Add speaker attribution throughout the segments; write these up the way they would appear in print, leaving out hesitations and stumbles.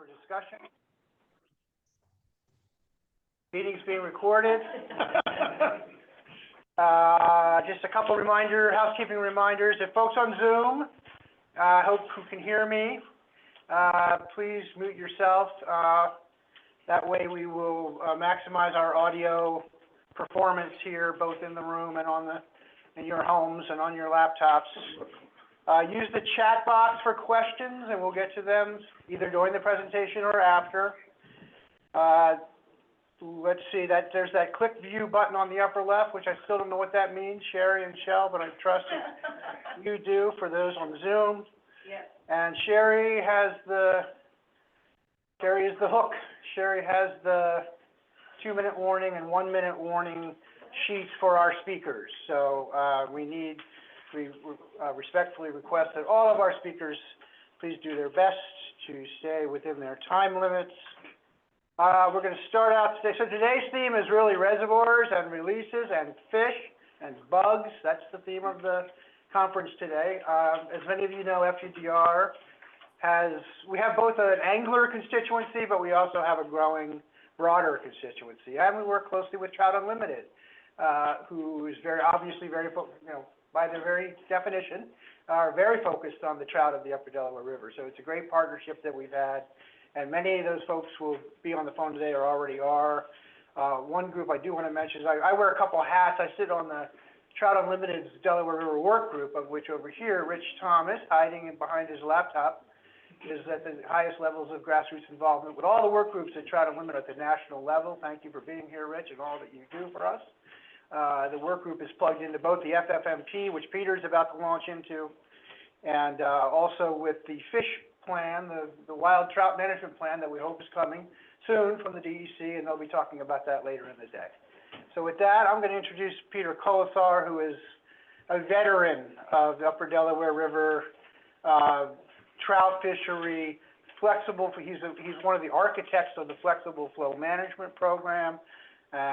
Speaker 1: discussion. Meeting's being recorded. Just a couple housekeeping reminders. If folks on Zoom, hope who can hear me, please mute yourself. That way we will maximize our audio performance here, both in the room and in your homes and on your laptops. Use the chat box for questions, and we'll get to them either during the presentation or after. Let's see, there's that click view button on the upper left, which I still don't know what that means, Sherry and Shell, but I trust you do for those on Zoom.
Speaker 2: Yes.
Speaker 1: And Sherry is the hook. Sherry has the 2-minute warning and 1-minute warning sheets for our speakers. So we respectfully request that all of our speakers please do their best to stay within their time limits. We're going to start out today. So today's theme is really reservoirs and releases and fish and bugs. That's the theme of the conference today. As many of you know, FUDR we have both an angler constituency, but we also have a growing, broader constituency. And we work closely with Trout Unlimited, who is by their very definition, are very focused on the trout of the Upper Delaware River. So it's a great partnership that we've had. And many of those folks will be on the phone today or already are. One group I do want to mention is I wear a couple of hats. I sit on the Trout Unlimited's Delaware River Work Group, of which over here, Rich Thomas, hiding behind his laptop, is at the highest levels of grassroots involvement with all the work groups at Trout Unlimited at the national level. Thank you for being here, Rich, and all that you do for us. The work group is plugged into both the FFMP, which Peter's about to launch into, and also with the fish plan, the wild trout management plan that we hope is coming soon from the DEC, and they'll be talking about that later in the day. So with that, I'm going to introduce Peter Kolesar, who is a veteran of the Upper Delaware River trout fishery, he's one of the architects of the Flexible Flow Management Program,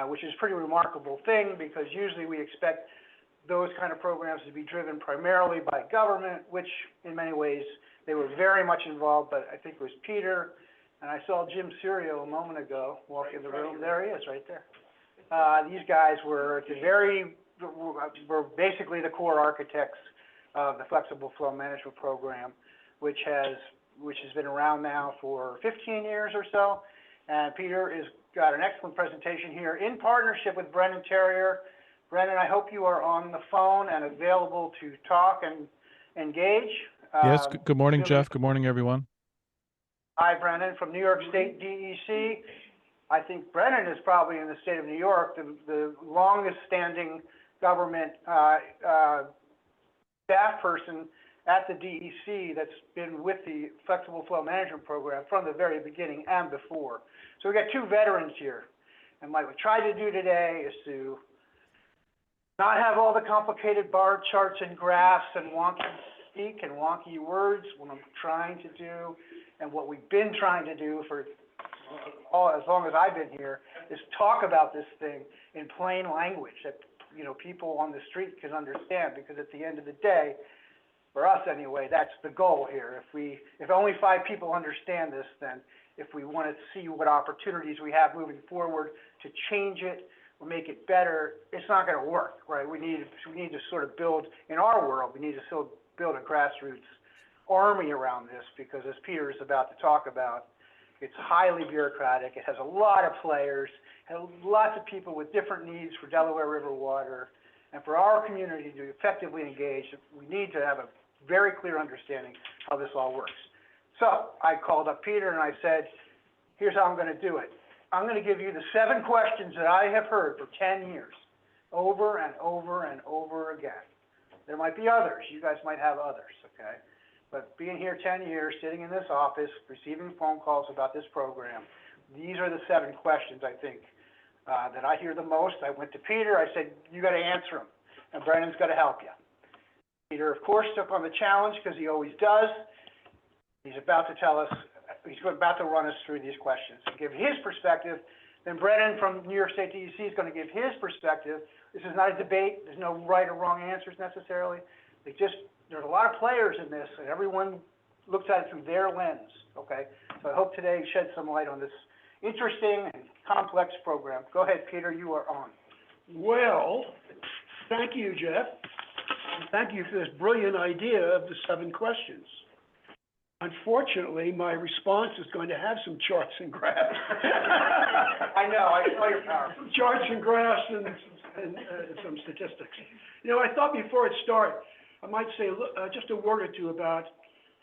Speaker 1: which is a pretty remarkable thing because usually we expect those kind of programs to be driven primarily by government, which in many ways they were very much involved, but I think it was Peter, and I saw Jim Serio a moment ago walk in the room. There he is, right there. These guys were basically the core architects of the Flexible Flow Management Program, which has been around now for 15 years or so. And Peter has got an excellent presentation here in partnership with Brennan Terrier. Brennan, I hope you are on the phone and available to talk and engage.
Speaker 3: Yes, good morning, Jeff. Good morning, everyone.
Speaker 1: Hi, Brennan, from New York State DEC. I think Brennan is probably in the state of New York, the longest-standing government staff person at the DEC that's been with the Flexible Flow Management Program from the very beginning and before. So we got two veterans here. And what we try to do today is to not have all the complicated bar charts and graphs and wonky speak and wonky words. What I'm trying to do, and what we've been trying to do for as long as I've been here, is talk about this thing in plain language that people on the street can understand. Because at the end of the day, for us anyway, that's the goal here. If only 5 people understand this, then if we want to see what opportunities we have moving forward to change it or make it better, it's not going to work, right? We need to sort of build, in our world, we need to still build a grassroots army around this, because as Peter is about to talk about, it's highly bureaucratic. It has a lot of players, has lots of people with different needs for Delaware River water. And for our community to effectively engage, we need to have a very clear understanding how this all works. So I called up Peter and I said, here's how I'm going to do it. I'm going to give you the 7 questions that I have heard for 10 years, over and over and over again. There might be others. You guys might have others, okay? But being here 10 years, sitting in this office, receiving phone calls about this program, these are the 7 questions, I think, that I hear the most. I went to Peter. I said, you got to answer them, and Brennan's got to help you. Peter, of course, took on the challenge, because he always does. He's about to run us through these questions and give his perspective. Then Brennan from New York State DEC is going to give his perspective. This is not a debate. There's no right or wrong answers necessarily. There's a lot of players in this, and everyone looks at it through their lens, okay? So I hope today sheds some light on this interesting and complex program. Go ahead, Peter, you are on.
Speaker 2: Well, thank you, Jeff. And thank you for this brilliant idea of the 7 questions. Unfortunately, my response is going to have some charts and graphs.
Speaker 1: I know, I saw your power.
Speaker 2: Some charts and graphs and some statistics. You know, I thought before I start, I might say just a word or two about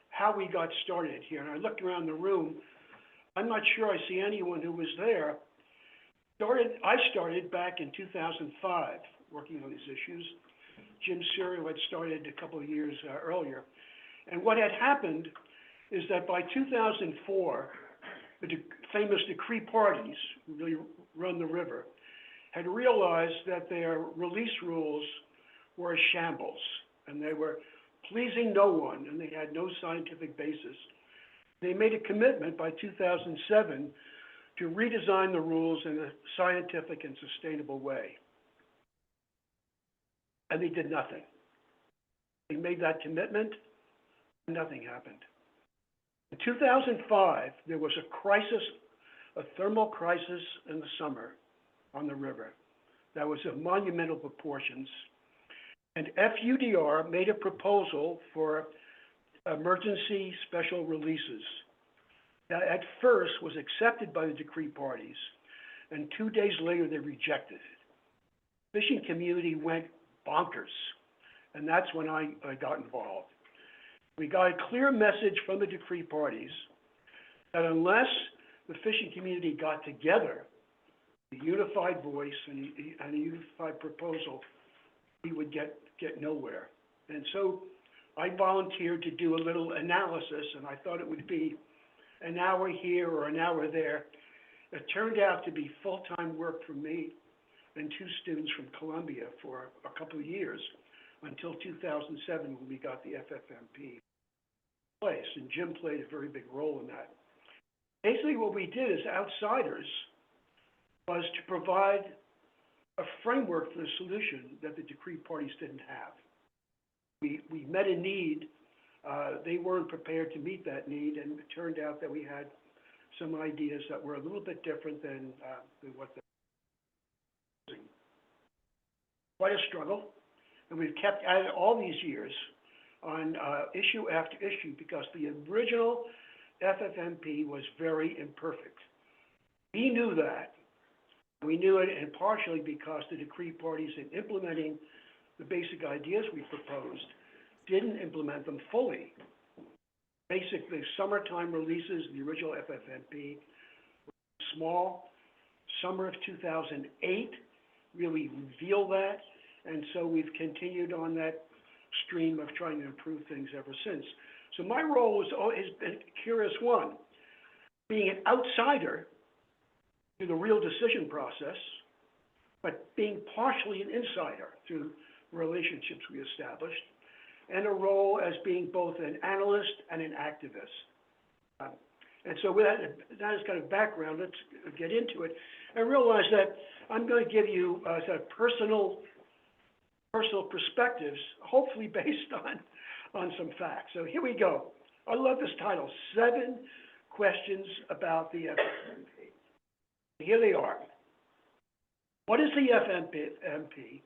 Speaker 2: how we got started here. And I looked around the room. I'm not sure I see anyone who was there. I started back in 2005 working on these issues. Jim Serio had started a couple of years earlier. And what had happened is that by 2004, the famous decree parties, who really run the river, had realized that their release rules were a shambles, and they were pleasing no one, and they had no scientific basis. They made a commitment by 2007 to redesign the rules in a scientific and sustainable way. And they did nothing. They made that commitment, and nothing happened. In 2005, there was a crisis, a thermal crisis in the summer on the river that was of monumental proportions. And FUDR made a proposal for emergency special releases that at first was accepted by the decree parties, and 2 days later they rejected it. The fishing community went bonkers, and that's when I got involved. We got a clear message from the decree parties that unless the fishing community got together, a unified voice and a unified proposal, we would get nowhere. And so I volunteered to do a little analysis, and I thought it would be an hour here or an hour there. It turned out to be full-time work for me and 2 students from Columbia for a couple of years until 2007 when we got the FFMP in place, and Jim played a very big role in that. Basically what we did as outsiders was to provide a framework for the solution that the decree parties didn't have. We met a need. They weren't prepared to meet that need, and it turned out that we had some ideas that were a little bit different than what they were using. Quite a struggle, and we've kept at it all these years on issue after issue because the original FFMP was very imperfect. We knew that. We knew it, and partially because the decree parties, in implementing the basic ideas we proposed, didn't implement them fully. Basically, summertime releases, the original FFMP, were small. Summer of 2008 really revealed that, and so we've continued on that stream of trying to improve things ever since. So my role has been a curious one, being an outsider through the real decision process, but being partially an insider through relationships we established, and a role as being both an analyst and an activist. And so with that as kind of background, let's get into it. I realize that I'm going to give you sort of personal perspectives, hopefully based on some facts. So here we go. I love this title, 7 Questions About the FFMP. Here they are. What is the FFMP?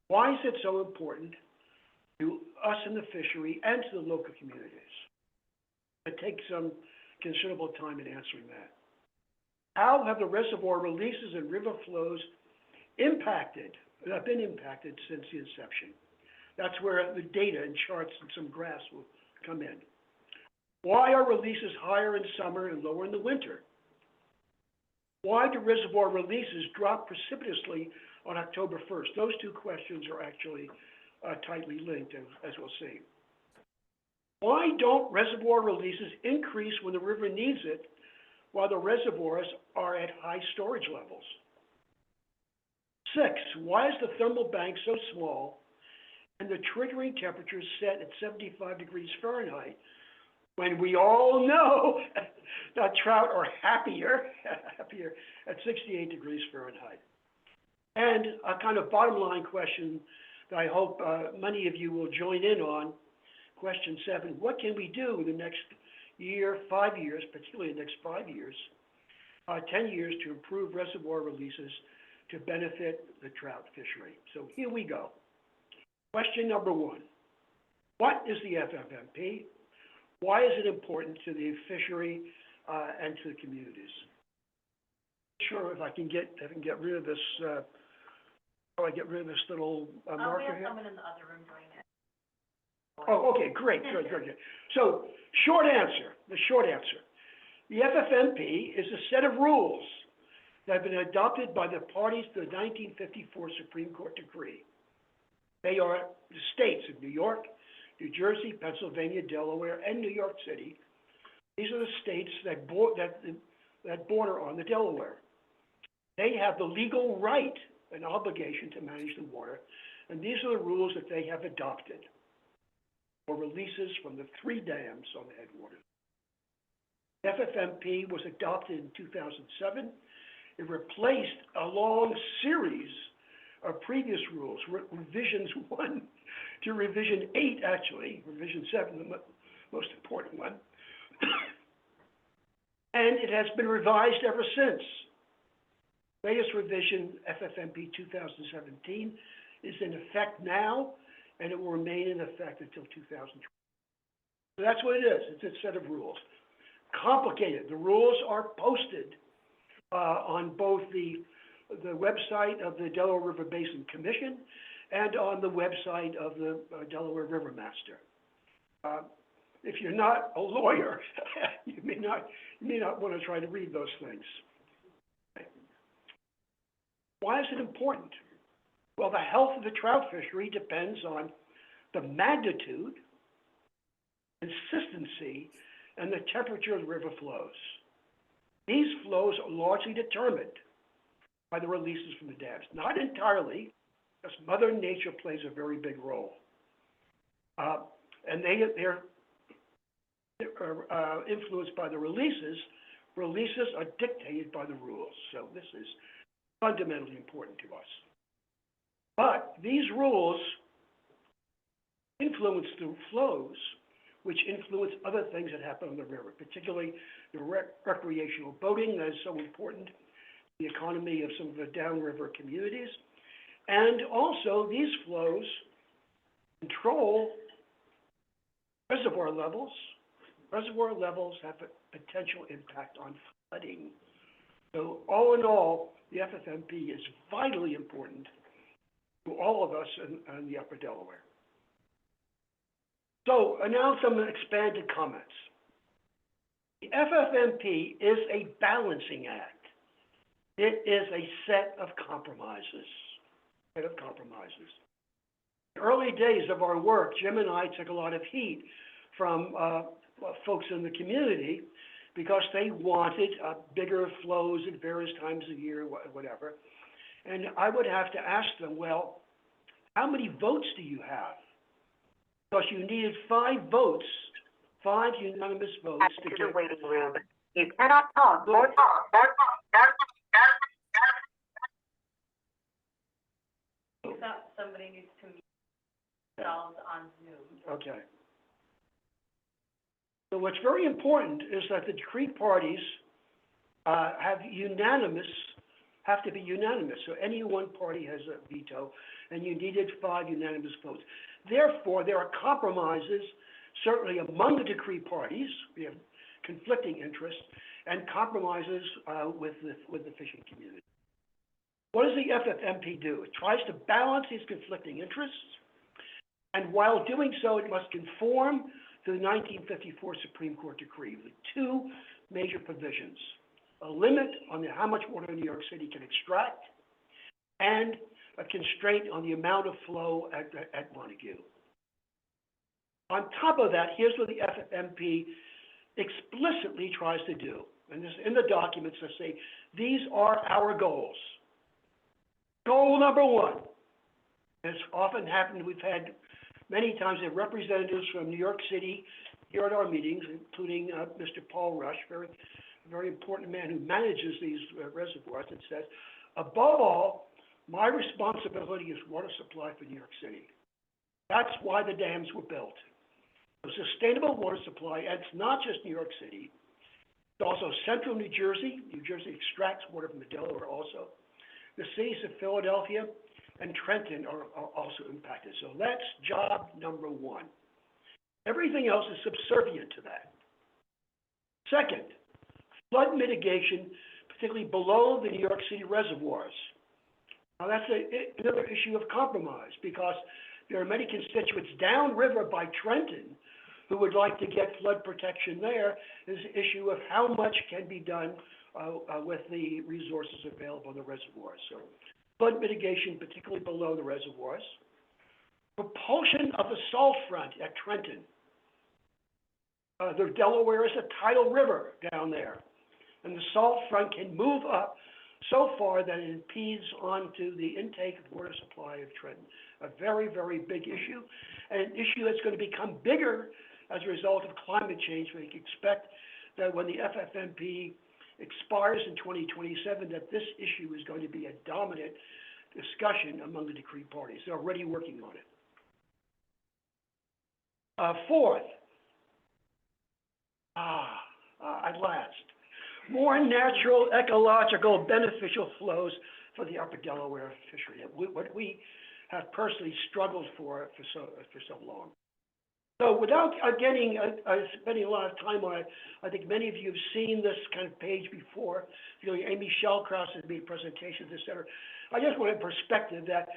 Speaker 2: Why is it so important to us in the fishery and to the local communities? It takes some considerable time in answering that. How have the reservoir releases and river flows been impacted since the inception? That's where the data and charts and some graphs will come in. Why are releases higher in summer and lower in the winter? Why do reservoir releases drop precipitously on October 1st? Those 2 questions are actually tightly linked, as we'll see. Why don't reservoir releases increase when the river needs it, while the reservoirs are at high storage levels? 6, why is the thermal bank so small and the triggering temperature is set at 75 degrees Fahrenheit, when we all know that trout are happier at 68 degrees Fahrenheit? And a kind of bottom line question that I hope many of you will join in on. Question 7, what can we do in the next year, 5 years, particularly the next 5 years, 10 years to improve reservoir releases to benefit the trout fishery? So here we go. Question number 1, what is the FFMP? Why is it important to the fishery and to the communities? Sure, if I can get rid of this, how do I get rid of this little marker
Speaker 4: We have
Speaker 2: here?
Speaker 4: someone in the other room doing it.
Speaker 2: Oh, okay, great. So, the short answer. The FFMP is a set of rules that have been adopted by the parties to the 1954 Supreme Court decree. They are the states of New York, New Jersey, Pennsylvania, Delaware, and New York City. These are the states that border on the Delaware. They have the legal right and obligation to manage the water, and these are the rules that they have adopted for releases from the 3 dams on the headwaters. FFMP was adopted in 2007. It replaced a long series of previous rules, revisions 1 to revision 8, actually, revision 7, the most important one. And it has been revised ever since. Latest revision, FFMP 2017, is in effect now, and it will remain in effect until 2020. So that's what it is. It's a set of rules. Complicated. The rules are posted on both the website of the Delaware River Basin Commission and on the website of the Delaware River Master. If you're not a lawyer, you may not want to try to read those things. Okay. Why is it important? Well, the health of the trout fishery depends on the magnitude, consistency, and the temperature of the river flows. These flows are largely determined by the releases from the dams. Not entirely, because Mother Nature plays a very big role. And they're influenced by the releases. Releases are dictated by the rules. So this is fundamentally important to us. But these rules influence the flows, which influence other things that happen on the river, particularly the recreational boating that is so important to the economy of some of the downriver communities. And also, these flows control reservoir levels. Reservoir levels have a potential impact on flooding. So all in all, the FFMP is vitally important to all of us in the Upper Delaware. So now some expanded comments. The FFMP is a balancing act. It is a set of compromises. In the early days of our work, Jim and I took a lot of heat from folks in the community because they wanted bigger flows at various times of year, whatever. And I would have to ask them, well, how many votes do you have? Because you needed 5 votes, 5 unanimous votes to get...
Speaker 5: the waiting room. You cannot talk or talk.
Speaker 4: Somebody needs to mute themselves on Zoom.
Speaker 2: Okay. So what's very important is that the decree parties have to be unanimous. So any one party has a veto, and you needed 5 unanimous votes. Therefore, there are compromises, certainly among the decree parties. We have conflicting interests, and compromises with the fishing community. What does the FFMP do? It tries to balance these conflicting interests, and while doing so, it must conform to the 1954 Supreme Court decree with 2 major provisions: a limit on how much water New York City can extract, and a constraint on the amount of flow at Montague. On top of that, here's what the FFMP explicitly tries to do. And this, in the documents, they say, these are our goals. Goal number 1, as often happened, we've had many times we have representatives from New York City here at our meetings, including Mr. Paul Rush, very important man who manages these reservoirs, and says, above all, my responsibility is water supply for New York City. That's why the dams were built. A sustainable water supply, and it's not just New York City, it's also central New Jersey. New Jersey extracts water from the Delaware also. The cities of Philadelphia and Trenton are also impacted. So that's job number one. Everything else is subservient to that. Second, flood mitigation, particularly below the New York City reservoirs. Now that's another issue of compromise, because there are many constituents downriver by Trenton who would like to get flood protection there. There's an issue of how much can be done with the resources available in the reservoirs. So flood mitigation, particularly below the reservoirs. Propulsion of the salt front at Trenton. The Delaware is a tidal river down there, and the salt front can move up so far that it impedes onto the intake of water supply of Trenton. A very, very big issue, and an issue that's going to become bigger as a result of climate change. We expect that when the FFMP expires in 2027, that this issue is going to be a dominant discussion among the decree parties. They're already working on it. Fourth, at last, more natural, ecological, beneficial flows for the upper Delaware fishery, what we have personally struggled for so long. So without spending a lot of time on it, I think many of you have seen this kind of page before. You know, Amy Shellcross has made presentations, et cetera. I just want a perspective that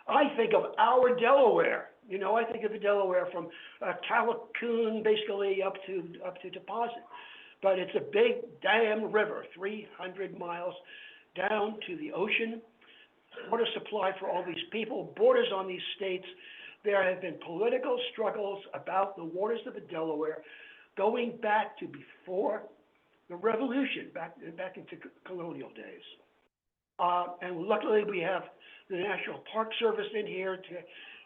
Speaker 2: I think of our Delaware. You know, I think of the Delaware from Callicoon basically up to Deposit. But it's a big damn river, 300 miles down to the ocean. Water supply for all these people, borders on these states. There have been political struggles about the waters of the Delaware going back to before the Revolution, back into colonial days. And luckily we have the National Park Service in here to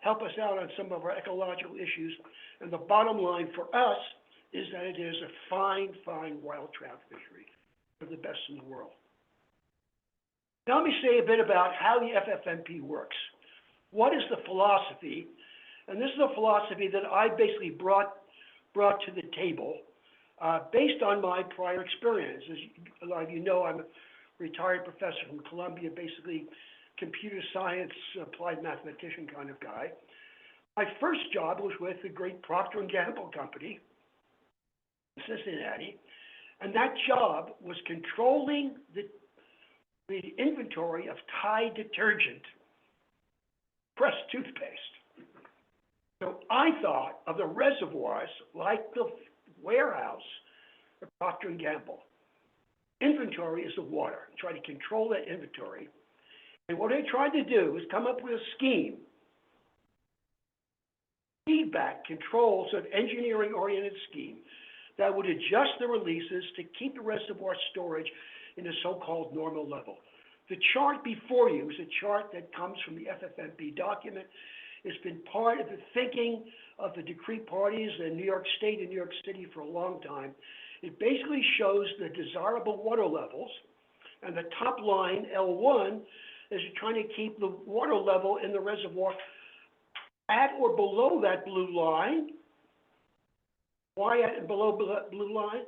Speaker 2: help us out on some of our ecological issues. And the bottom line for us is that it is a fine, fine wild trout fishery, one of the best in the world. Now let me say a bit about how the FFMP works. What is the philosophy? And this is a philosophy that I basically brought to the table based on my prior experience. As a lot of you know, I'm a retired professor from Columbia, basically computer science, applied mathematician kind of guy. My first job was with the great Procter & Gamble company in Cincinnati, and that job was controlling the inventory of Tide detergent, Crest toothpaste. So I thought of the reservoirs like the warehouse of Procter & Gamble. Inventory is the water. Try to control that inventory. And what I tried to do is come up with a scheme, feedback, control, sort of engineering-oriented scheme that would adjust the releases to keep the reservoir storage in a so-called normal level. The chart before you is a chart that comes from the FFMP document. It's been part of the thinking of the decree parties in New York State and New York City for a long time. It basically shows the desirable water levels, and the top line, L1, is trying to keep the water level in the reservoir at or below that blue line. Why at and below blue line?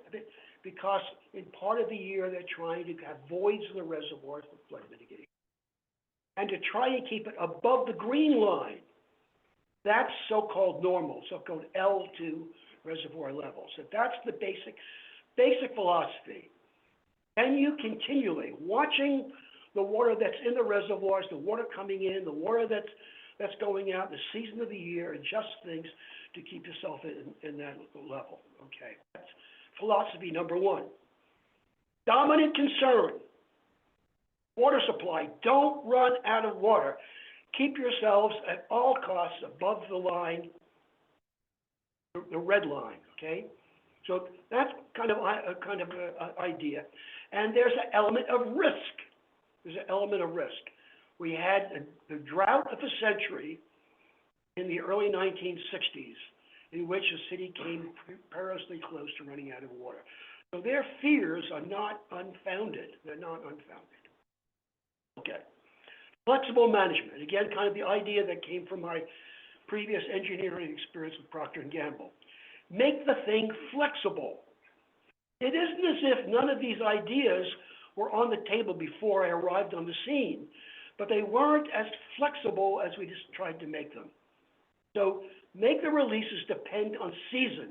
Speaker 2: Because in part of the year, they're trying to have voids in the reservoirs for flood mitigation. And to try and keep it above the green line, that's so-called normal, so-called L2 reservoir level. So that's the basic philosophy. And you continually, watching the water that's in the reservoirs, the water coming in, the water that's going out, the season of the year, adjust things to keep yourself in that level, okay? That's philosophy number one. Dominant concern, water supply. Don't run out of water. Keep yourselves at all costs above the line, the red line, okay? So that's kind of an idea. And there's an element of risk. There's an element of risk. We had the drought of the century in the early 1960s, in which the city came perilously close to running out of water. So their fears are not unfounded. They're not unfounded. Okay. Flexible management. Again, kind of the idea that came from my previous engineering experience with Procter & Gamble. make the thing flexible. It isn't as if none of these ideas were on the table before I arrived on the scene, but they weren't as flexible as we just tried to make them. So make the releases depend on season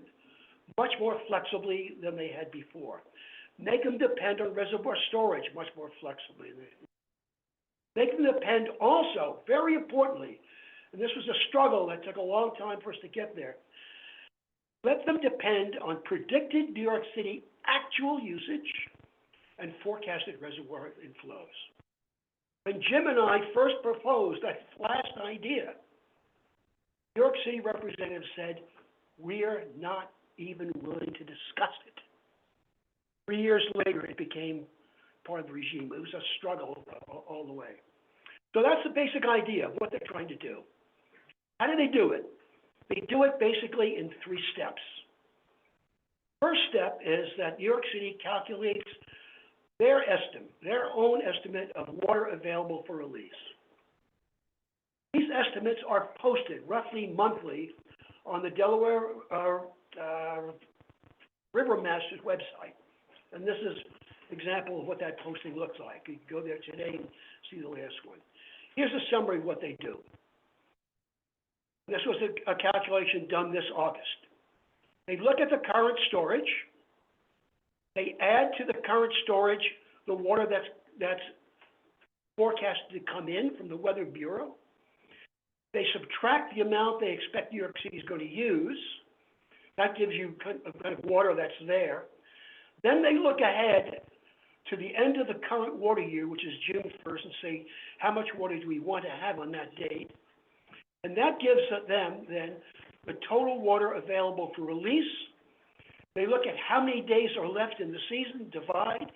Speaker 2: much more flexibly than they had before. Make them depend on reservoir storage much more flexibly. Make them depend also, very importantly, and this was a struggle that took a long time for us to get there, let them depend on predicted New York City actual usage and forecasted reservoir inflows. When Jim and I first proposed that last idea, New York City representatives said, we're not even willing to discuss it. 3 years later, it became part of the regime. It was a struggle all the way. So that's the basic idea of what they're trying to do. How do they do it? They do it basically in 3 steps. First step is that New York City calculates their own estimate of water available for release. These estimates are posted roughly monthly on the Delaware River Masters website. And this is an example of what that posting looks like. You can go there today and see the last one. Here's a summary of what they do. This was a calculation done this August. They look at the current storage. They add to the current storage the water that's forecasted to come in from the Weather Bureau. They subtract the amount they expect New York City is going to use. That gives you kind of water that's there. Then they look ahead to the end of the current water year, which is June 1st, and say, how much water do we want to have on that date? And that gives them then the total water available for release. They look at how many days are left in the season, divide.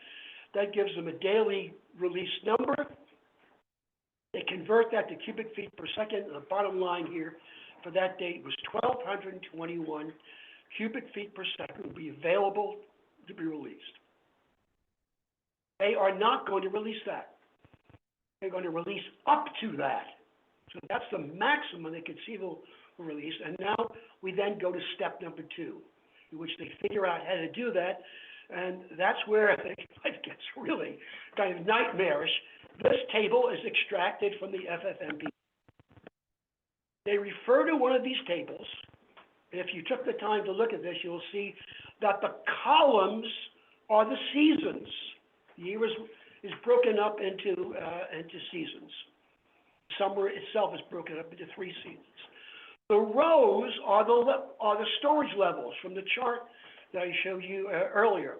Speaker 2: That gives them a daily release number. They convert that to cubic feet per second. And the bottom line here for that date was 1,221 cubic feet per second will be available to be released. They are not going to release that. They're going to release up to that. So that's the maximum they conceivable release. And now we then go to step number 2, in which they figure out how to do that. And that's where it gets really kind of nightmarish. This table is extracted from the FFMP. They refer to one of these tables. And if you took the time to look at this, you'll see that the columns are the seasons. The year is broken up into seasons. Summer itself is broken up into 3 seasons. The rows are the storage levels from the chart that I showed you earlier.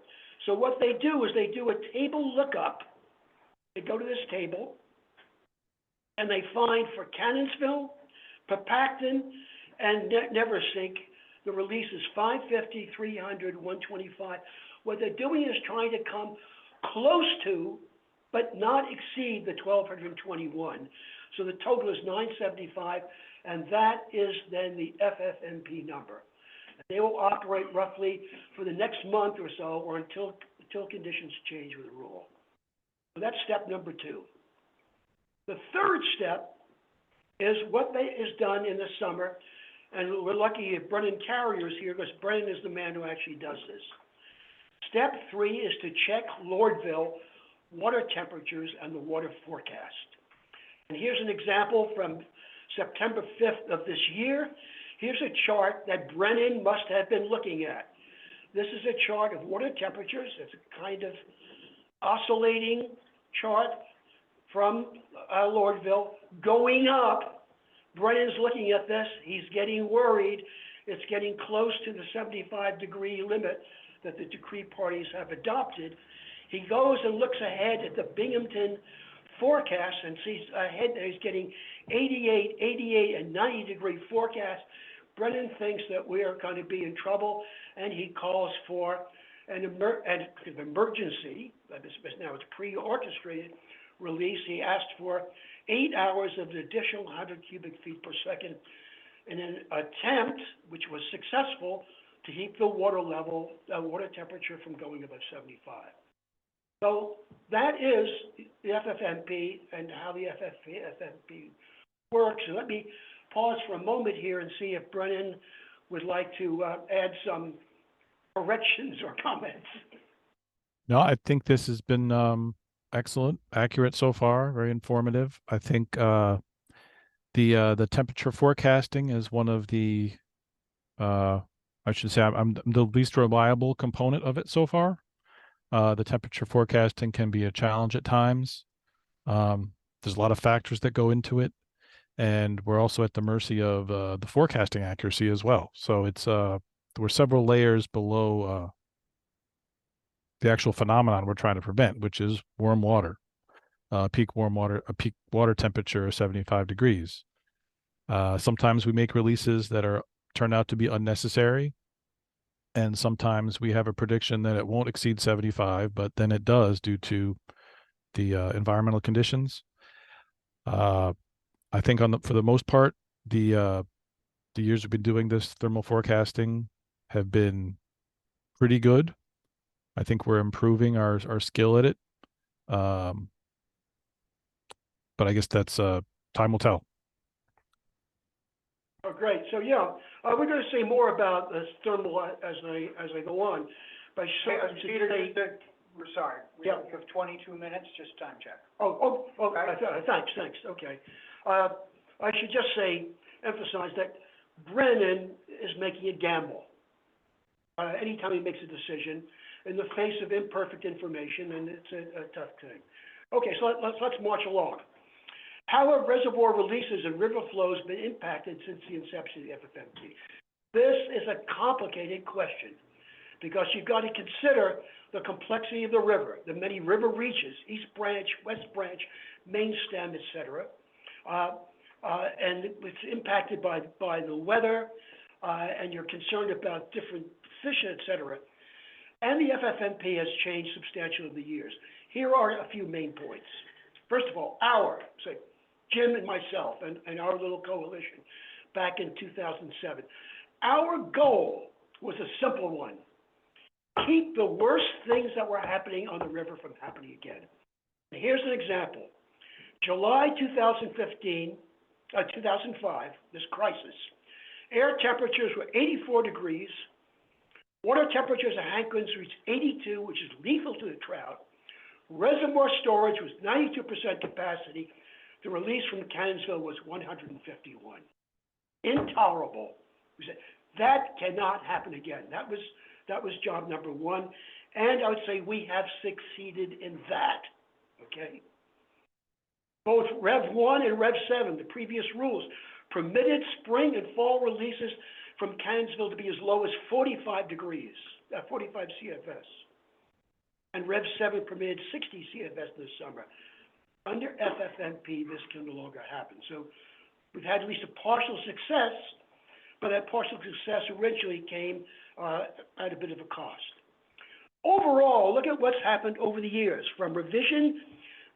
Speaker 2: So what they do is they do a table lookup. They go to this table, and they find for Cannonsville, Papacton, and Neversink, the release is 550, 300, 125. What they're doing is trying to come close to, but not exceed the 1,221. So the total is 975, and that is then the FFMP number. They will operate roughly for the next month or so, or until conditions change with the rule. So that's step number 2. The third step is what is done in the summer, and we're lucky if Brennan Carrier is here, because Brennan is the man who actually does this. Step 3 is to check Lordville water temperatures and the water forecast. And here's an example from September 5th of this year. Here's a chart that Brennan must have been looking at. This is a chart of water temperatures. It's a kind of oscillating chart from Lordville going up. Brennan's looking at this. He's getting worried. It's getting close to the 75-degree limit that the decree parties have adopted. He goes and looks ahead at the Binghamton forecast and sees ahead that he's getting 88, and 90-degree forecast. Brennan thinks that we are going to be in trouble, and he calls for an emergency. Now it's pre-orchestrated release. He asked for 8 hours of additional 100 cubic feet per second in an attempt, which was successful, to keep the water temperature from going above 75. So that is the FFMP and how the FFMP works. So let me pause for a moment here and see if Brennan would like to, add some corrections or comments.
Speaker 3: No, I think this has been excellent, accurate so far, very informative. I think the temperature forecasting is one of the I should say I'm the least reliable component of it so far. The temperature forecasting can be a challenge at times. There's a lot of factors that go into it, and we're also at the mercy of the forecasting accuracy as well. So it's we're several layers below the actual phenomenon we're trying to prevent, which is warm water, a peak water temperature of 75 degrees. Sometimes we make releases that turn out to be unnecessary, and sometimes we have a prediction that it won't exceed 75, but then it does due to the environmental conditions. I think for the most part, the years we've been doing this thermal forecasting have been pretty good. I think we're improving our skill at it. But I guess that's time will tell.
Speaker 2: Oh, great. So, yeah, we're going to say more about this thermal as I go on. But
Speaker 1: Peter, we're sorry.
Speaker 2: Yeah.
Speaker 1: We have 22 minutes, just time check.
Speaker 2: Thanks, okay. I should just emphasize that Brennan is making a gamble. Anytime he makes a decision in the face of imperfect information, and it's a tough thing. Okay, so let's march along. How have reservoir releases and river flows been impacted since the inception of the FFMP? This is a complicated question because you've got to consider the complexity of the river, the many river reaches, East Branch, West Branch, main stem, etc. And it's impacted by the weather, and you're concerned about different fish, etc. And the FFMP has changed substantially over the years. Here are a few main points. First of all, Jim and myself and our little coalition back in 2007, our goal was a simple one. Keep the worst things that were happening on the river from happening again. And here's an example. July 2005, this crisis, air temperatures were 84 degrees. Water temperatures at Hankins reached 82, which is lethal to the trout. Reservoir storage was 92% capacity. The release from Cannonsville was 151. Intolerable. We said, that cannot happen again. That was job number one. And I would say we have succeeded in that, okay? Both Rev 1 and Rev 7, the previous rules, permitted spring and fall releases from Cannonsville to be as low as 45 degrees, 45 CFS. And Rev 7 permitted 60 CFS this summer. Under FFMP, this can no longer happen. So we've had at least a partial success, but that partial success originally came at a bit of a cost. Overall, look at what's happened over the years. From Revision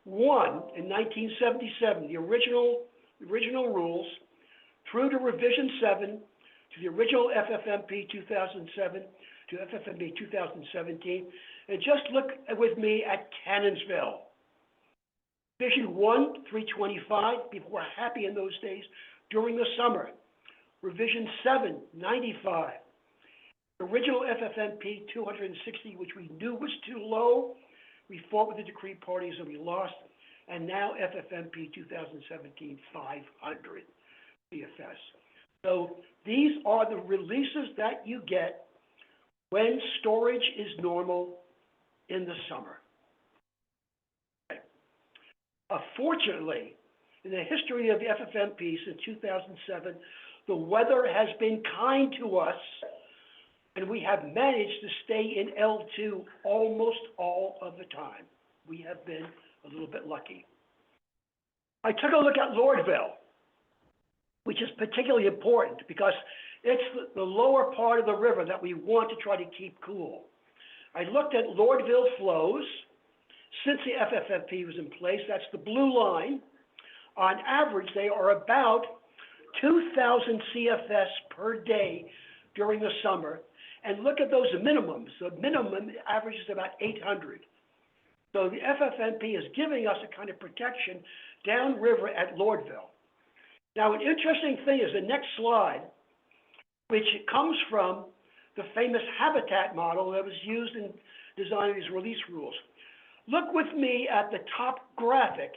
Speaker 2: 1 in 1977, the original rules, through to Revision 7, to the original FFMP 2007, to FFMP 2017, and just look with me at Cannonsville. Revision 1, 325, people were happy in those days during the summer. Revision 7, 95. Original FFMP 260, which we knew was too low. We fought with the decree parties and we lost. And now FFMP 2017, 500 CFS. So these are the releases that you get when storage is normal in the summer. Fortunately, in the history of the FFMP since 2007, the weather has been kind to us, and we have managed to stay in L2 almost all of the time. We have been a little bit lucky. I took a look at Lordville, which is particularly important because it's the lower part of the river that we want to try to keep cool. I looked at Lordville flows since the FFMP was in place. That's the blue line. On average, they are about 2,000 CFS per day during the summer. And look at those minimums. The minimum average is about 800. So the FFMP is giving us a kind of protection downriver at Lordville. Now, an interesting thing is the next slide which comes from the famous habitat model that was used in designing these release rules. Look with me at the top graphic,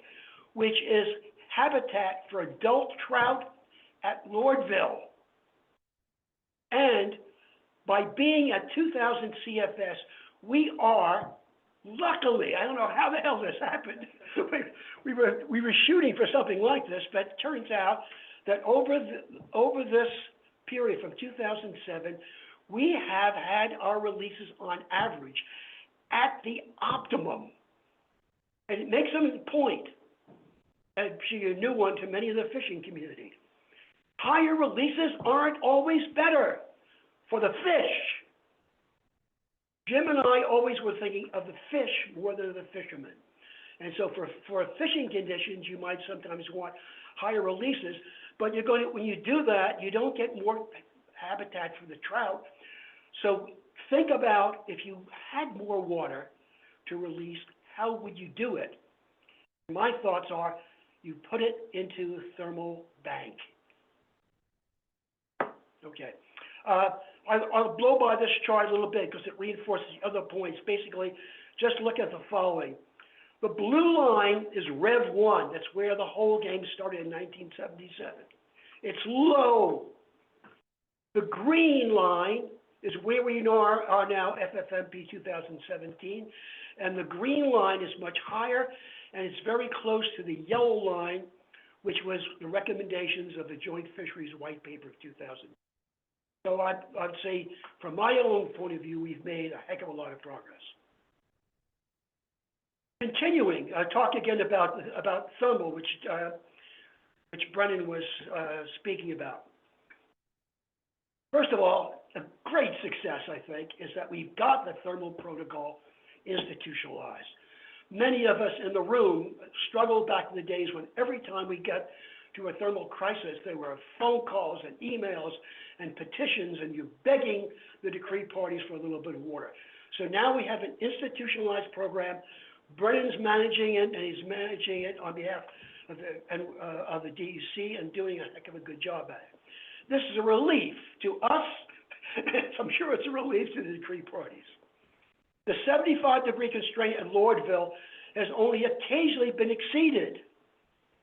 Speaker 2: which is habitat for adult trout at Lordville. And by being at 2,000 CFS, we are, luckily, I don't know how the hell this happened. We were shooting for something like this, but it turns out that over this period from 2007, we have had our releases on average at the optimum. And it makes some point, actually a new one to many of the fishing community. Higher releases aren't always better for the fish. Jim and I always were thinking of the fish more than the fishermen. And so for fishing conditions, you might sometimes want higher releases, but when you do that, you don't get more habitat for the trout. So think about if you had more water to release, how would you do it? My thoughts are you put it into a thermal bank. Okay. I'll blow by this chart a little bit because it reinforces the other points. Basically, just look at the following. The blue line is Rev 1. That's where the whole game started in 1977. It's low. The green line is where we are now, FFMP 2017. And the green line is much higher, and it's very close to the yellow line, which was the recommendations of the Joint Fisheries White Paper of 2000. So I'd say, from my own point of view, we've made a heck of a lot of progress. Continuing, talk again about thermal, which Brennan was speaking about. First of all, a great success, I think, is that we've got the thermal protocol institutionalized. Many of us in the room struggled back in the days when every time we get to a thermal crisis, there were phone calls and emails and petitions, and you're begging the decree parties for a little bit of water. So now we have an institutionalized program. Brennan's managing it, and he's managing it on behalf of the DEC and doing a heck of a good job at it. This is a relief to us. I'm sure it's a relief to the decree parties. The 75-degree constraint at Lordville has only occasionally been exceeded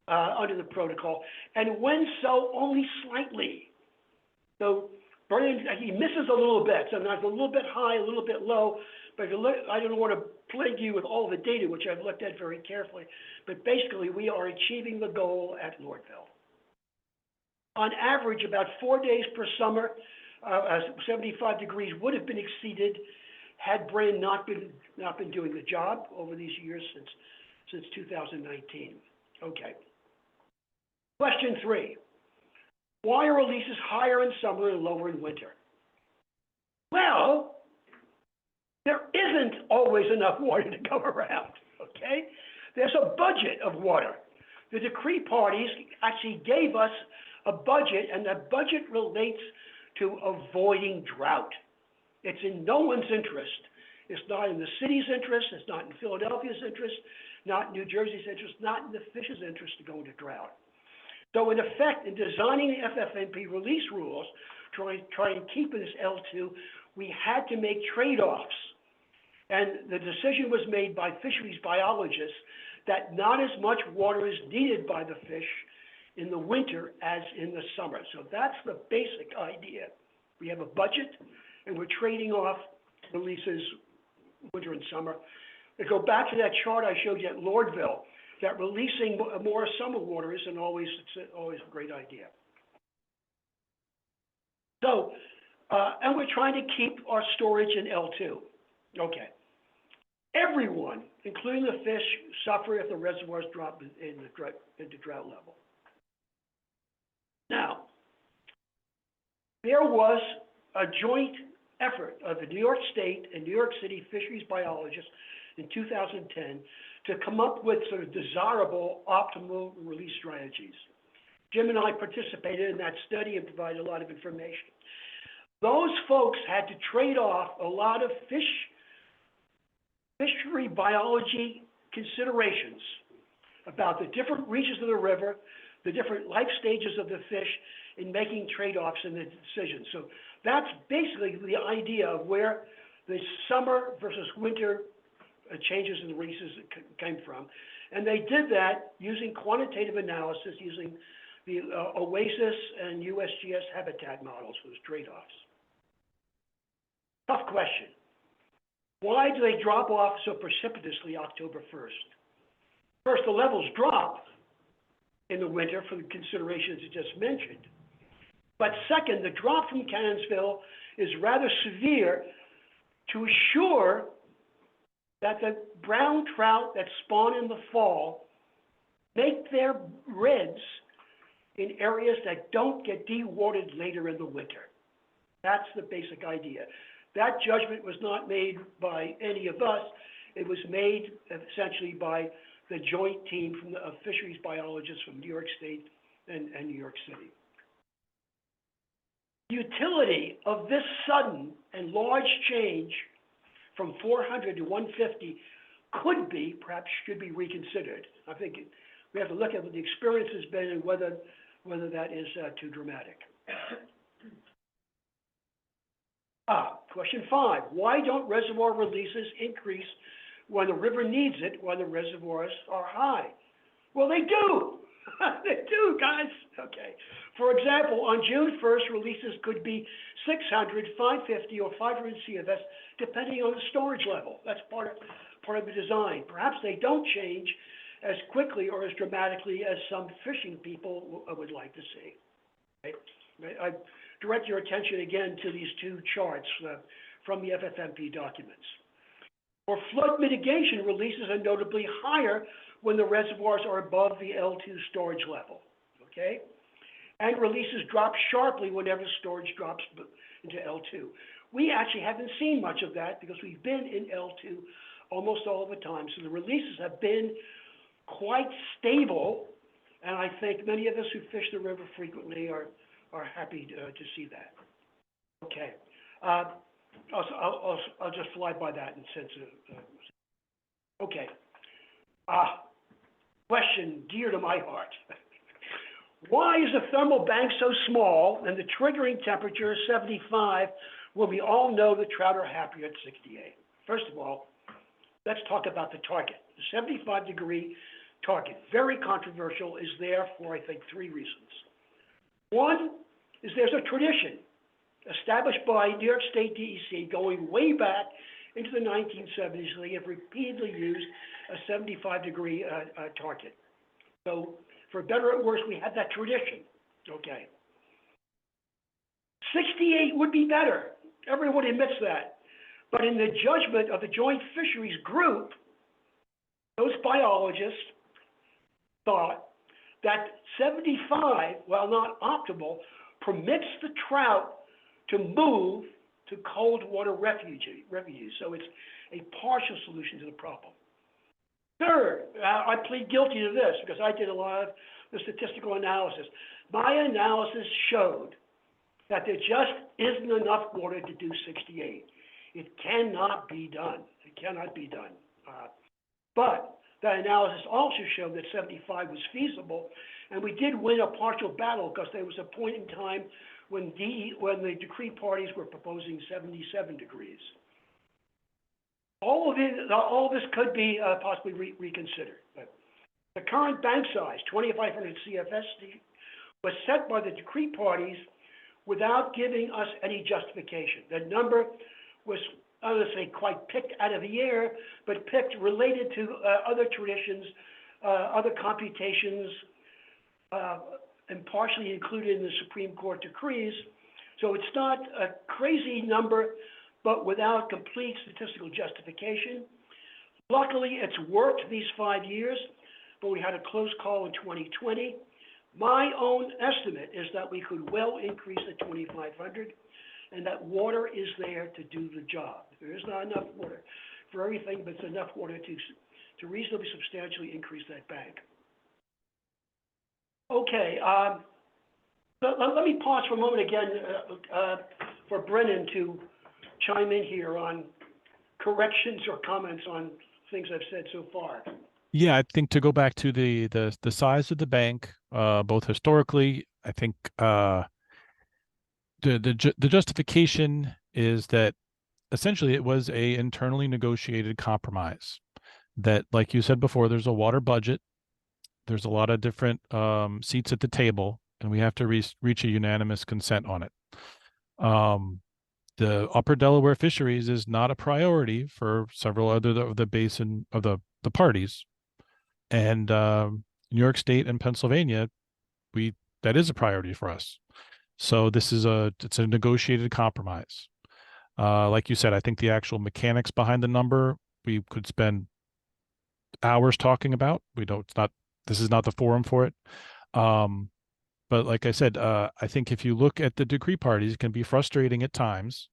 Speaker 2: under the protocol, and when so, only slightly. So Brennan, he misses a little bit, sometimes a little bit high, a little bit low, but if you look, I don't want to plague you with all the data, which I've looked at very carefully, but basically we are achieving the goal at Lordville. On average, about 4 days per summer, 75 degrees would have been exceeded had Brennan not been doing the job over these years since 2019. Okay. Question 3. Why are releases higher in summer and lower in winter? Well, there isn't always enough water to go around, okay? There's a budget of water. The decree parties actually gave us a budget, and that budget relates to avoiding drought. It's in no one's interest. It's not in the city's interest, it's not in Philadelphia's interest, not in New Jersey's interest, not in the fish's interest to go into drought. So in effect, in designing the FFMP release rules, trying to keep this L2, we had to make trade-offs. And the decision was made by fisheries biologists that not as much water is needed by the fish in the winter as in the summer. So that's the basic idea. We have a budget, and we're trading off releases winter and summer. To go back to that chart I showed you at Lordville, that releasing more summer water isn't always a great idea. So, and we're trying to keep our storage in L2. Okay. Everyone, including the fish, suffer if the reservoirs drop into drought level. Now, there was a joint effort of the New York State and New York City fisheries biologists in 2010 to come up with sort of desirable optimal release strategies. Jim and I participated in that study and provided a lot of information. Those folks had to trade off a lot of fishery biology considerations about the different reaches of the river, the different life stages of the fish, in making trade-offs in the decision. So that's basically the idea of where the summer versus winter changes in the releases came from. And they did that using quantitative analysis, using the OASIS and USGS habitat models for those trade-offs. Tough question. Why do they drop off so precipitously October 1st? First, the levels drop in the winter for the considerations I just mentioned. But second, the drop from Cannonsville is rather severe to assure that the brown trout that spawn in the fall make their reds in areas that don't get dewatered later in the winter. That's the basic idea. That judgment was not made by any of us. It was made essentially by the joint team from of fisheries biologists from New York State and New York City. The utility of this sudden and large change from 400 to 150 could be, perhaps should be reconsidered. I think we have to look at what the experience has been and whether that is too dramatic. Question 5, why don't reservoir releases increase when the river needs it, when the reservoirs are high? Well, they do. They do, guys. Okay. For example, on June 1st, releases could be 600, 550, or 500 CFS, depending on the storage level. That's part of the design. Perhaps they don't change as quickly or as dramatically as some fishing people would like to see. Right? I direct your attention again to these two charts from the FFMP documents. For flood mitigation, releases are notably higher when the reservoirs are above the L2 storage level, okay? And releases drop sharply whenever storage drops into L2. We actually haven't seen much of that because we've been in L2 almost all the time. So the releases have been quite stable, and I think many of us who fish the river frequently are happy to see that. Okay. I'll just fly by that in sense of, okay. Question dear to my heart. Why is the thermal bank so small and the triggering temperature is 75 when we all know the trout are happier at 68? First of all, let's talk about the target. The 75-degree target, very controversial, is there for, I think, 3 reasons. One is there's a tradition established by New York State DEC going way back into the 1970s. They have repeatedly used a 75-degree target. So for better or worse, we had that tradition. Okay. 68 would be better. Everyone admits that. But in the judgment of the Joint Fisheries Group, those biologists thought that 75, while not optimal, permits the trout to move to cold water refuges. So it's a partial solution to the problem. Third, I plead guilty to this because I did a lot of the statistical analysis. My analysis showed that there just isn't enough water to do 68. It cannot be done. It cannot be done. But that analysis also showed that 75 was feasible, and we did win a partial battle because there was a point in time when the decree parties were proposing 77 degrees. All of this could be possibly reconsidered. But the current bank size, 2,500 CFS, was set by the decree parties without giving us any justification. The number was, I would say, quite picked out of the air, but picked related to other traditions, other computations, and partially included in the Supreme Court decrees. So it's not a crazy number, but without complete statistical justification. Luckily, it's worked these 5 years, but we had a close call in 2020. My own estimate is that we could well increase the 2,500, and that water is there to do the job. There is not enough water for everything, but it's enough water to reasonably substantially increase that bank. Okay, let me pause for a moment again for Brennan to chime in here on corrections or comments on things I've said so far.
Speaker 3: Yeah, I think to go back to the size of the bank, both historically I think the justification is that essentially it was a internally negotiated compromise. That, like you said before, there's a water budget. There's a lot of different seats at the table, and we have to reach a unanimous consent on it. The Upper Delaware fisheries is not a priority for several other of the basin of the parties, and New York State and Pennsylvania, that is a priority for us. So it's a negotiated compromise. Like you said, I think the actual mechanics behind the number we could spend hours talking about. This is not the forum for it. But like I said, I think if you look at the decree parties, it can be frustrating at times.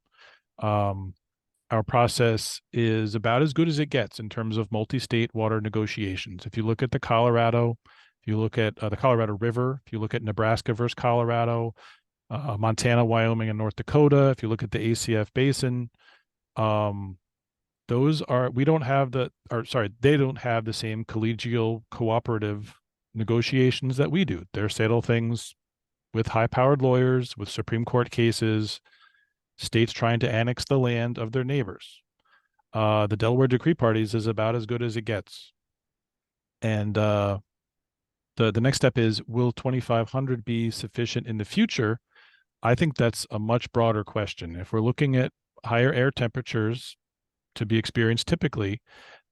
Speaker 3: Our process is about as good as it gets in terms of multi-state water negotiations. If you look at Colorado, if you look at the Colorado River, if you look at Nebraska versus Colorado, Montana, Wyoming, and North Dakota, if you look at the ACF Basin, they don't have the same collegial cooperative negotiations that we do. They're settle things with high-powered lawyers, with Supreme Court cases, states trying to annex the land of their neighbors. The Delaware decree parties is about as good as it gets. And the next step is, will 2,500 be sufficient in the future? I think that's a much broader question. If we're looking at higher air temperatures to be experienced typically,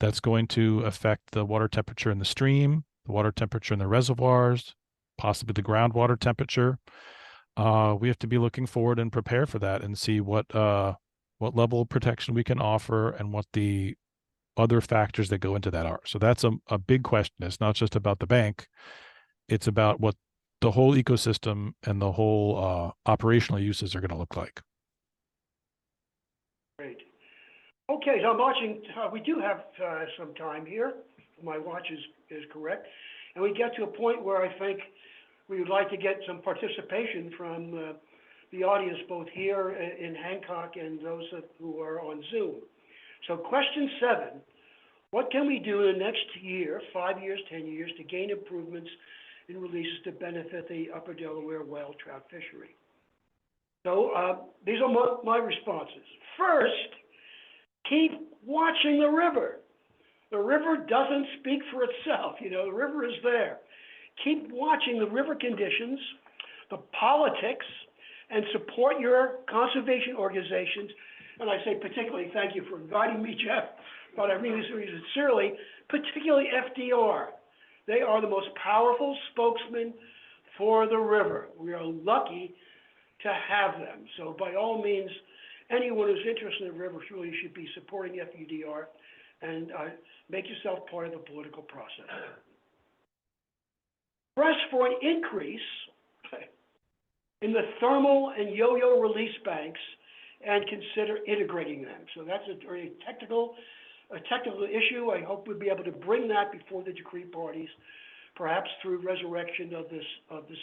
Speaker 3: that's going to affect the water temperature in the stream, the water temperature in the reservoirs, possibly the groundwater temperature. We have to be looking forward and prepare for that and see what level of protection we can offer and what the other factors that go into that are. So that's a big question. It's not just about the bank. It's about what the whole ecosystem and the whole operational uses are going to look like.
Speaker 2: Great. Okay, so I'm watching, we do have some time here. My watch is correct. And we get to a point where I think we would like to get some participation from the audience, both here in Hancock and those who are on Zoom. So question 7, what can we do in the next year, 5 years, 10 years, to gain improvements in releases to benefit the Upper Delaware wild trout fishery? So these are my responses. First, keep watching the river. The river doesn't speak for itself. You know, the river is there. Keep watching the river conditions, the politics, and support your conservation organizations. And I say particularly thank you for inviting me, Jeff, but I mean this sincerely, particularly FDR. They are the most powerful spokesman for the river. We are lucky to have them. So by all means, anyone who's interested in the river really should be supporting FUDR and make yourself part of the political process. Press for an increase in the thermal and yo-yo release banks and consider integrating them. So that's a very technical issue. I hope we'll be able to bring that before the decree parties, perhaps through resurrection of this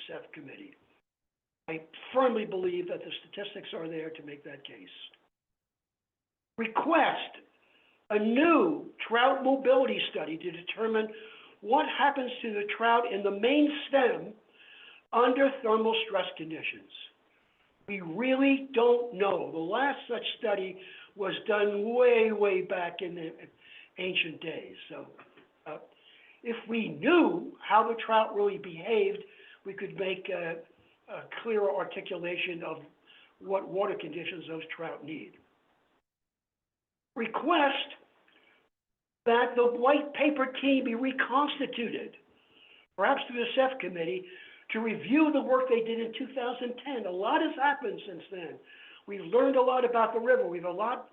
Speaker 2: SEF committee. I firmly believe that the statistics are there to make that case. Request a new trout mobility study to determine what happens to the trout in the main stem under thermal stress conditions. We really don't know. The last such study was done way, way back in the ancient days. So if we knew how the trout really behaved, we could make a clearer articulation of what water conditions those trout need. Request that the white paper team be reconstituted, perhaps through the SEF committee, to review the work they did in 2010. A lot has happened since then. We've learned a lot about the river. We've a lot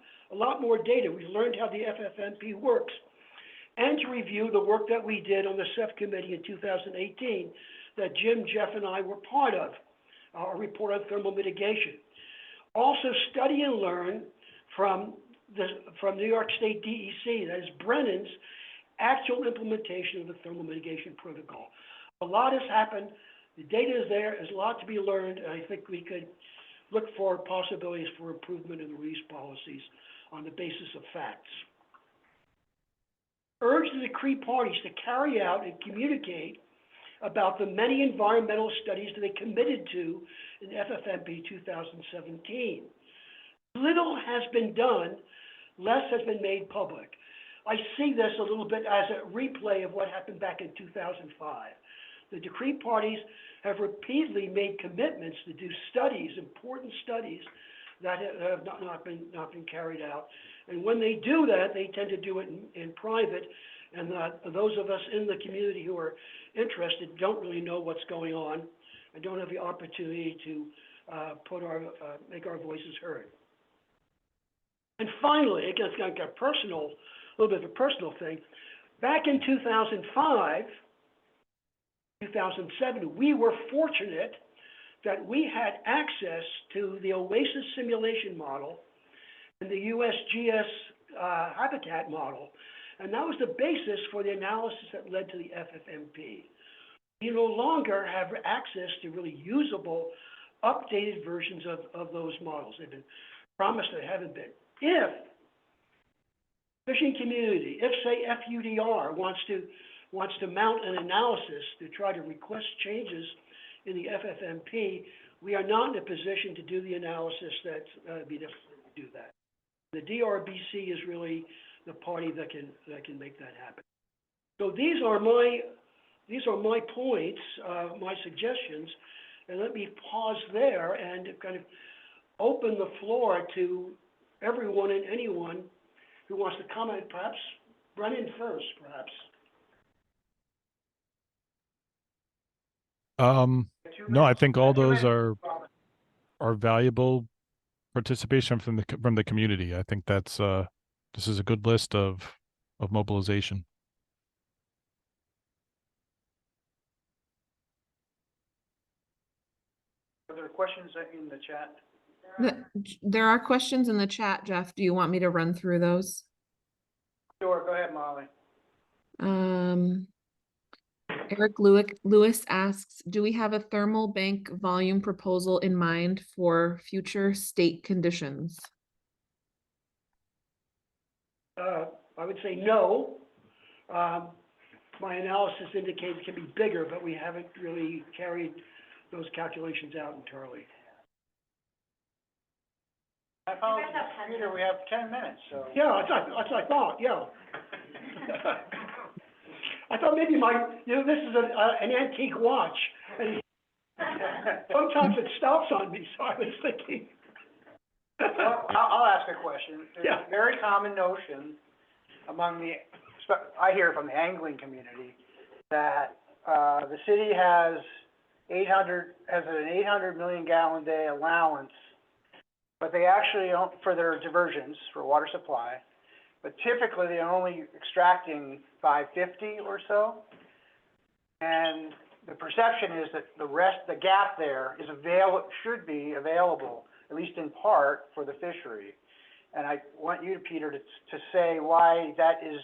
Speaker 2: more data. We've learned how the FFMP works. And to review the work that we did on the SEF committee in 2018 that Jim, Jeff, and I were part of, our report on thermal mitigation. Also study and learn from New York State DEC, that is Brennan's actual implementation of the thermal mitigation protocol. A lot has happened. The data is there. There's a lot to be learned, and I think we could look for possibilities for improvement in the release policies on the basis of facts. Urge the decree parties to carry out and communicate about the many environmental studies that they committed to in FFMP 2017. Little has been done, less has been made public. I see this a little bit as a replay of what happened back in 2005. The decree parties have repeatedly made commitments to do studies, important studies, that have not been carried out. And when they do that, they tend to do it in private, and those of us in the community who are interested don't really know what's going on and don't have the opportunity to make our voices heard. And finally, again, it's going to get personal, a little bit of a personal thing. Back in 2005, 2007, we were fortunate that we had access to the OASIS simulation model and the USGS habitat model, and that was the basis for the analysis that led to the FFMP. We no longer have access to really usable, updated versions of those models. They've been promised, they haven't been. If fishing community, if say FUDR wants to mount an analysis to try to request changes in the FFMP, we are not in a position to do the analysis that's be necessary to do that. The DRBC is really the party that can make that happen. So these are my points, my suggestions, and let me pause there and kind of open the floor to everyone and anyone who wants to comment. Perhaps Brennan first, perhaps.
Speaker 3: No, I think all those are valuable participation from the community. I think that's this is a good list of mobilization.
Speaker 1: Are there questions in the chat?
Speaker 6: There are questions in the chat, Jeff. Do you want me to run through those?
Speaker 1: Sure, go ahead, Molly.
Speaker 6: Eric Lewis asks, do we have a thermal bank volume proposal in mind for future state conditions?
Speaker 2: I would say no. My analysis indicates it can be bigger, but we haven't really carried those calculations out entirely.
Speaker 1: I apologize, Peter, we have 10 minutes, so.
Speaker 2: Yeah, that's what I thought, yeah. I thought maybe this is an antique watch, and sometimes it stops on me, so I was thinking.
Speaker 1: Well, I'll ask a question. There's
Speaker 2: Yeah.
Speaker 1: a very common notion among I hear from the angling community, that the city has an 800 million gallon day allowance, but they actually don't, for their diversions, for water supply, but typically they're only extracting 550 or so. And the perception is that the gap there is should be available, at least in part, for the fishery. And I want you, Peter, to say why that is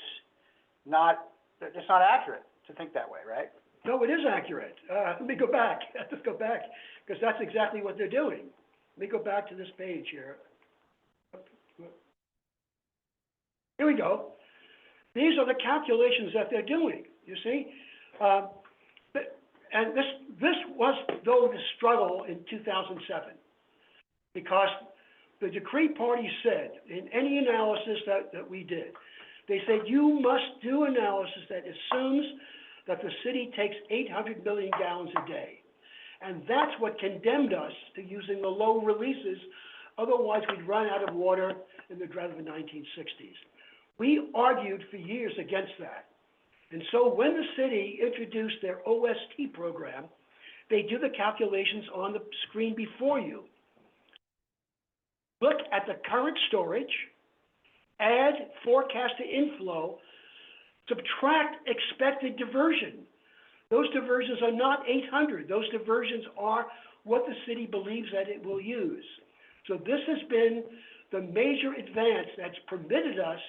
Speaker 1: it's not accurate to think that way, right?
Speaker 2: No, it is accurate. Let me go back. Let's go back, because that's exactly what they're doing. Let me go back to this page here. Here we go. These are the calculations that they're doing, you see? And this was, though, the struggle in 2007, because the decree party said, in any analysis that we did, they said, you must do analysis that assumes that the city takes 800 million gallons a day. And that's what condemned us to using the low releases. Otherwise, we'd run out of water in the drought of the 1960s. We argued for years against that. And so when the city introduced their OST program, they do the calculations on the screen before you. Look at the current storage, add forecasted inflow, subtract expected diversion. Those diversions are not 800. Those diversions are what the city believes that it will use. So this has been the major advance that's permitted us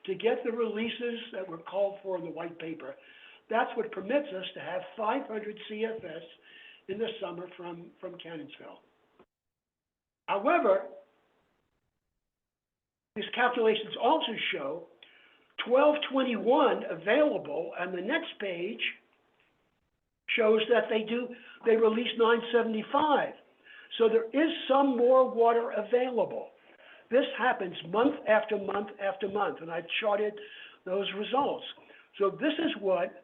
Speaker 2: to get the releases that were called for in the white paper. That's what permits us to have 500 CFS in the summer from Cannonsville. However, these calculations also show 1221 available, and the next page shows that they release 975. So there is some more water available. This happens month after month after month, and I've charted those results. So this is what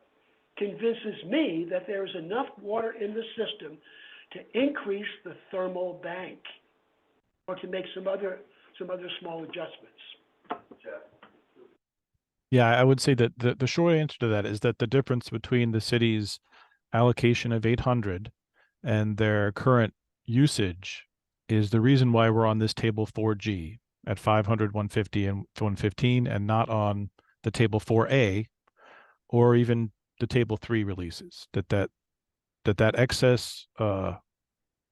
Speaker 2: convinces me that there is enough water in the system to increase the thermal bank, or to make some other small adjustments.
Speaker 3: Yeah, I would say that the short answer to that is that the difference between the city's allocation of 800 and their current usage is the reason why we're on this table 4G at 500, 150, and 115, and not on the table 4A or even the table 3 releases. That excess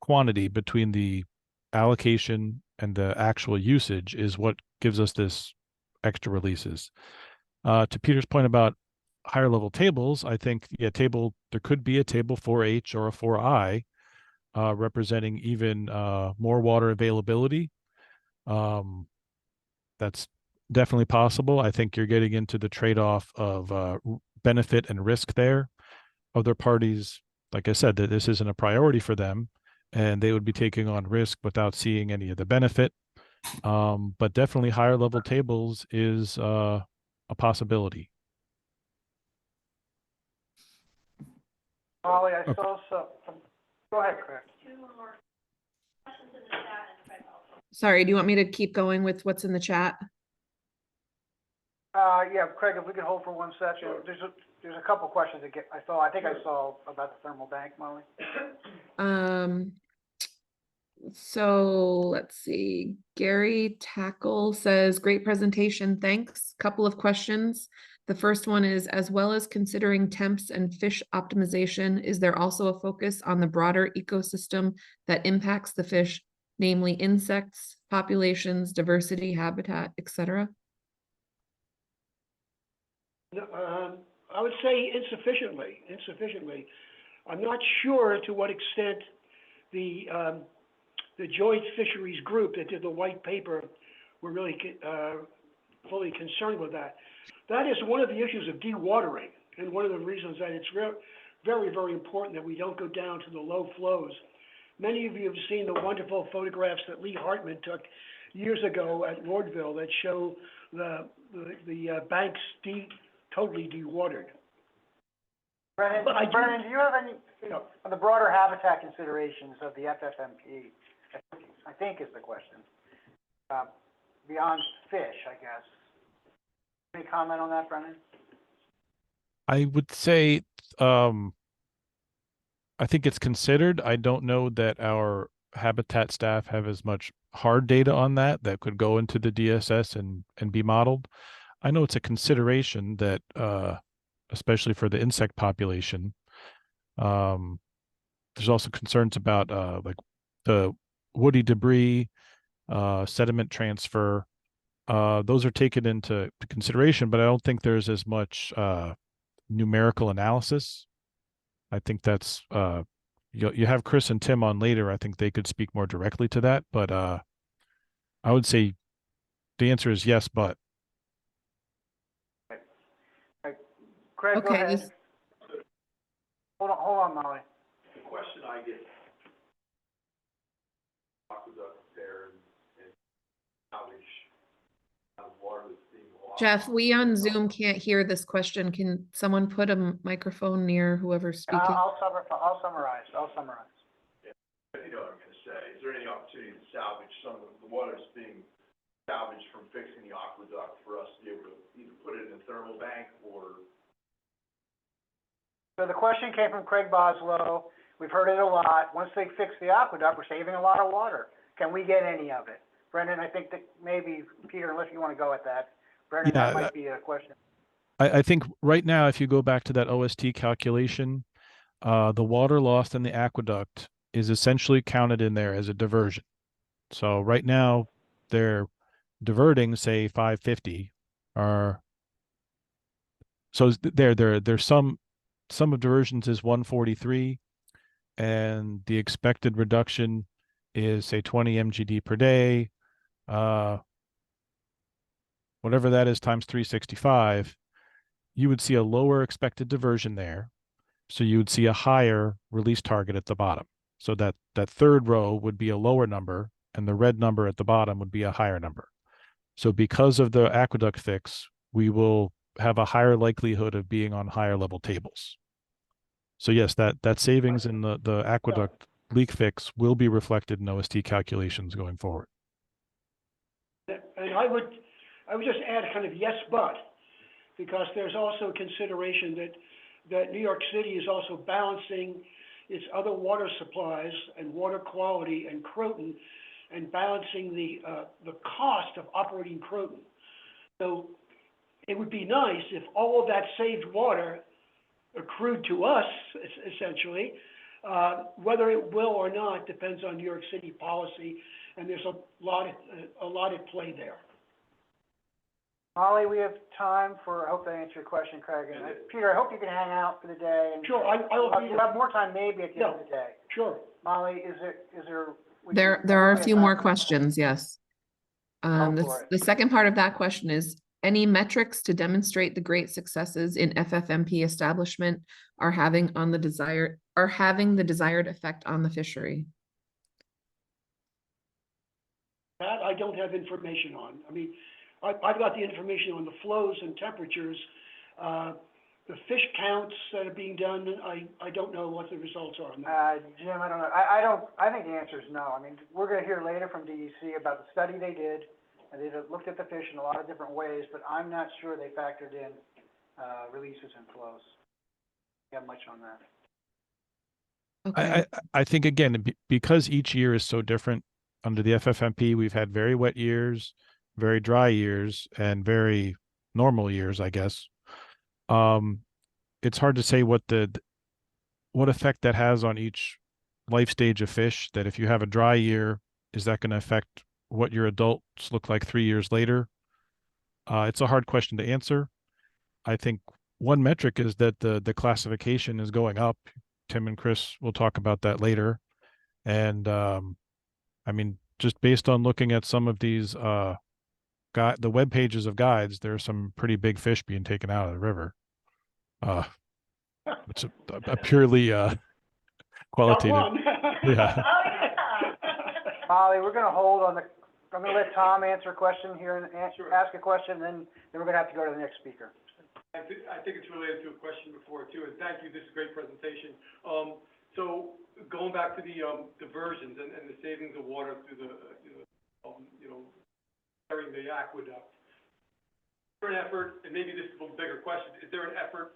Speaker 3: quantity between the allocation and the actual usage is what gives us this extra releases. To Peter's point about higher level tables, I think there could be a table 4H or a 4I representing even more water availability. That's definitely possible. I think you're getting into the trade-off of benefit and risk there. Other parties, like I said, that this isn't a priority for them, and they would be taking on risk without seeing any of the benefit. But definitely higher level tables is a possibility.
Speaker 1: Molly, I saw some, go ahead, Craig.
Speaker 4: Two more questions in the chat and Craig also.
Speaker 6: Sorry, do you want me to keep going with what's in the chat?
Speaker 1: Yeah, Craig, if we could hold for 1 second.
Speaker 2: Sure.
Speaker 1: There's a couple questions I saw about the thermal bank, Molly.
Speaker 6: So let's see. Gary Tackle says, great presentation, thanks. Couple of questions. The first one is, as well as considering temps and fish optimization, is there also a focus on the broader ecosystem that impacts the fish, namely insects, populations, diversity, habitat, etc.?
Speaker 2: I would say insufficiently. I'm not sure to what extent the Joint Fisheries Group that did the white paper were really fully concerned with that. That is one of the issues of dewatering, and one of the reasons that it's very, very important that we don't go down to the low flows. Many of you have seen the wonderful photographs that Lee Hartman took years ago at Lordville that show the banks totally dewatered.
Speaker 1: Brennan, do you have any, on the broader habitat considerations of the FFMP, I think is the question, beyond fish, I guess. Any comment on that, Brennan?
Speaker 3: I would say, I think it's considered. I don't know that our habitat staff have as much hard data on that could go into the DSS and be modeled. I know it's a consideration that, especially for the insect population, there's also concerns about like the woody debris, sediment transfer. Those are taken into consideration, but I don't think there's as much numerical analysis. I think that's you have Chris and Tim on later. I think they could speak more directly to that, but I would say the answer is yes, but.
Speaker 1: Craig, go
Speaker 6: Okay,
Speaker 1: ahead. Hold on, Molly.
Speaker 7: The question I get, aqueduct there and outage of water that's being lost.
Speaker 6: Jeff, we on Zoom can't hear this question. Can someone put a microphone near whoever's speaking?
Speaker 1: I'll summarize.
Speaker 7: You know what I'm gonna say, is there any opportunity to salvage some of the water that's being salvaged from fixing the aqueduct for us to be able to either put it in a thermal bank or?
Speaker 1: So the question came from Craig Boslow. We've heard it a lot. Once they fix the aqueduct, we're saving a lot of water. Can we get any of it? Brendan, I think that maybe, Peter, unless you want to go at that. Brendan,
Speaker 3: Yeah,
Speaker 1: that might be a question.
Speaker 3: I think right now, if you go back to that OST calculation, the water lost in the aqueduct is essentially counted in there as a diversion. So right now, they're diverting, say, 550, or so there's some of diversions is 143, and the expected reduction is, say, 20 MGD per day. Whatever that is times 365, you would see a lower expected diversion there. So you would see a higher release target at the bottom. So that third row would be a lower number, and the red number at the bottom would be a higher number. So because of the aqueduct fix, we will have a higher likelihood of being on higher level tables. So yes, that savings in the aqueduct leak fix will be reflected in OST calculations going forward.
Speaker 2: And I would just add kind of yes, but, because there's also consideration that New York City is also balancing its other water supplies and water quality and Croton, and balancing the cost of operating Croton. So it would be nice if all of that saved water accrued to us, essentially. Whether it will or not depends on New York City policy, and there's a lot at play there.
Speaker 1: Molly, we have time for, I hope that answered your question, Craig. And Peter, I hope you can hang out for the day. And
Speaker 2: Sure, I'll be
Speaker 1: we'll have more time maybe at the end of the day.
Speaker 2: Sure.
Speaker 1: Molly, is there? would
Speaker 6: There
Speaker 1: you-
Speaker 6: are a
Speaker 1: we
Speaker 6: few
Speaker 1: have
Speaker 6: more
Speaker 1: time?
Speaker 6: questions, yes.
Speaker 1: Go for it.
Speaker 6: The second part of that question is, any metrics to demonstrate the great successes in FFMP establishment are having the desired effect on the fishery?
Speaker 2: That I don't have information on. I mean, I've got the information on the flows and temperatures. The fish counts that are being done, I don't know what the results are on that.
Speaker 1: Jim, I don't know. I think the answer is no. I mean, we're gonna hear later from DEC about the study they did, and they looked at the fish in a lot of different ways, but I'm not sure they factored in, releases and flows. Yeah, much on that.
Speaker 6: Okay,
Speaker 3: I think again, because each year is so different under the FFMP, we've had very wet years, very dry years, and very normal years, I guess. It's hard to say what effect that has on each life stage of fish. That if you have a dry year, is that going to affect what your adults look like 3 years later? It's a hard question to answer. I think one metric is that the classification is going up. Tim and Chris will talk about that later. And I mean, just based on looking at some of these the web pages of guides, there are some pretty big fish being taken out of the river. It's a purely qualitative.
Speaker 2: Got one.
Speaker 3: Yeah.
Speaker 4: Oh, yeah.
Speaker 1: Molly, we're gonna hold on I'm gonna let Tom answer a question here and ask a question, and then we're gonna have to go to the next speaker.
Speaker 8: I think it's related to a question before too, and thank you, this is a great presentation. So going back to the diversions and the savings of water through the, carrying the aqueduct. Is there an effort, and maybe this is a bigger question, is there an effort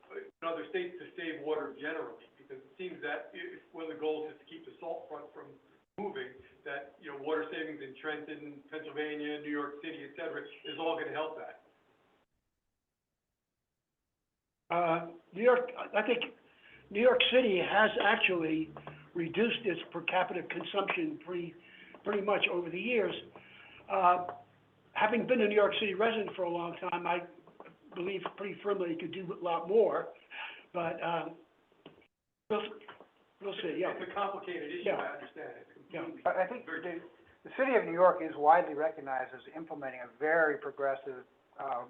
Speaker 8: in other states to save water generally? Because it seems that if one of the goals is to keep the salt front from moving, that, water savings in Trenton, Pennsylvania, New York City, et cetera, is all gonna help that.
Speaker 2: New York, I think New York City has actually reduced its per capita consumption pretty much over the years. Having been a New York City resident for a long time, I believe pretty firmly it could do a lot more, but, we'll see, yeah.
Speaker 8: It's a complicated issue,
Speaker 2: Yeah.
Speaker 8: I understand it
Speaker 2: Yeah.
Speaker 8: completely.
Speaker 1: I think the city of New York is widely recognized as implementing a very progressive,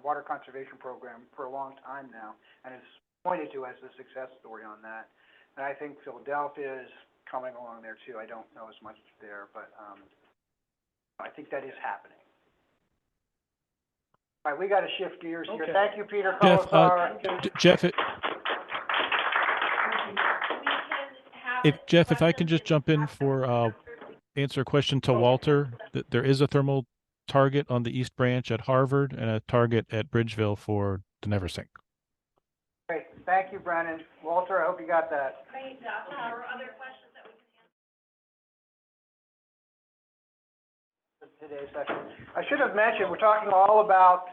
Speaker 1: water conservation program for a long time now, and is pointed to as the success story on that. And I think Philadelphia is coming along there too. I don't know as much there, but, I think that is happening. All right, we gotta shift gears here.
Speaker 2: Okay.
Speaker 1: Thank you, Peter
Speaker 3: Jeff,
Speaker 1: Colasar.
Speaker 3: Jeff,
Speaker 4: We can have.
Speaker 3: if I can just jump in for answer a question to Walter, that there is a thermal target on the East Branch at Harvard and a target at Bridgeville for the Neversink.
Speaker 1: Great, thank you, Brennan. Walter, I hope you got that.
Speaker 4: Great, or other questions that we can answer.
Speaker 1: Today's session. I should have mentioned, we're talking all about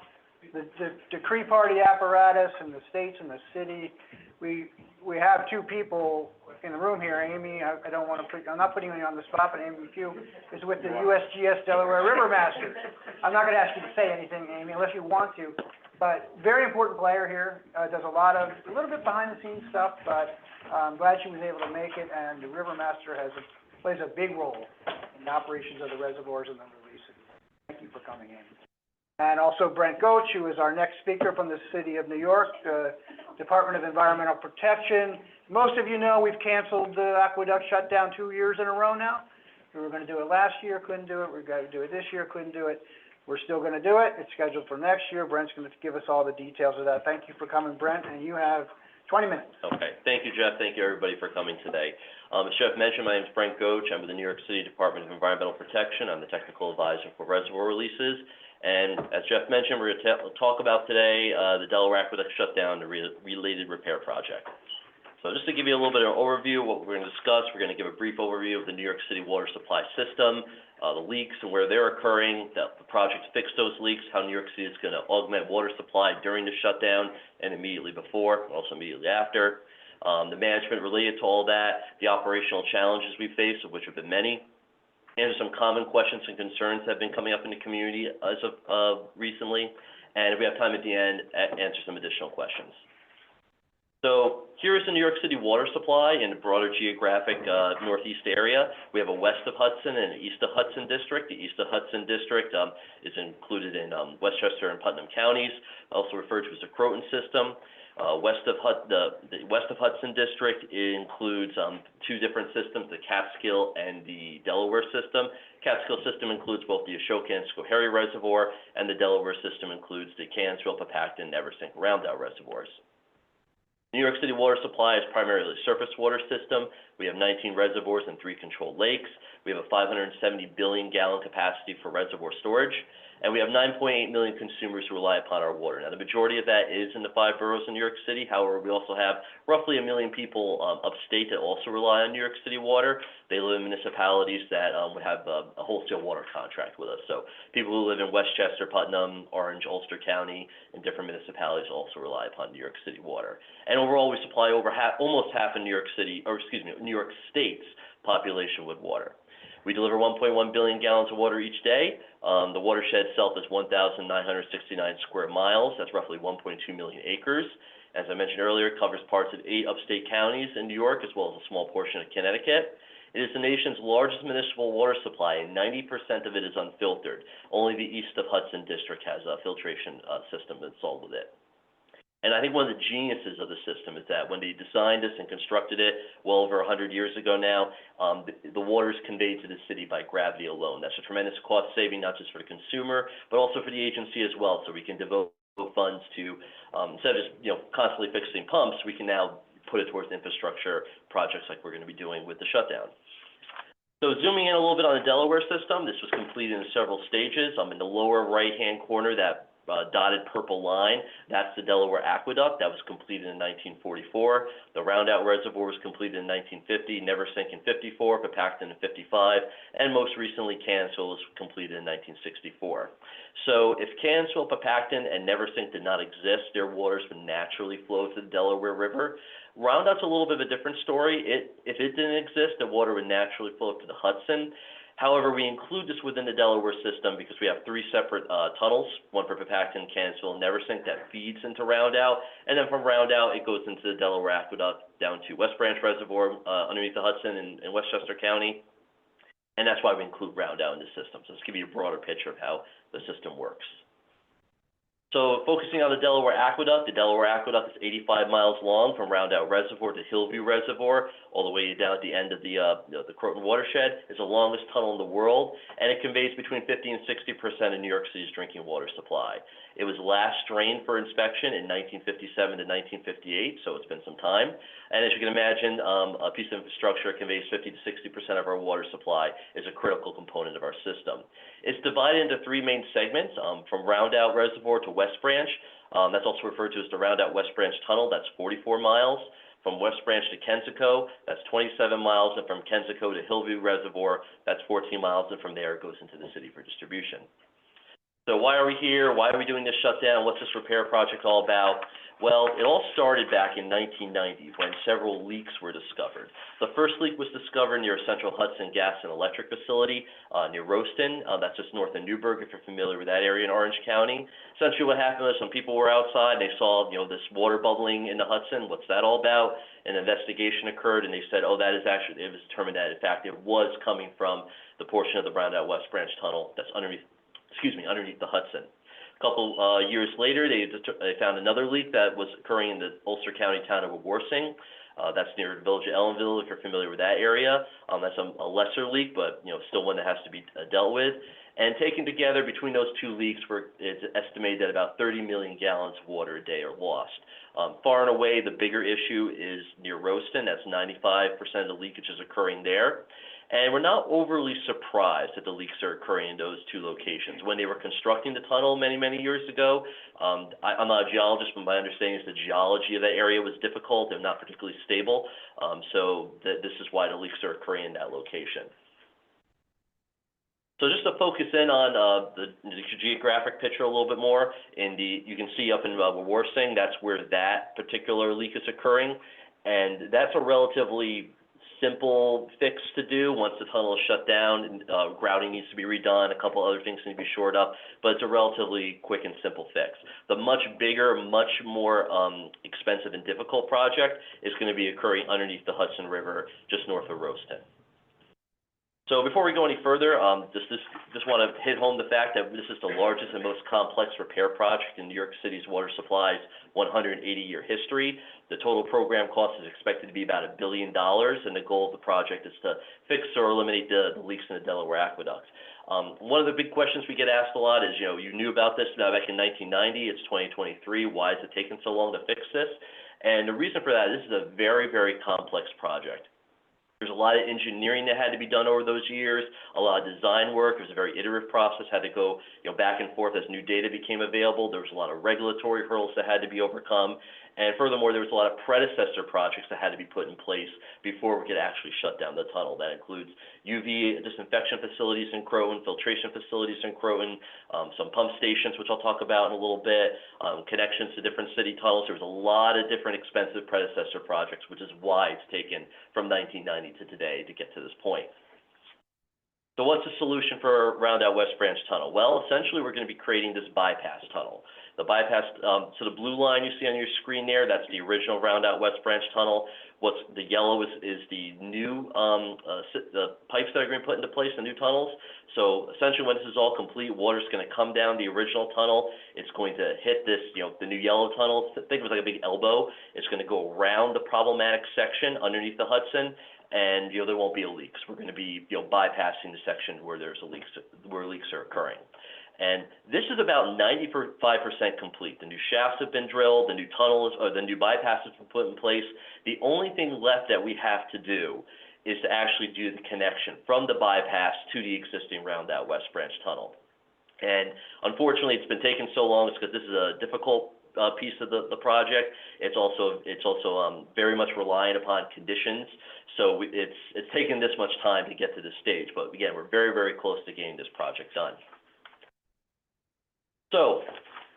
Speaker 1: the decree party apparatus and the states and the city. We have two people in the room here. Amy, I'm not putting you on the spot, but Amy McHugh is with the USGS Delaware River Masters. I'm not gonna ask you to say anything, Amy, unless you want to, but very important player here, does a little bit behind the scenes stuff, but I'm glad she was able to make it, and the River Master plays a big role in the operations of the reservoirs and the releases. Thank you for coming in. And also Brent Goach, who is our next speaker from the City of New York, Department of Environmental Protection, most of you know, we've canceled the aqueduct shutdown 2 years in a row now. We were gonna do it last year, couldn't do it. We're gonna do it this year, couldn't do it. We're still gonna do it. It's scheduled for next year. Brent's gonna give us all the details of that. Thank you for coming, Brent, and you have 20 minutes.
Speaker 9: Okay, thank you, Jeff. Thank you, everybody, for coming today. As Jeff mentioned, my name is Brent Goach. I'm with the New York City Department of Environmental Protection. I'm the technical advisor for reservoir releases. And as Jeff mentioned, we're gonna talk about today, the Delaware Aqueduct shutdown, the related repair project. So just to give you a little bit of an overview of what we're gonna discuss, we're gonna give a brief overview of the New York City water supply system, the leaks and where they're occurring, the project to fix those leaks, how New York City is gonna augment water supply during the shutdown and immediately before, and also immediately after. The management related to all that, the operational challenges we face, of which have been many, and some common questions and concerns that have been coming up in the community as of recently. And if we have time at the end, answer some additional questions. So here is the New York City water supply in the broader geographic northeast area. We have a west of Hudson and an east of Hudson district. The east of Hudson district is included in Westchester and Putnam counties, also referred to as the Croton system. The west of Hudson district includes two different systems, the Catskill and the Delaware system. Catskill system includes both the Ashoka and Schoharie Reservoir, and the Delaware system includes the Cairnsville, Papacton, Neversink, Roundout reservoirs. New York City water supply is primarily a surface water system. We have 19 reservoirs and 3 controlled lakes. We have a 570 billion gallon capacity for reservoir storage, and we have 9.8 million consumers who rely upon our water. Now, the majority of that is in the 5 boroughs in New York City. However, we also have roughly 1 million people upstate that also rely on New York City water. They live in municipalities that would have a wholesale water contract with us. So people who live in Westchester, Putnam, Orange, Ulster County, and different municipalities also rely upon New York City water. And overall, we supply over almost half of New York State's population with water. We deliver 1.1 billion gallons of water each day. The watershed itself is 1,969 square miles. That's roughly 1.2 million acres. As I mentioned earlier, it covers parts of 8 upstate counties in New York, as well as a small portion of Connecticut. It is the nation's largest municipal water supply, and 90% of it is unfiltered. Only the east of Hudson district has a filtration system installed with it. And I think one of the geniuses of the system is that when they designed this and constructed it well over 100 years ago now, the water is conveyed to the city by gravity alone. That's a tremendous cost saving, not just for the consumer, but also for the agency as well. So we can devote funds to, instead of just constantly fixing pumps, we can now put it towards infrastructure projects like we're going to be doing with the shutdown. So zooming in a little bit on the Delaware system, this was completed in several stages. In the lower right-hand corner, that dotted purple line, that's the Delaware Aqueduct. That was completed in 1944. The Roundout Reservoir was completed in 1950, Neversink in 54, Papacton in 55, and most recently Cairnsville was completed in 1964. So if Cairnsville, Papacton, and Neversink did not exist, their waters would naturally flow to the Delaware River. Roundout's a little bit of a different story. If it didn't exist, the water would naturally flow up to the Hudson. However, we include this within the Delaware system because we have 3 separate tunnels, one for Papacton, Cairnsville, and Neversink that feeds into Roundout. And then from Roundout, it goes into the Delaware Aqueduct down to West Branch Reservoir underneath the Hudson in Westchester County. And that's why we include Roundout in the system. So let's give you a broader picture of how the system works. So focusing on the Delaware Aqueduct is 85 miles long from Roundout Reservoir to Hillview Reservoir, all the way down at the end of the Croton watershed. It's the longest tunnel in the world, and it conveys between 50 and 60% of New York City's drinking water supply. It was last drained for inspection in 1957 to 1958, so it's been some time. And as you can imagine, a piece of infrastructure conveys 50 to 60% of our water supply, is a critical component of our system. It's divided into 3 main segments, from Roundout Reservoir to West Branch. That's also referred to as the Roundout West Branch Tunnel. That's 44 miles. From West Branch to Kensico, that's 27 miles. And from Kensico to Hillview Reservoir, that's 14 miles. And from there, it goes into the city for distribution. So why are we here? Why are we doing this shutdown? What's this repair project all about? Well, it all started back in 1990 when several leaks were discovered. The first leak was discovered near Central Hudson Gas and Electric Facility near Roaston. That's just north of Newburgh, if you're familiar with that area in Orange County. Essentially what happened was some people were outside, they saw this water bubbling in the Hudson. What's that all about? An investigation occurred, and they said, oh, that is actually, it was determined that, in fact, it was coming from the portion of the Roundout West Branch Tunnel that's underneath the Hudson. A couple years later, they found another leak that was occurring in the Ulster County town of Warsing. That's near the village of Ellenville, if you're familiar with that area. That's a lesser leak, but, still one that has to be dealt with. And taken together between those two leaks, it's estimated that about 30 million gallons of water a day are lost. Far and away, the bigger issue is near Roaston. That's 95% of the leakage is occurring there. And we're not overly surprised that the leaks are occurring in those two locations. When they were constructing the tunnel many, many years ago, I'm not a geologist, but my understanding is the geology of that area was difficult and not particularly stable. This is why the leaks are occurring in that location. So just to focus in on the geographic picture a little bit more, you can see up in Wawarsing, that's where that particular leak is occurring. And that's a relatively simple fix to do once the tunnel is shut down. Grouting needs to be redone, a couple other things need to be shored up, but it's a relatively quick and simple fix. The much bigger, much more expensive and difficult project is going to be occurring underneath the Hudson River, just north of Roaston. So before we go any further, just want to hit home the fact that this is the largest and most complex repair project in New York City's water supply's 180-year history. The total program cost is expected to be about $1 billion, and the goal of the project is to fix or eliminate the leaks in the Delaware Aqueduct. One of the big questions we get asked a lot is, you knew about this back in 1990, it's 2023, why is it taking so long to fix this? And the reason for that, this is a very, very complex project. There's a lot of engineering that had to be done over those years, a lot of design work. It was a very iterative process, had to go back and forth as new data became available. There was a lot of regulatory hurdles that had to be overcome. And furthermore, there was a lot of predecessor projects that had to be put in place before we could actually shut down the tunnel. That includes UV disinfection facilities in Croton, filtration facilities in Croton, some pump stations, which I'll talk about in a little bit, connections to different city tunnels. There was a lot of different expensive predecessor projects, which is why it's taken from 1990 to today to get to this point. So what's the solution for Roundout West Branch Tunnel? Well, essentially, we're going to be creating this bypass tunnel. The bypass, so the blue line you see on your screen there, that's the original Roundout West Branch Tunnel. The yellow is the new the pipes that are going to be put into place, the new tunnels. So essentially, when this is all complete, water's going to come down the original tunnel. It's going to hit this, the new yellow tunnel. Think of it like a big elbow. It's going to go around the problematic section underneath the Hudson, and there won't be a leaks. We're going to be bypassing the section where where leaks are occurring. And this is about 95% complete. The new shafts have been drilled, the new the new bypass has been put in place. The only thing left that we have to do is to actually do the connection from the bypass to the existing Roundout West Branch Tunnel. And unfortunately, it's been taking so long because this is a difficult piece of the project. It's also very much reliant upon conditions. So it's taken this much time to get to this stage. But again, we're very, very close to getting this project done. So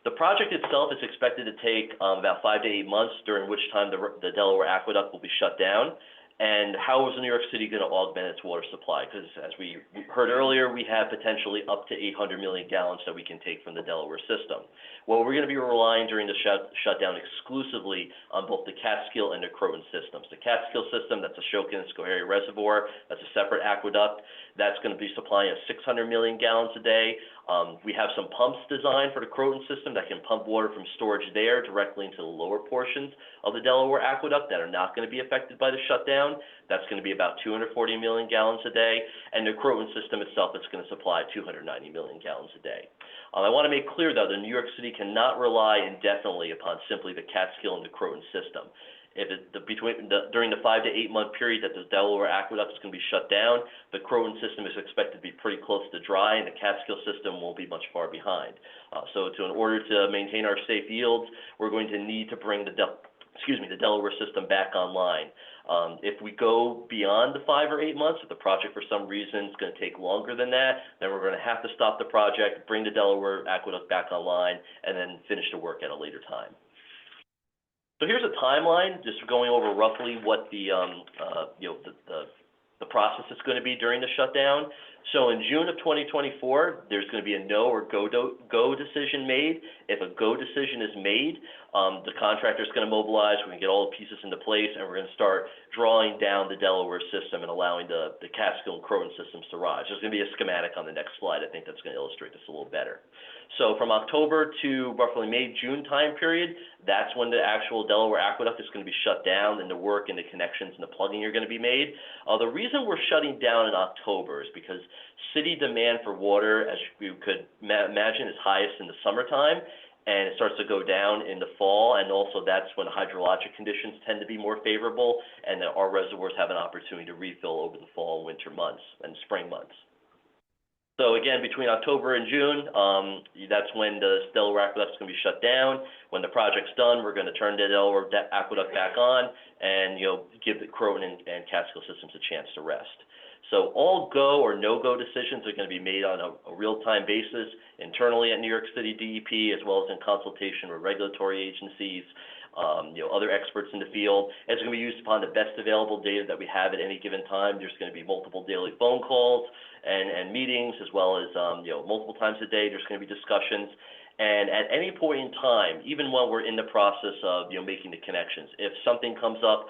Speaker 9: the project itself is expected to take about 5 to 8 months, during which time the Delaware Aqueduct will be shut down. And how is New York City going to augment its water supply? Because as we heard earlier, we have potentially up to 800 million gallons that we can take from the Delaware system. Well, we're going to be relying during the shutdown exclusively on both the Catskill and the Croton systems. The Catskill system, that's a Shokin and Schoharie Reservoir, that's a separate aqueduct. That's going to be supplying us 600 million gallons a day. We have some pumps designed for the Croton system that can pump water from storage there directly into the lower portions of the Delaware Aqueduct that are not going to be affected by the shutdown. That's going to be about 240 million gallons a day. And the Croton system itself is going to supply 290 million gallons a day. I want to make clear, though, that New York City cannot rely indefinitely upon simply the Catskill and the Croton system. During the 5 to 8 month period that the Delaware Aqueduct is going to be shut down, the Croton system is expected to be pretty close to dry, and the Catskill system won't be much far behind. In order to maintain our safe yields, we're going to need to bring the Delaware system back online. If we go beyond the 5 or 8 months, if the project for some reason is going to take longer than that, then we're going to have to stop the project, bring the Delaware Aqueduct back online, and then finish the work at a later time. So here's a timeline, just going over roughly what the process is going to be during the shutdown. So in June of 2024, there's going to be a no or go decision made. If a go decision is made, the contractor is going to mobilize. We're going to get all the pieces into place, and we're going to start drawing down the Delaware system and allowing the Catskill and Croton systems to rise. There's going to be a schematic on the next slide. I think that's going to illustrate this a little better. So from October to roughly May, June time period, that's when the actual Delaware Aqueduct is going to be shut down, and the work and the connections and the plugging are going to be made. The reason we're shutting down in October is because city demand for water, as you could imagine, is highest in the summertime, and it starts to go down in the fall, and also that's when hydrologic conditions tend to be more favorable, and that our reservoirs have an opportunity to refill over the fall and winter months and spring months. So again, between October and June, that's when the Delaware Aqueduct is going to be shut down. When the project's done, we're going to turn the Delaware Aqueduct back on and, give the Croton and Catskill systems a chance to rest. So all go or no-go decisions are going to be made on a real-time basis internally at New York City DEP, as well as in consultation with regulatory agencies, other experts in the field. It's going to be used upon the best available data that we have at any given time. There's going to be multiple daily phone calls and meetings, as well as, multiple times a day. There's going to be discussions. And at any point in time, even while we're in the process of, making the connections, if something comes up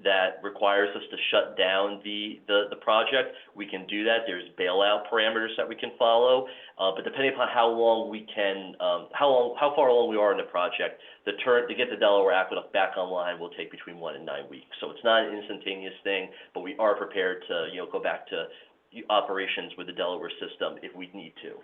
Speaker 9: that requires us to shut down the project, we can do that. There's bailout parameters that we can follow, but depending upon how long we can, how far along we are in the project, to get the Delaware Aqueduct back online will take between 1 and 9 weeks. So it's not an instantaneous thing, but we are prepared to, go back to operations with the Delaware system if we need to.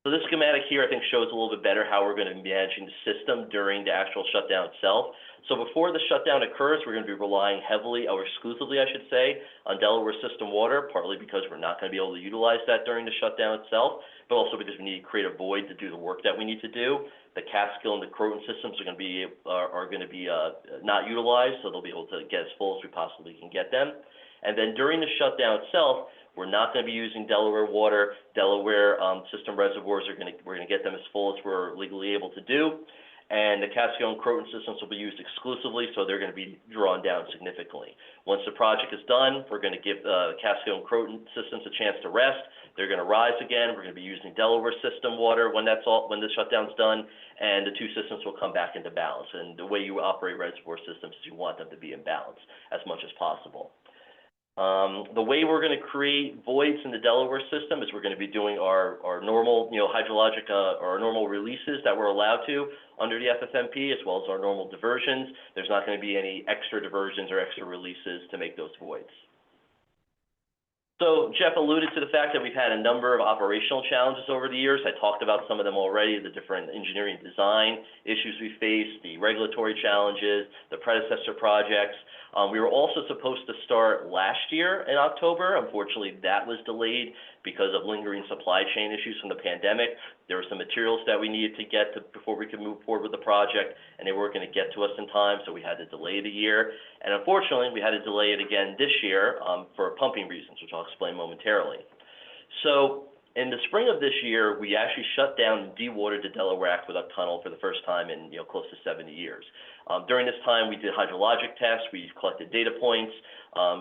Speaker 9: So this schematic here, I think, shows a little bit better how we're going to be managing the system during the actual shutdown itself. So before the shutdown occurs, we're going to be relying heavily, or exclusively, I should say, on Delaware system water, partly because we're not going to be able to utilize that during the shutdown itself, but also because we need to create a void to do the work that we need to do. The Catskill and the Croton systems are going to be not utilized, so they'll be able to get as full as we possibly can get them. And then during the shutdown itself, we're not going to be using Delaware water. Delaware system reservoirs we're going to get them as full as we're legally able to do. And the Catskill and Croton systems will be used exclusively, so they're going to be drawn down significantly. Once the project is done, we're going to give the Catskill and Croton systems a chance to rest. They're going to rise again. We're going to be using Delaware system water when the shutdown's done, and the two systems will come back into balance. And the way you operate reservoir systems is you want them to be in balance as much as possible. The way we're going to create voids in the Delaware system is we're going to be doing our normal, hydrologic, or our normal releases that we're allowed to under the FFMP, as well as our normal diversions. There's not going to be any extra diversions or extra releases to make those voids. So Jeff alluded to the fact that we've had a number of operational challenges over the years. I talked about some of them already, the different engineering design issues we faced, the regulatory challenges, the predecessor projects. We were also supposed to start last year in October. Unfortunately, that was delayed because of lingering supply chain issues from the pandemic. There were some materials that we needed to get before we could move forward with the project, and they weren't going to get to us in time, so we had to delay the year. And unfortunately, we had to delay it again this year for pumping reasons, which I'll explain momentarily. So in the spring of this year, we actually shut down and dewatered the Delaware Aqueduct Tunnel for the first time in close to 70 years. During this time, we did hydrologic tests. We collected data points.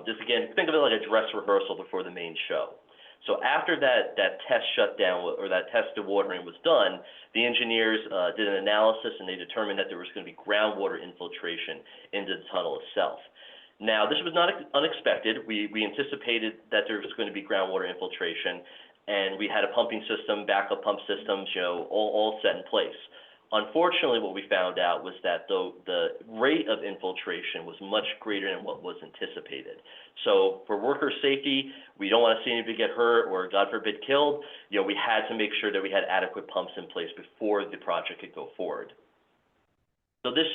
Speaker 9: Just again, think of it like a dress rehearsal before the main show. So after that test shutdown, or that test dewatering was done, the engineers did an analysis, and they determined that there was going to be groundwater infiltration into the tunnel itself. Now, this was not unexpected. We anticipated that there was going to be groundwater infiltration, and we had a pumping system, backup pump systems, all set in place. Unfortunately, what we found out was that the rate of infiltration was much greater than what was anticipated. So for worker safety, we don't want to see anybody get hurt or, God forbid, killed. We had to make sure that we had adequate pumps in place before the project could go forward. So this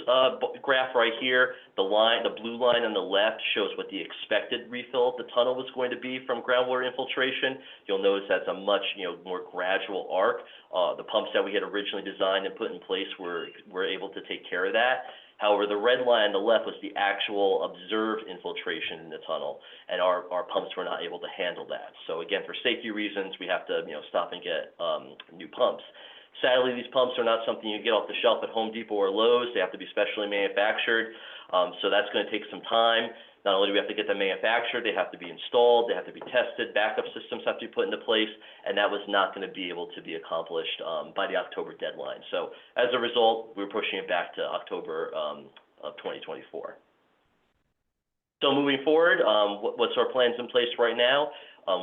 Speaker 9: graph right here, the blue line on the left shows what the expected refill of the tunnel was going to be from groundwater infiltration. You'll notice that's a much more gradual arc. The pumps that we had originally designed and put in place were able to take care of that. However, the red line on the left was the actual observed infiltration in the tunnel, and our pumps were not able to handle that. So again, for safety reasons, we have to stop and get new pumps. Sadly, these pumps are not something you get off the shelf at Home Depot or Lowe's. They have to be specially manufactured, so that's going to take some time. Not only do we have to get them manufactured, they have to be installed, they have to be tested, backup systems have to be put into place, and that was not going to be able to be accomplished by the October deadline. So as a result, we're pushing it back to October of 2024. So moving forward, what's our plans in place right now?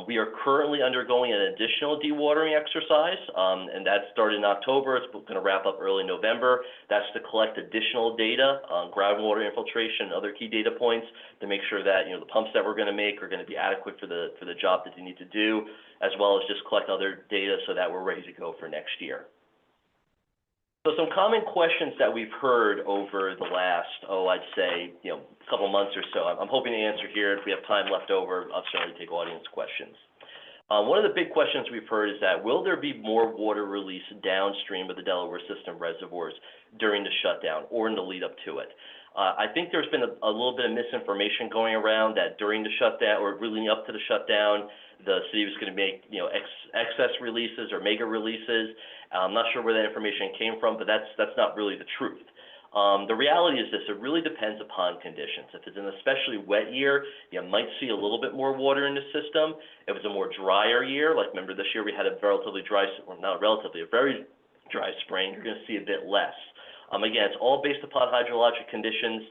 Speaker 9: We are currently undergoing an additional dewatering exercise, and that started in October. It's going to wrap up early November. That's to collect additional data on groundwater infiltration and other key data points to make sure that, the pumps that we're going to make are going to be adequate for the job that they need to do, as well as just collect other data so that we're ready to go for next year. So some common questions that we've heard over the last, I'd say, couple months or so. I'm hoping to answer here. If we have time left over, I'll certainly take audience questions. One of the big questions we've heard is that, will there be more water release downstream of the Delaware System reservoirs during the shutdown or in the lead up to it? I think there's been a little bit of misinformation going around that during the shutdown or leading up to the shutdown, the city was going to make, excess releases or mega releases. I'm not sure where that information came from, but that's not really the truth. The reality is this: it really depends upon conditions. If it's an especially wet year, you might see a little bit more water in the system. If it's a more drier year, like remember this year we had a relatively dry, well not relatively, a very dry spring, you're going to see a bit less. Again, it's all based upon hydrologic conditions.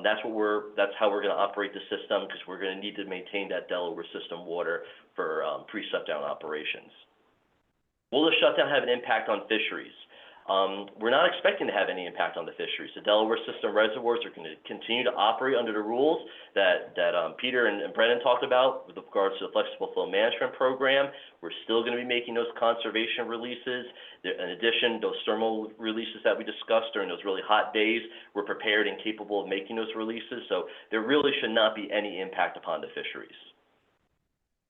Speaker 9: That's how we're going to operate the system, because we're going to need to maintain that Delaware System water for pre-shutdown operations. Will the shutdown have an impact on fisheries? We're not expecting to have any impact on the fisheries. The Delaware System reservoirs are going to continue to operate under the rules that Peter and Brennan talked about with regards to the Flexible Flow Management Program. We're still going to be making those conservation releases. In addition, those thermal releases that we discussed during those really hot days, we're prepared and capable of making those releases. So there really should not be any impact upon the fisheries.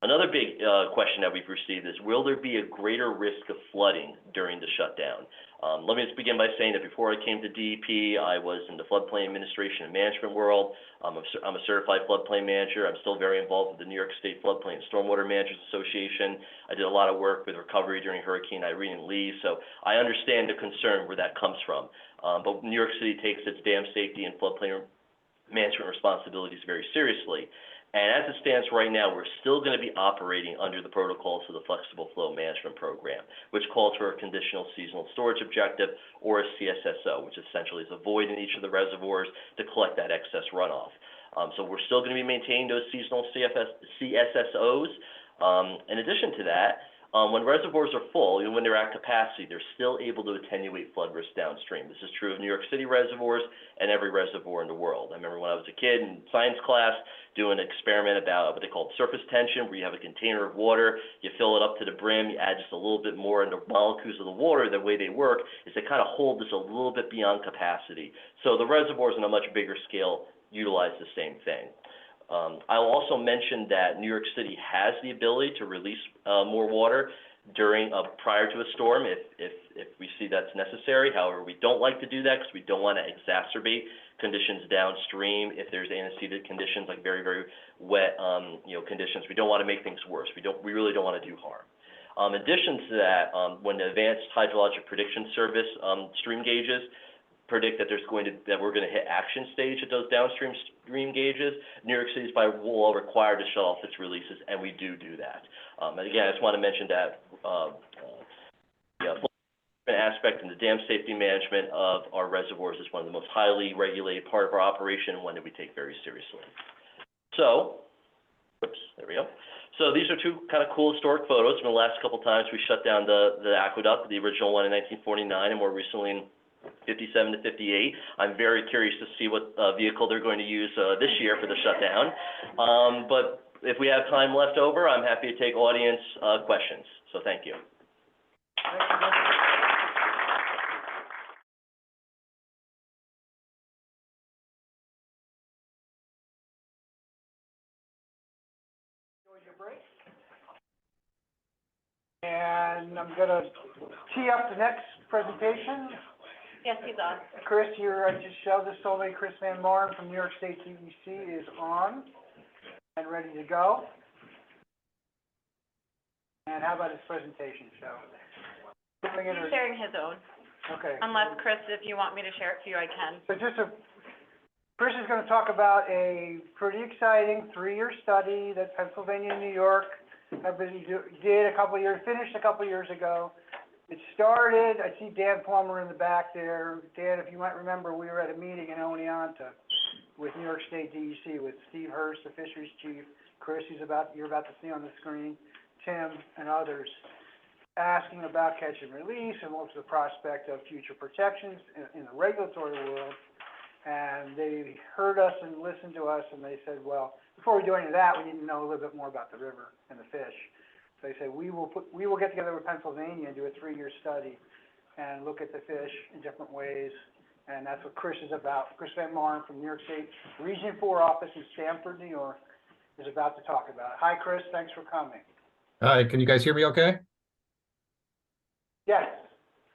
Speaker 9: Another big question that we've received is, will there be a greater risk of flooding during the shutdown? Let me just begin by saying that before I came to DEP, I was in the floodplain administration and management world. I'm a certified floodplain manager. I'm still very involved with the New York State Floodplain and Stormwater Managers Association. I did a lot of work with recovery during Hurricane Irene and Lee, so I understand the concern where that comes from. But New York City takes its dam safety and floodplain management responsibilities very seriously. And as it stands right now, we're still going to be operating under the protocols of the Flexible Flow Management Program, which calls for a conditional seasonal storage objective, or a CSSO, which essentially is a void in each of the reservoirs to collect that excess runoff. So we're still going to be maintaining those seasonal CSSOs. In addition to that, when reservoirs are full, when they're at capacity, they're still able to attenuate flood risk downstream. This is true of New York City reservoirs and every reservoir in the world. I remember when I was a kid in science class doing an experiment about what they call surface tension, where you have a container of water, you fill it up to the brim, you add just a little bit more, and the molecules of the water, the way they work is they kind of hold this a little bit beyond capacity. So the reservoirs on a much bigger scale utilize the same thing. I'll also mention that New York City has the ability to release more water prior to a storm if we see that's necessary. However, we don't like to do that because we don't want to exacerbate conditions downstream. If there's antecedent conditions like very, very wet conditions, we don't want to make things worse. We really don't want to do harm. In addition to that, when the Advanced Hydrologic Prediction Service stream gauges predict that we're going to hit action stage at those downstream stream gauges, New York City is by law required to shut off its releases, and we do that. And again, I just want to mention that aspect in the dam safety management of our reservoirs is one of the most highly regulated part of our operation, and one that we take very seriously. So, there we go. So these are two kind of cool historic photos from the last couple times we shut down the aqueduct, the original one in 1949, and more recently in 57 to 58. I'm very curious to see what vehicle they're going to use this year for the shutdown. But if we have time left over, I'm happy to take audience questions. So thank you.
Speaker 1: Enjoy your break. And I'm going to tee up the next presentation.
Speaker 4: Yes, he's on.
Speaker 1: Chris, I just showed this, told me Chris Van Moren from New York State DEC is on and ready to go. And how about his presentation, show?
Speaker 4: He's sharing his own.
Speaker 1: Okay.
Speaker 4: Unless, Chris, if you want me to share it for you, I can.
Speaker 1: So Chris is going to talk about a pretty exciting 3-year study that Pennsylvania and New York finished a couple years ago. It started, I see Dan Plummer in the back there. Dan, if you might remember, we were at a meeting in Oneonta with New York State DEC with Steve Hurst, the fisheries chief, Chris, you're about to see on the screen, Tim and others, asking about catch and release and what's the prospect of future protections in the regulatory world. And they heard us and listened to us, and they said, well, before we do any of that, we need to know a little bit more about the river and the fish. So they said, we will get together with Pennsylvania and do a 3-year study and look at the fish in different ways. And that's what Chris is about. Chris Van Marn from New York State Region 4 office in Stamford, New York, is about to talk about it. Hi, Chris, thanks for coming.
Speaker 10: Hi, can you guys hear me okay?
Speaker 1: Yes,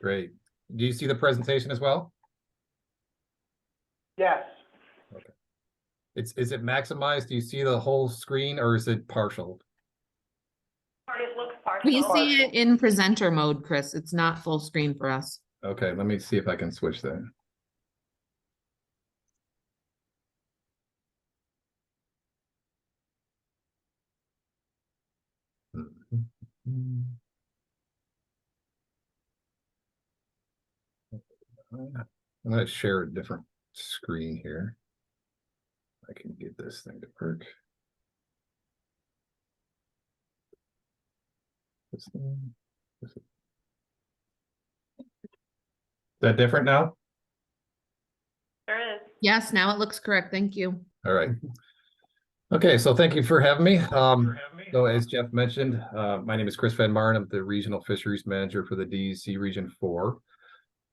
Speaker 10: Great. Do you see the presentation as well?
Speaker 1: yes.
Speaker 10: Is it maximized? Do you see the whole screen or is it partial?
Speaker 4: It looks partial.
Speaker 6: We see it in presenter mode, Chris. It's not full screen for us.
Speaker 10: Okay, let me see if I can switch that. I'm going to share a different screen here. I can get this thing to work. This thing. Is that different now?
Speaker 4: There is.
Speaker 6: Yes, now it looks correct. Thank you.
Speaker 10: All right. Okay, so thank you for having me. So as Jeff mentioned, my name is Chris Van Marn. I'm the Regional Fisheries Manager for the DEC Region 4.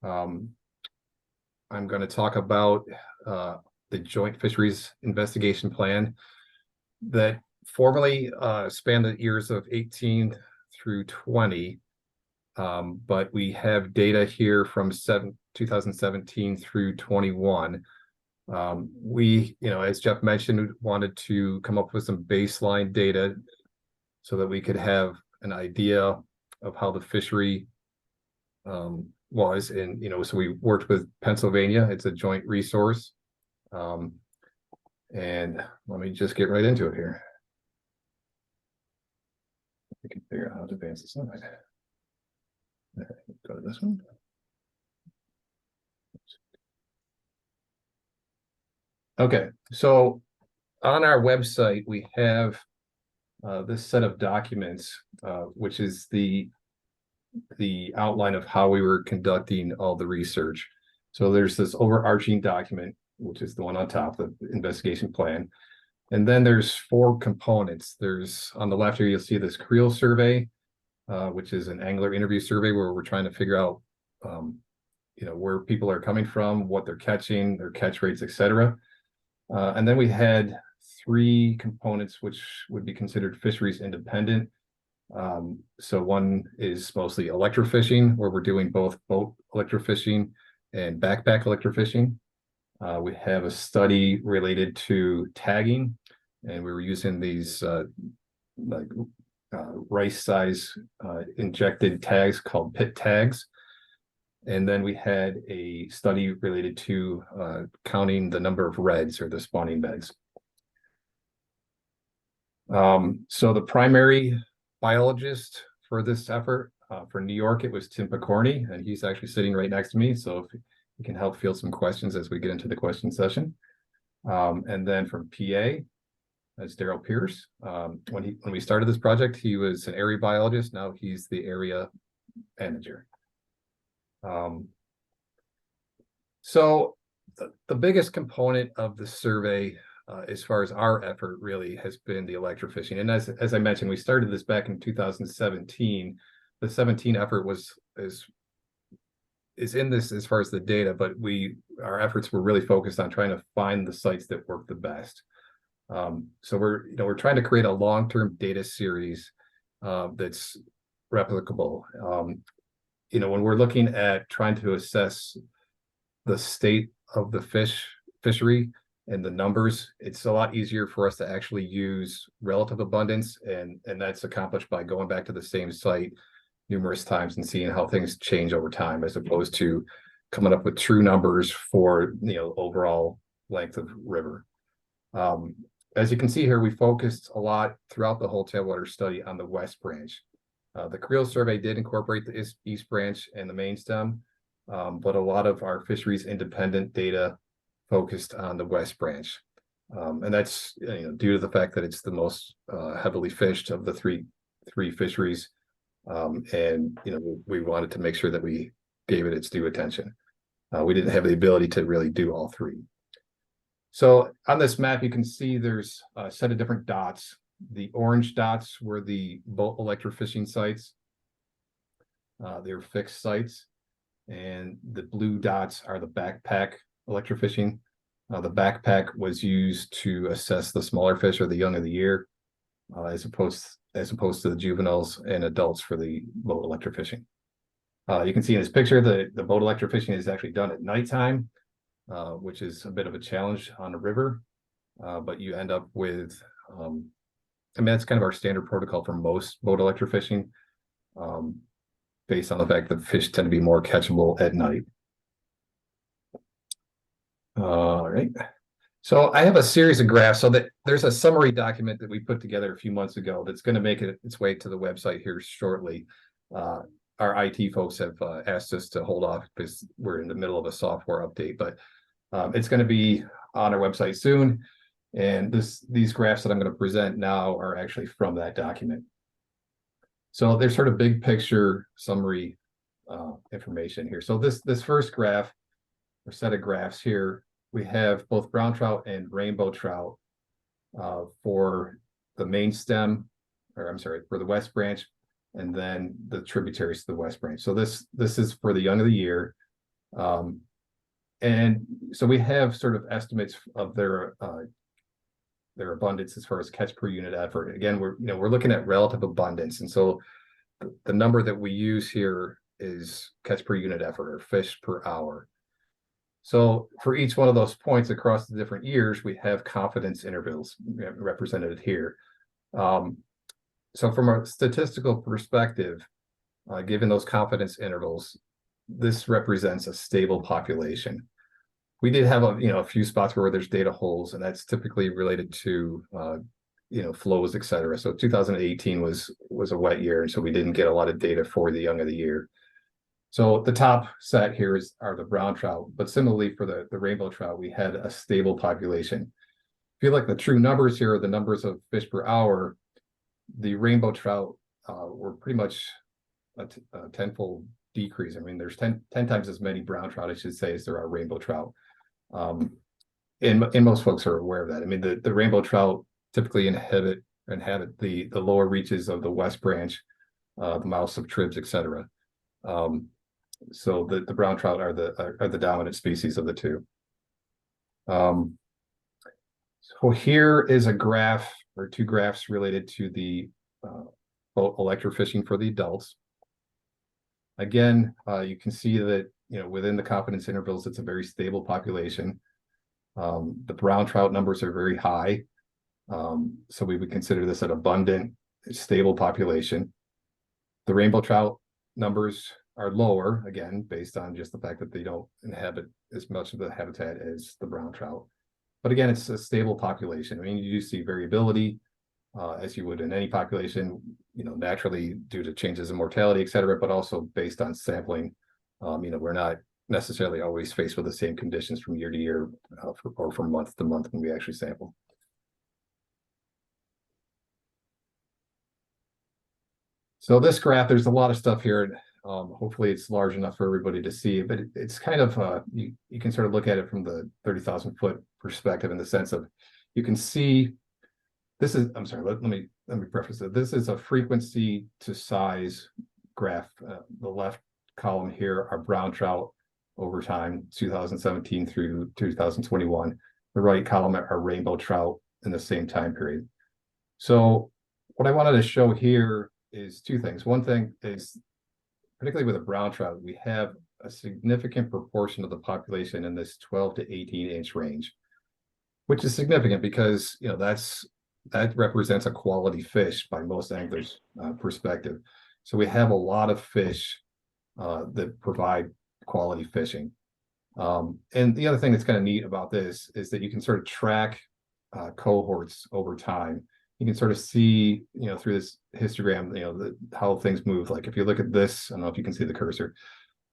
Speaker 10: I'm going to talk about the Joint Fisheries Investigation Plan that formally spanned the years of 18 through 20. But we have data here from 2017 through 21. We, as Jeff mentioned, wanted to come up with some baseline data so that we could have an idea of how the fishery was. And, so we worked with Pennsylvania. It's a joint resource. And let me just get right into it here. We can figure out how to advance the slide. Go to this one. Okay, so on our website, we have this set of documents, which is the outline of how we were conducting all the research. So there's this overarching document, which is the one on top, the investigation plan. And then there's 4 components. There's, on the left here, you'll see this Creel survey, which is an angler interview survey where we're trying to figure out, where people are coming from, what they're catching, their catch rates, etc. And then we had 3 components which would be considered fisheries independent. So one is mostly electrofishing, where we're doing both boat electrofishing and backpack electrofishing. We have a study related to tagging, and we were using these rice size injected tags called pit tags. And then we had a study related to counting the number of reds, or the spawning beds. So the primary biologist for this effort, for New York, it was Tim Picorni, and he's actually sitting right next to me. So if he can help field some questions as we get into the question session. And then from PA, that's Daryl Pierce. When we started this project, he was an area biologist. Now he's the area manager. So the biggest component of the survey, as far as our effort, really has been the electrofishing. And as I mentioned, we started this back in 2017. The 17 effort is in this as far as the data, but our efforts were really focused on trying to find the sites that work the best. So we're trying to create a long-term data series that's replicable. When we're looking at trying to assess the state of the fishery and the numbers, it's a lot easier for us to actually use relative abundance, and that's accomplished by going back to the same site numerous times and seeing how things change over time, as opposed to coming up with true numbers for overall length of river. As you can see here, we focused a lot throughout the whole tailwater study on the West Branch. The Creel survey did incorporate the East Branch and the main stem, but a lot of our fisheries independent data focused on the West Branch. And that's, due to the fact that it's the most heavily fished of the three fisheries. And, we wanted to make sure that we gave it its due attention. We didn't have the ability to really do all three. So on this map, you can see there's a set of different dots. The orange dots were the boat electrofishing sites. They're fixed sites. And the blue dots are the backpack electrofishing. The backpack was used to assess the smaller fish or the young of the year, as opposed to the juveniles and adults for the boat electrofishing. You can see in this picture, the boat electrofishing is actually done at nighttime, which is a bit of a challenge on the river. But you end up with, that's kind of our standard protocol for most boat electrofishing, based on the fact that fish tend to be more catchable at night. All right. So I have a series of graphs. So that there's a summary document that we put together a few months ago that's going to make its way to the website here shortly. Our IT folks have asked us to hold off because we're in the middle of a software update, but it's going to be on our website soon. And these graphs that I'm going to present now are actually from that document. So there's sort of big picture summary information here. So this first graph or set of graphs here, we have both brown trout and rainbow trout for the main stem, or I'm sorry, for the West Branch, and then the tributaries to the West Branch. So this is for the young of the year. And so we have sort of estimates of their abundance as far as catch per unit effort. Again, we're looking at relative abundance. And so the number that we use here is catch per unit effort or fish per hour. So for each one of those points across the different years, we have confidence intervals represented here. So from a statistical perspective, given those confidence intervals, this represents a stable population. We did have a few spots where there's data holes, and that's typically related to flows, et cetera. So 2018 was a wet year, and so we didn't get a lot of data for the young of the year. So the top set here are the brown trout, but similarly for the rainbow trout, we had a stable population. If you look at the true numbers here, the numbers of fish per hour, the rainbow trout were pretty much a tenfold decrease. I mean, there's 10 times as many brown trout, I should say, as there are rainbow trout. And most folks are aware of that. I mean, the rainbow trout typically inhabit the lower reaches of the West Branch, the mouths of tribs, et cetera. So the brown trout are the dominant species of the two. So here is a graph or two graphs related to the boat electrofishing for the adults. Again, you can see that within the confidence intervals, it's a very stable population. The brown trout numbers are very high, so we would consider this an abundant, stable population. The rainbow trout numbers are lower, again, based on just the fact that they don't inhabit as much of the habitat as the brown trout. But again, it's a stable population. I mean, you do see variability, as you would in any population, naturally due to changes in mortality, et cetera, but also based on sampling. We're not necessarily always faced with the same conditions from year to year or from month to month when we actually sample. So this graph, there's a lot of stuff here. Hopefully it's large enough for everybody to see, but it's kind of, you can sort of look at it from the 30,000 foot perspective in the sense of, you can see, this is, I'm sorry, let me preface it. This is a frequency to size graph. The left column here are brown trout over time, 2017 through 2021. The right column are rainbow trout in the same time period. So what I wanted to show here is two things. One thing is, particularly with a brown trout, we have a significant proportion of the population in this 12 to 18 inch range, which is significant because that represents a quality fish by most anglers' perspective. So we have a lot of fish that provide quality fishing. And the other thing that's kind of neat about this is that you can sort of track cohorts over time. You can sort of see, through this histogram, how things move. Like if you look at this, I don't know if you can see the cursor,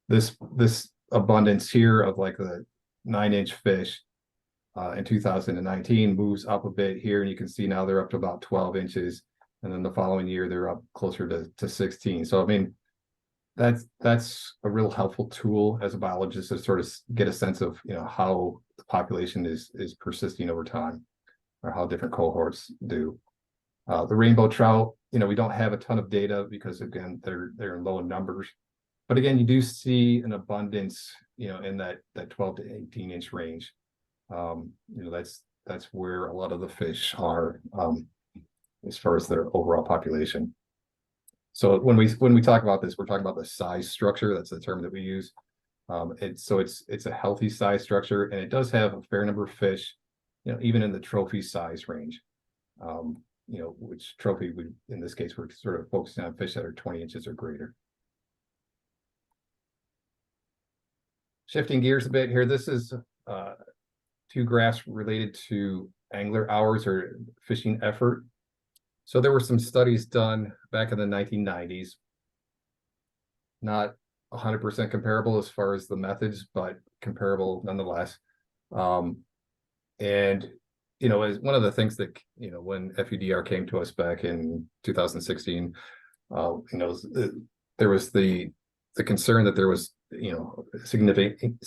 Speaker 10: this abundance here of like the 9 inch fish, in 2019, moves up a bit here, and you can see now they're up to about 12 inches. And then the following year, they're up closer to 16. So, I mean, that's a real helpful tool as a biologist to sort of get a sense of, how the population is persisting over time, or how different cohorts do. The rainbow trout, we don't have a ton of data because, again, they're in low numbers. But again, you do see an abundance, in that 12 to 18 inch range. That's where a lot of the fish are, as far as their overall population. So when we talk about this, we're talking about the size structure. That's the term that we use. It's a healthy size structure, and it does have a fair number of fish, even in the trophy size range. Which trophy in this case, we're sort of focusing on fish that are 20 inches or greater. Shifting gears a bit here, this is two graphs related to angler hours or fishing effort. So there were some studies done back in the 1990s. Not 100% comparable as far as the methods, but comparable nonetheless. And as one of the things that, when FUDR came to us back in 2016, there was the concern that there was, a significant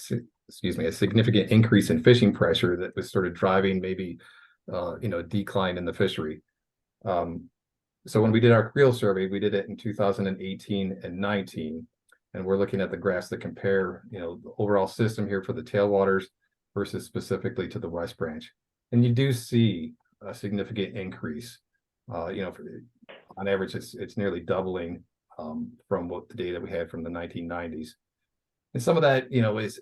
Speaker 10: increase in fishing pressure that was sort of driving maybe, a decline in the fishery. So when we did our creel survey, we did it in 2018 and 19, and we're looking at the graphs that compare, the overall system here for the tailwaters versus specifically to the West Branch. And you do see a significant increase. On average, it's nearly doubling from what the data we had from the 1990s. And some of that,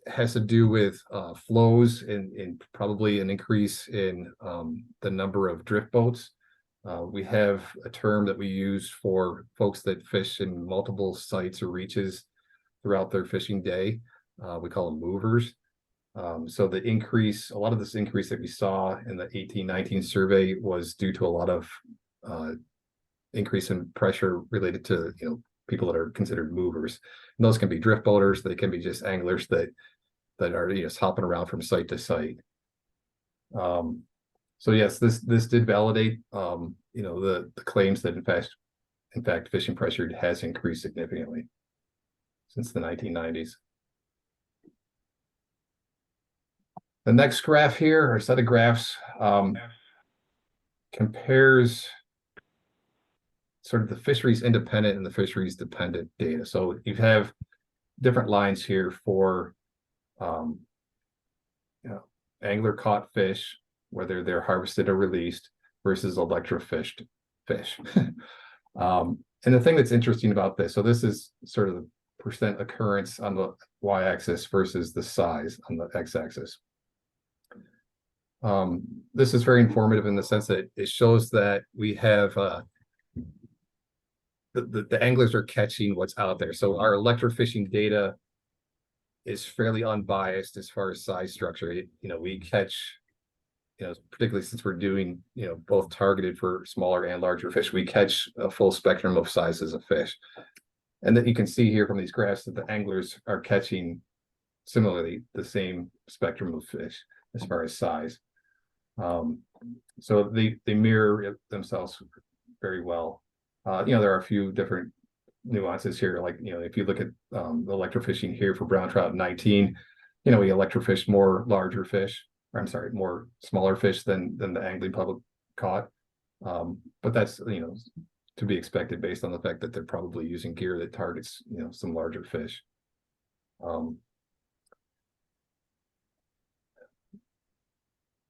Speaker 10: has to do with flows and probably an increase in the number of drift boats. We have a term that we use for folks that fish in multiple sites or reaches throughout their fishing day. We call them movers. So a lot of this increase that we saw in the 18-19 survey was due to a lot of increase in pressure related to, people that are considered movers. And those can be drift boaters, they can be just anglers that are just hopping around from site to site. So yes, this did validate, the claims that in fact, fishing pressure has increased significantly since the 1990s. The next graph here, or set of graphs, compares sort of the fisheries independent and the fisheries dependent data. So you have different lines here for, angler caught fish, whether they're harvested or released, versus electrofished fish. And the thing that's interesting about this, so this is sort of the percent occurrence on the y-axis versus the size on the x-axis. This is very informative in the sense that it shows that we have the anglers are catching what's out there. So our electrofishing data is fairly unbiased as far as size structure. We catch, particularly since we're doing, both targeted for smaller and larger fish, we catch a full spectrum of sizes of fish. And then you can see here from these graphs that the anglers are catching similarly the same spectrum of fish as far as size. So they mirror themselves very well. There are a few different nuances here, like, if you look at the electrofishing here for brown trout 19, we electrofish more larger fish, or I'm sorry, more smaller fish than the angling public caught. But that's, to be expected based on the fact that they're probably using gear that targets, some larger fish.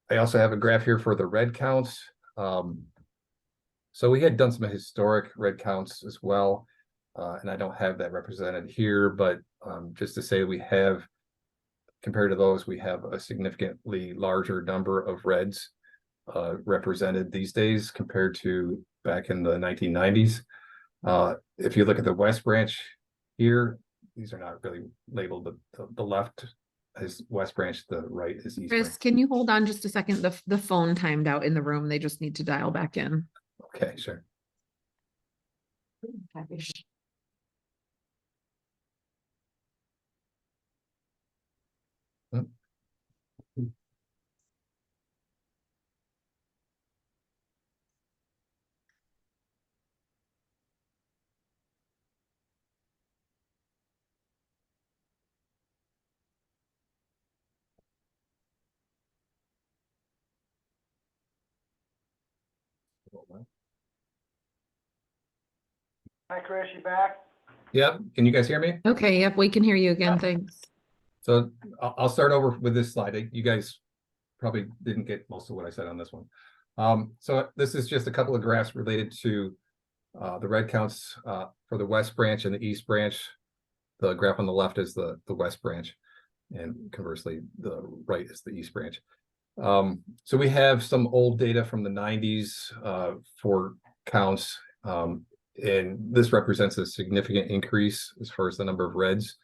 Speaker 10: I also have a graph here for the red counts. So we had done some historic red counts as well, and I don't have that represented here, but just to say we have, compared to those, we have a significantly larger number of reds represented these days compared to back in the 1990s. If you look at the West Branch here, these are not really labeled, but the left is West Branch, the right is East
Speaker 6: Chris,
Speaker 10: Branch.
Speaker 6: can you hold on just a second? The phone timed out in the room. They just need to dial back in.
Speaker 10: Okay, sure.
Speaker 1: Hi, Chris, you back?
Speaker 10: Yep, can you guys hear me?
Speaker 6: Okay, yep, we can hear you again, thanks.
Speaker 10: So I'll start over with this slide. You guys probably didn't get most of what I said on this one. So this is just a couple of graphs related to the red counts for the west branch and the east branch. The graph on the left is the west branch, and conversely, the right is the east branch. So we have some old data from the 90s for counts, and this represents a significant increase as far as the number of reds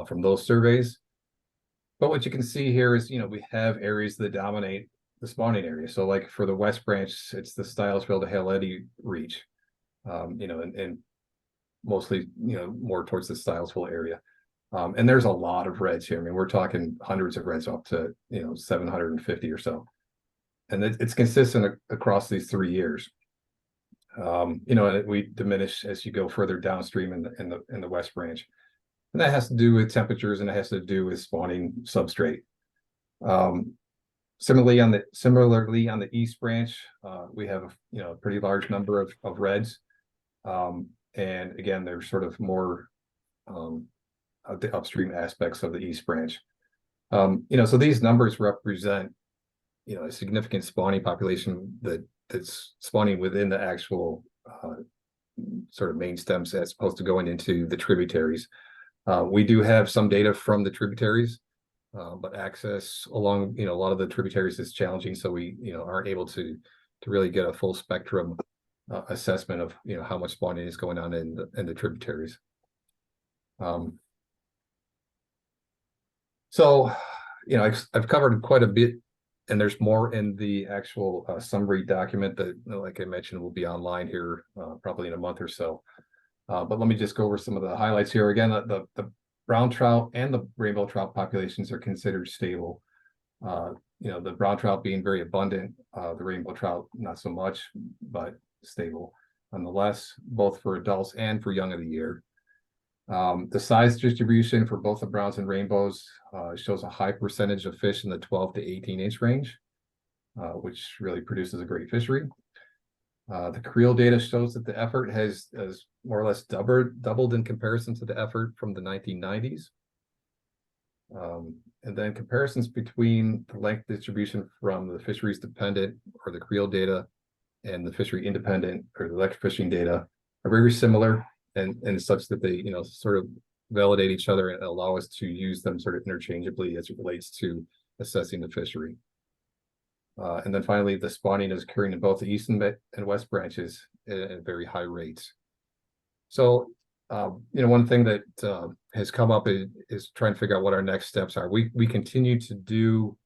Speaker 10: from those surveys. But what you can see here is, we have areas that dominate the spawning area. So like for the west branch, it's the Stilesville to Haleti reach, and mostly, more towards the Stilesville area. And there's a lot of reds here. I mean, we're talking hundreds of reds up to, 750 or so. And it's consistent across these 3 years. And we diminish as you go further downstream in the west branch. And that has to do with temperatures, and it has to do with spawning substrate. Similarly on the east branch, we have a pretty large number of reds. And again, they're sort of more the upstream aspects of the east branch. So these numbers represent a significant spawning population that's spawning within the actual sort of main stems as opposed to going into the tributaries. We do have some data from the tributaries, but access along a lot of the tributaries is challenging, so we aren't able to really get a full spectrum assessment of how much spawning is going on in the tributaries. So I've covered quite a bit, and there's more in the actual summary document that, like I mentioned, will be online here probably in a month or so. But let me just go over some of the highlights here. Again, the brown trout and the rainbow trout populations are considered stable. The brown trout being very abundant, the rainbow trout not so much, but stable nonetheless, both for adults and for young of the year. The size distribution for both the browns and rainbows shows a high percentage of fish in the 12 to 18-inch range, which really produces a great fishery. The creel data shows that the effort has more or less doubled in comparison to the effort from the 1990s. And then comparisons between the length distribution from the fisheries dependent or the creel data and the fishery independent or the electrofishing data are very similar, and such that they sort of validate each other and allow us to use them sort of interchangeably as it relates to assessing the fishery. And then finally, the spawning is occurring in both the east and west branches at very high rates. So, one thing that has come up is trying to figure out what our next steps are. We continue to do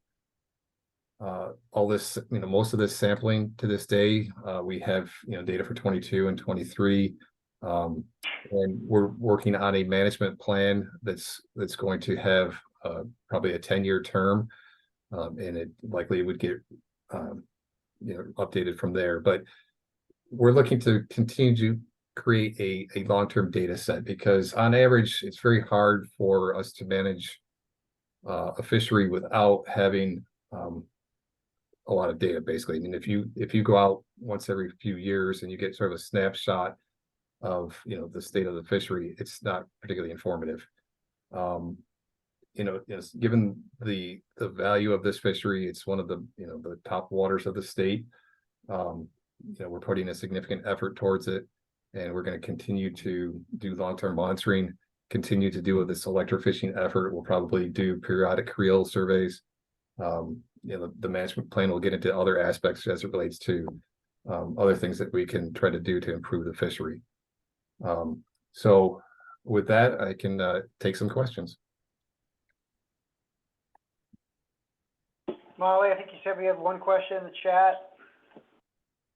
Speaker 10: all this, most of this sampling to this day. We have, data for 22 and 23. And we're working on a management plan that's going to have probably a 10-year term. And it likely would get updated from there. But we're looking to continue to create a long-term data set, because on average, it's very hard for us to manage a fishery without having a lot of data, basically. I mean, if you go out once every few years and you get sort of a snapshot of the state of the fishery, it's not particularly informative. Given the value of this fishery, it's one of the the top waters of the state. We're putting a significant effort towards it, and we're going to continue to do long-term monitoring, continue to do this electrofishing effort. We'll probably do periodic creel surveys. The management plan will get into other aspects as it relates to other things that we can try to do to improve the fishery. So with that, I can take some questions.
Speaker 1: Molly, I think you said we have one question in the chat.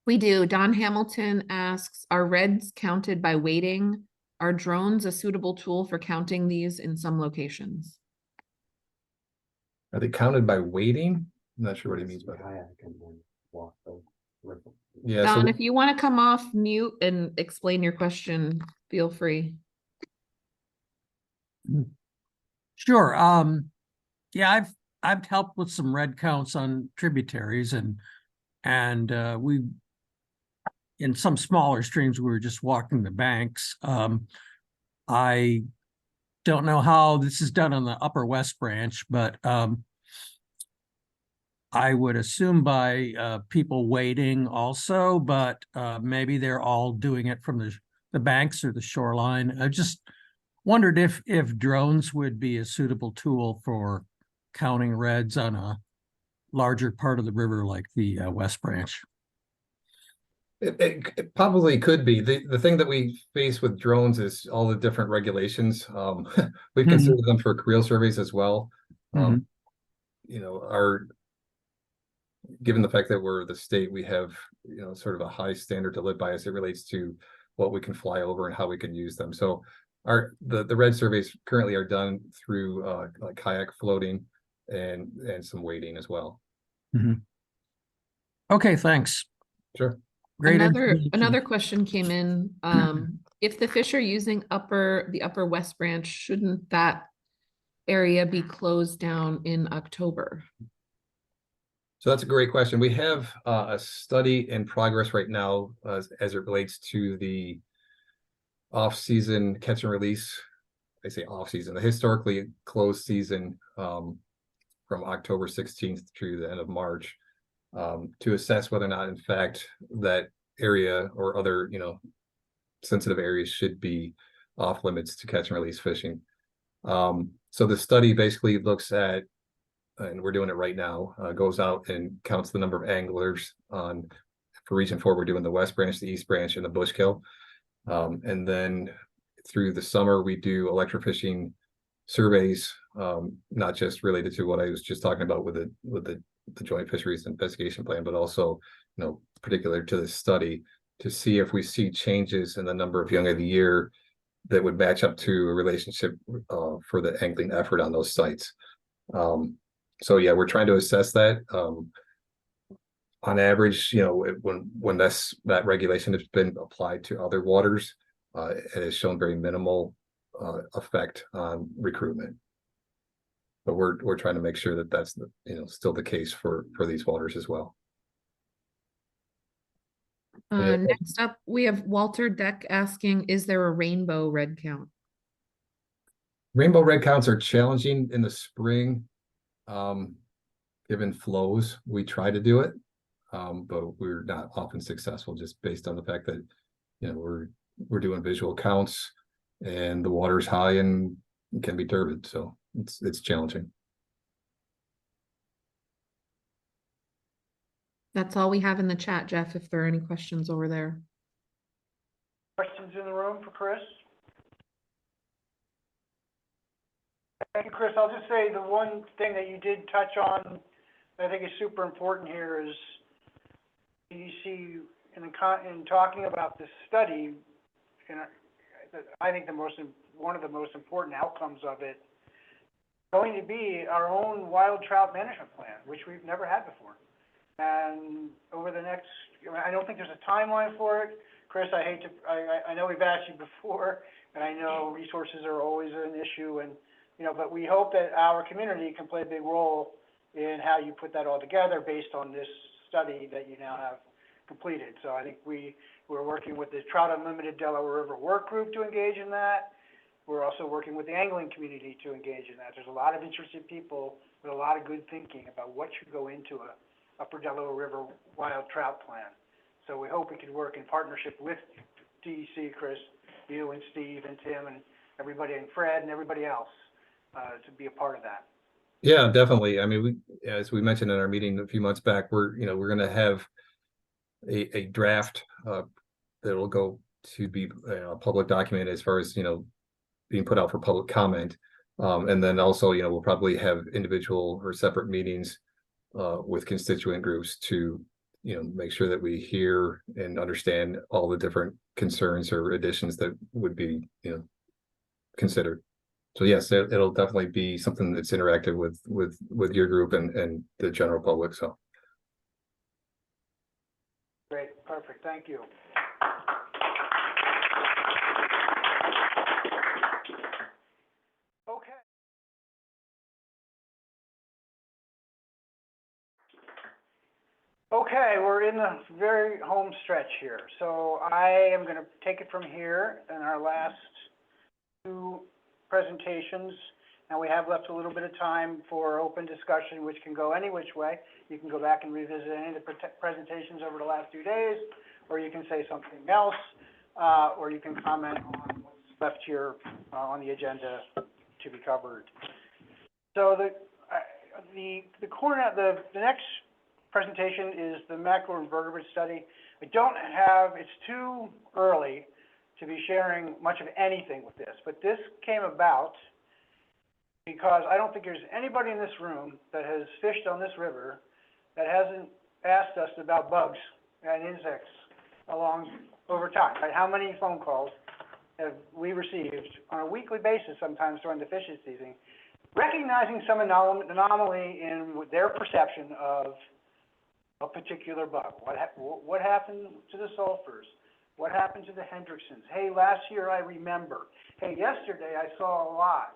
Speaker 6: We do. Don Hamilton asks, are reds counted by weighting? Are drones a suitable tool for counting these in some locations?
Speaker 10: Are they counted by weighting? I'm not sure what he means by that. Yeah,
Speaker 6: Don,
Speaker 10: so
Speaker 6: if you want to come off mute and explain your question, feel free.
Speaker 11: Sure. Yeah, I've helped with some red counts on tributaries, and we in some smaller streams, we were just walking the banks. I don't know how this is done on the Upper West Branch, but I would assume by people waiting also, but maybe they're all doing it from the banks or the shoreline. I just wondered if drones would be a suitable tool for counting reds on a larger part of the river like the West Branch.
Speaker 10: It probably could be. The thing that we face with drones is all the different regulations. We've considered them for creel surveys as well. You know, given the fact that we're the state, we have, you know, sort of a high standard to live by as it relates to what we can fly over and how we can use them. So the red surveys currently are done through like kayak floating and some wading as well.
Speaker 11: Okay, thanks.
Speaker 10: Sure.
Speaker 11: Great.
Speaker 6: Another question came in. If the fish are using the upper West Branch, shouldn't that area be closed down in October?
Speaker 10: So that's a great question. We have a study in progress right now as it relates to the off-season catch and release. I say off-season, the historically closed season from October 16th through the end of March, to assess whether or not, in fact, that area or other, you know, sensitive areas should be off limits to catch and release fishing. So the study basically looks at, and we're doing it right now, goes out and counts the number of anglers for Region 4. We're doing the West Branch, the East Branch, and the Bushkill. And then through the summer, we do electrofishing surveys, not just related to what I was just talking about with the Joint Fisheries Investigation Plan, but also, you know, particular to this study, to see if we see changes in the number of young of the year that would match up to a relationship for the angling effort on those sites. So yeah, we're trying to assess that. On average, you know, when that regulation has been applied to other waters, it has shown very minimal effect on recruitment. But we're trying to make sure that that's still the case for these waters as well.
Speaker 6: Next up, we have Walter Deck asking, is there a rainbow red count?
Speaker 10: Rainbow red counts are challenging in the spring. Given flows, we try to do it, but we're not often successful just based on the fact that, you know, we're doing visual counts and the water's high and can be turbid, so it's challenging.
Speaker 6: That's all we have in the chat, Jeff, if there are any questions over there.
Speaker 1: Questions in the room for Chris? Thank you, Chris. I'll just say the one thing that you did touch on that I think is super important here is you see in talking about this study, and I think one of the most important outcomes of it is going to be our own wild trout management plan, which we've never had before. And over the next, I don't think there's a timeline for it. Chris, I know we've asked you before, and I know resources are always an issue, and but we hope that our community can play a big role in how you put that all together based on this study that you now have completed. So I think we're working with the Trout Unlimited Delaware River Work Group to engage in that. We're also working with the angling community to engage in that. There's a lot of interested people with a lot of good thinking about what should go into a Upper Delaware River wild trout plan. So we hope we can work in partnership with DEC, Chris, you and Steve and Tim and everybody, and Fred and everybody else to be a part of that.
Speaker 10: Yeah, definitely. I mean, as we mentioned in our meeting a few months back, we're going to have a draft that will go to be a public document as far as being put out for public comment, and then also we'll probably have individual or separate meetings with constituent groups to make sure that we hear and understand all the different concerns or additions that would be considered. So yes, it'll definitely be something that's interactive with your group and the general public. So
Speaker 1: great, perfect, thank you. Okay. Okay, we're in the very home stretch here, so I am gonna take it from here in our last two presentations. And we have left a little bit of time for open discussion, which can go any which way. You can go back and revisit any of the presentations over the last 2 days, or you can say something else, or you can comment on what's left here, on the agenda to be covered. So the next presentation is the macroinvertebrate study. I don't have, it's too early to be sharing much of anything with this, but this came about because I don't think there's anybody in this room that has fished on this river that hasn't asked us about bugs and insects over time, right? How many phone calls have we received on a weekly basis sometimes during the fishing season, recognizing some anomaly in their perception of a particular bug? What happened to the sulfurs? What happened to the Hendricksons? Hey, last year I remember. Hey, yesterday I saw a lot.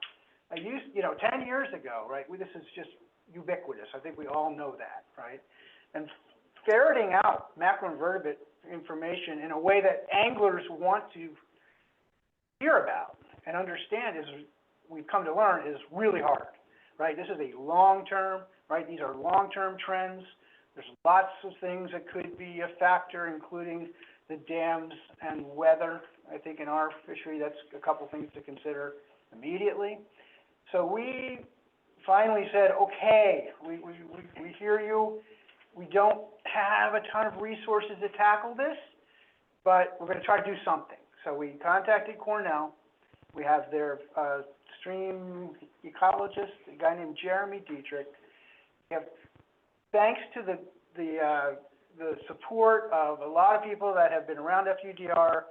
Speaker 1: 10 years ago, right? This is just ubiquitous. I think we all know that, right? And ferreting out macroinvertebrate information in a way that anglers want to hear about and understand we've come to learn, is really hard, right? This is a long-term, right? These are long-term trends. There's lots of things that could be a factor, including the dams and weather. I think in our fishery, that's a couple things to consider immediately. So we finally said, okay, we hear you. We don't have a ton of resources to tackle this, but we're going to try to do something. So we contacted Cornell. We have their stream ecologist, a guy named Jeremy Dietrich. We have, thanks to the support of a lot of people that have been around FUDR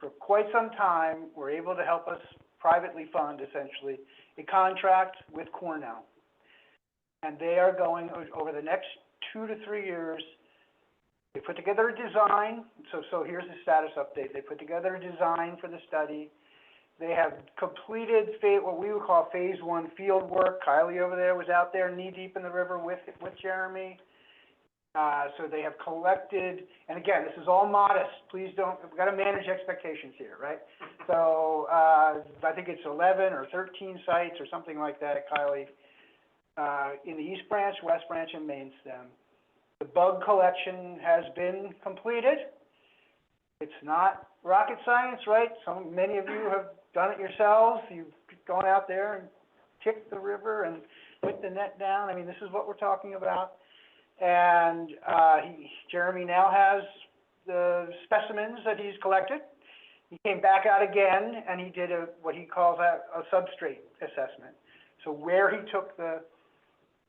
Speaker 1: for quite some time, were able to help us privately fund, essentially, a contract with Cornell. And they are going, over the next 2 to 3 years, they put together a design. So here's the status update. They put together a design for the study. They have completed what we would call phase 1 field work. Kylie over there was out there knee-deep in the river with Jeremy. So they have collected, and again, this is all modest. Please don't, we've got to manage expectations here, right? So I think it's 11 or 13 sites or something like that, Kylie, in the East Branch, West Branch, and main stem. The bug collection has been completed. It's not rocket science, right? Many of you have done it yourselves. You've gone out there and kicked the river and put the net down. I mean, this is what we're talking about. And Jeremy now has the specimens that he's collected. He came back out again, and he did what he calls a substrate assessment. So where he took the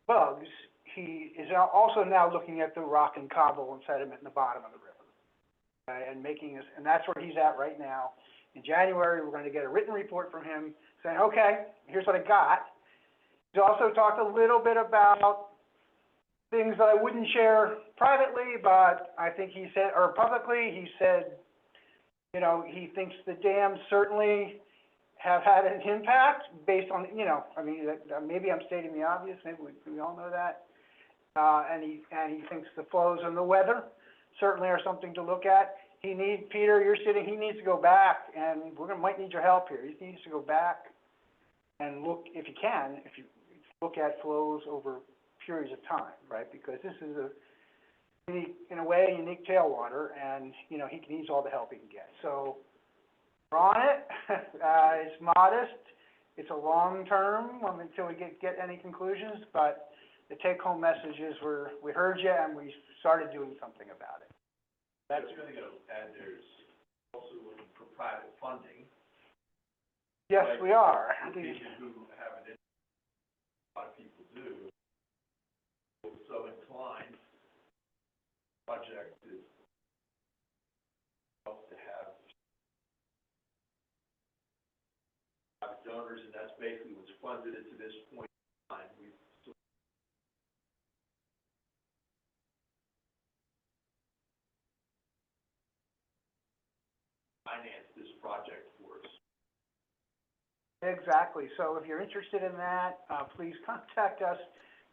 Speaker 1: bugs, he is also now looking at the rock and cobble and sediment in the bottom of the river, and and that's where he's at right now. In January, we're going to get a written report from him saying, okay, here's what I got. He's also talked a little bit about things that I wouldn't share privately, but I think he said, or publicly, he said, he thinks the dams certainly have had an impact based on, maybe I'm stating the obvious, maybe we all know that. And he thinks the flows and the weather certainly are something to look at. Peter, you're sitting, he needs to go back, and might need your help here. He needs to go back and look, if you look at flows over periods of time, right? Because this is in a way, unique tailwater, and, he needs all the help he can get. So we're on it. It's modest. It's a long term until we get any conclusions, but the take-home message is we heard you and we started doing something about it.
Speaker 7: That's going to add, there's also looking for private funding.
Speaker 1: Yes, we are.
Speaker 7: People who haven't, a lot of people do. So inclined, project is to have donors, and that's basically what's funded it to this point in time. We've financed this project for us.
Speaker 1: Exactly. So if you're interested in that, please contact us.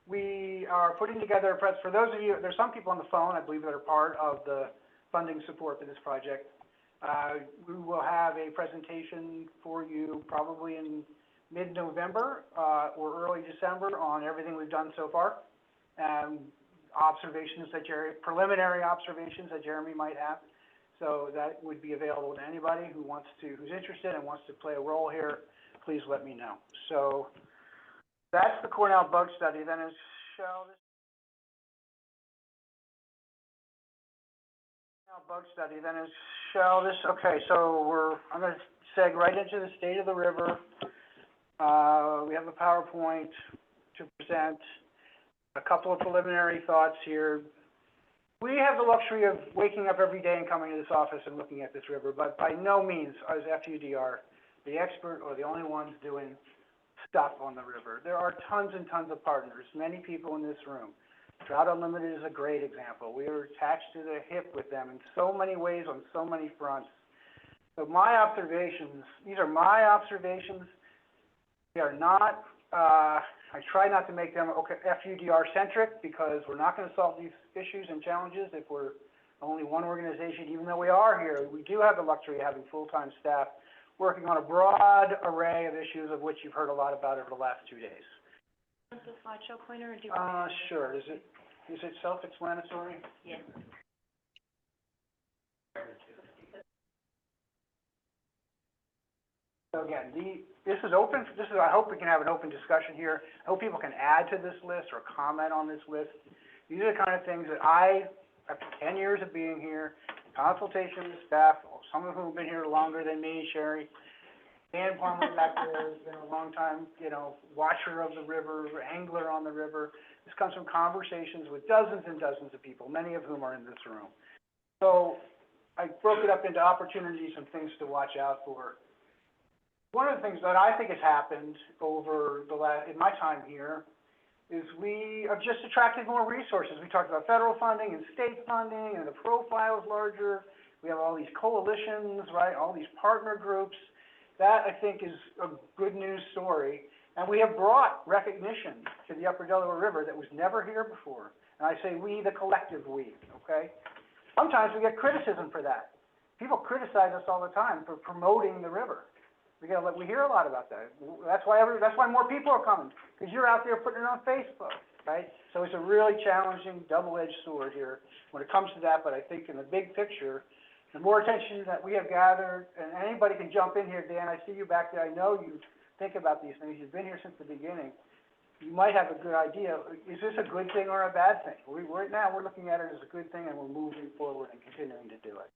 Speaker 1: We are putting together a press, for those of you, there's some people on the phone, I believe, that are part of the funding support for this project. We will have a presentation for you probably in mid-November, or early December on everything we've done so far. Preliminary observations that Jeremy might have. So that would be available to anybody who's interested and wants to play a role here. Please let me know. So that's the Cornell bug study. Then okay, so I'm gonna seg right into the state of the river. We have a PowerPoint to present, a couple of preliminary thoughts here. We have the luxury of waking up every day and coming to this office and looking at this river, but by no means is FUDR the expert or the only ones doing stuff on the river. There are tons and tons of partners, many people in this room. Trout Unlimited is a great example. We are attached to the hip with them in so many ways on so many fronts. So my observations, these are my observations. They are not, I try not to make them FUDR centric because we're not going to solve these issues and challenges if we're only one organization. Even though we are here, we do have the luxury of having full-time staff working on a broad array of issues of which you've heard a lot about over the last 2 days.
Speaker 4: The slideshow pointer, or do you?
Speaker 1: Sure. Is it self-explanatory?
Speaker 4: Yeah.
Speaker 1: So again, this is open. I hope we can have an open discussion here. I hope people can add to this list or comment on this list. These are the kind of things that after 10 years of being here, consultation with staff, some of whom have been here longer than me, Sherry, Dan Plummer back there has been a long time, watcher of the river, angler on the river. This comes from conversations with dozens and dozens of people, many of whom are in this room. So I broke it up into opportunities and things to watch out for. One of the things that I think has happened over in my time here is we have just attracted more resources. We talked about federal funding and state funding, and the profile is larger. We have all these coalitions, right? All these partner groups. That, I think, is a good news story. And we have brought recognition to the Upper Delaware River that was never here before. And I say we, the collective we, okay? Sometimes we get criticism for that. People criticize us all the time for promoting the river. We hear a lot about that. That's why more people are coming, because you're out there putting it on Facebook, right? So it's a really challenging, double-edged sword here when it comes to that. But I think in the big picture, the more attention that we have gathered, and anybody can jump in here, Dan, I see you back there. I know you think about these things. You've been here since the beginning. You might have a good idea. Is this a good thing or a bad thing? Right now, we're looking at it as a good thing, and we're moving forward and continuing to do it.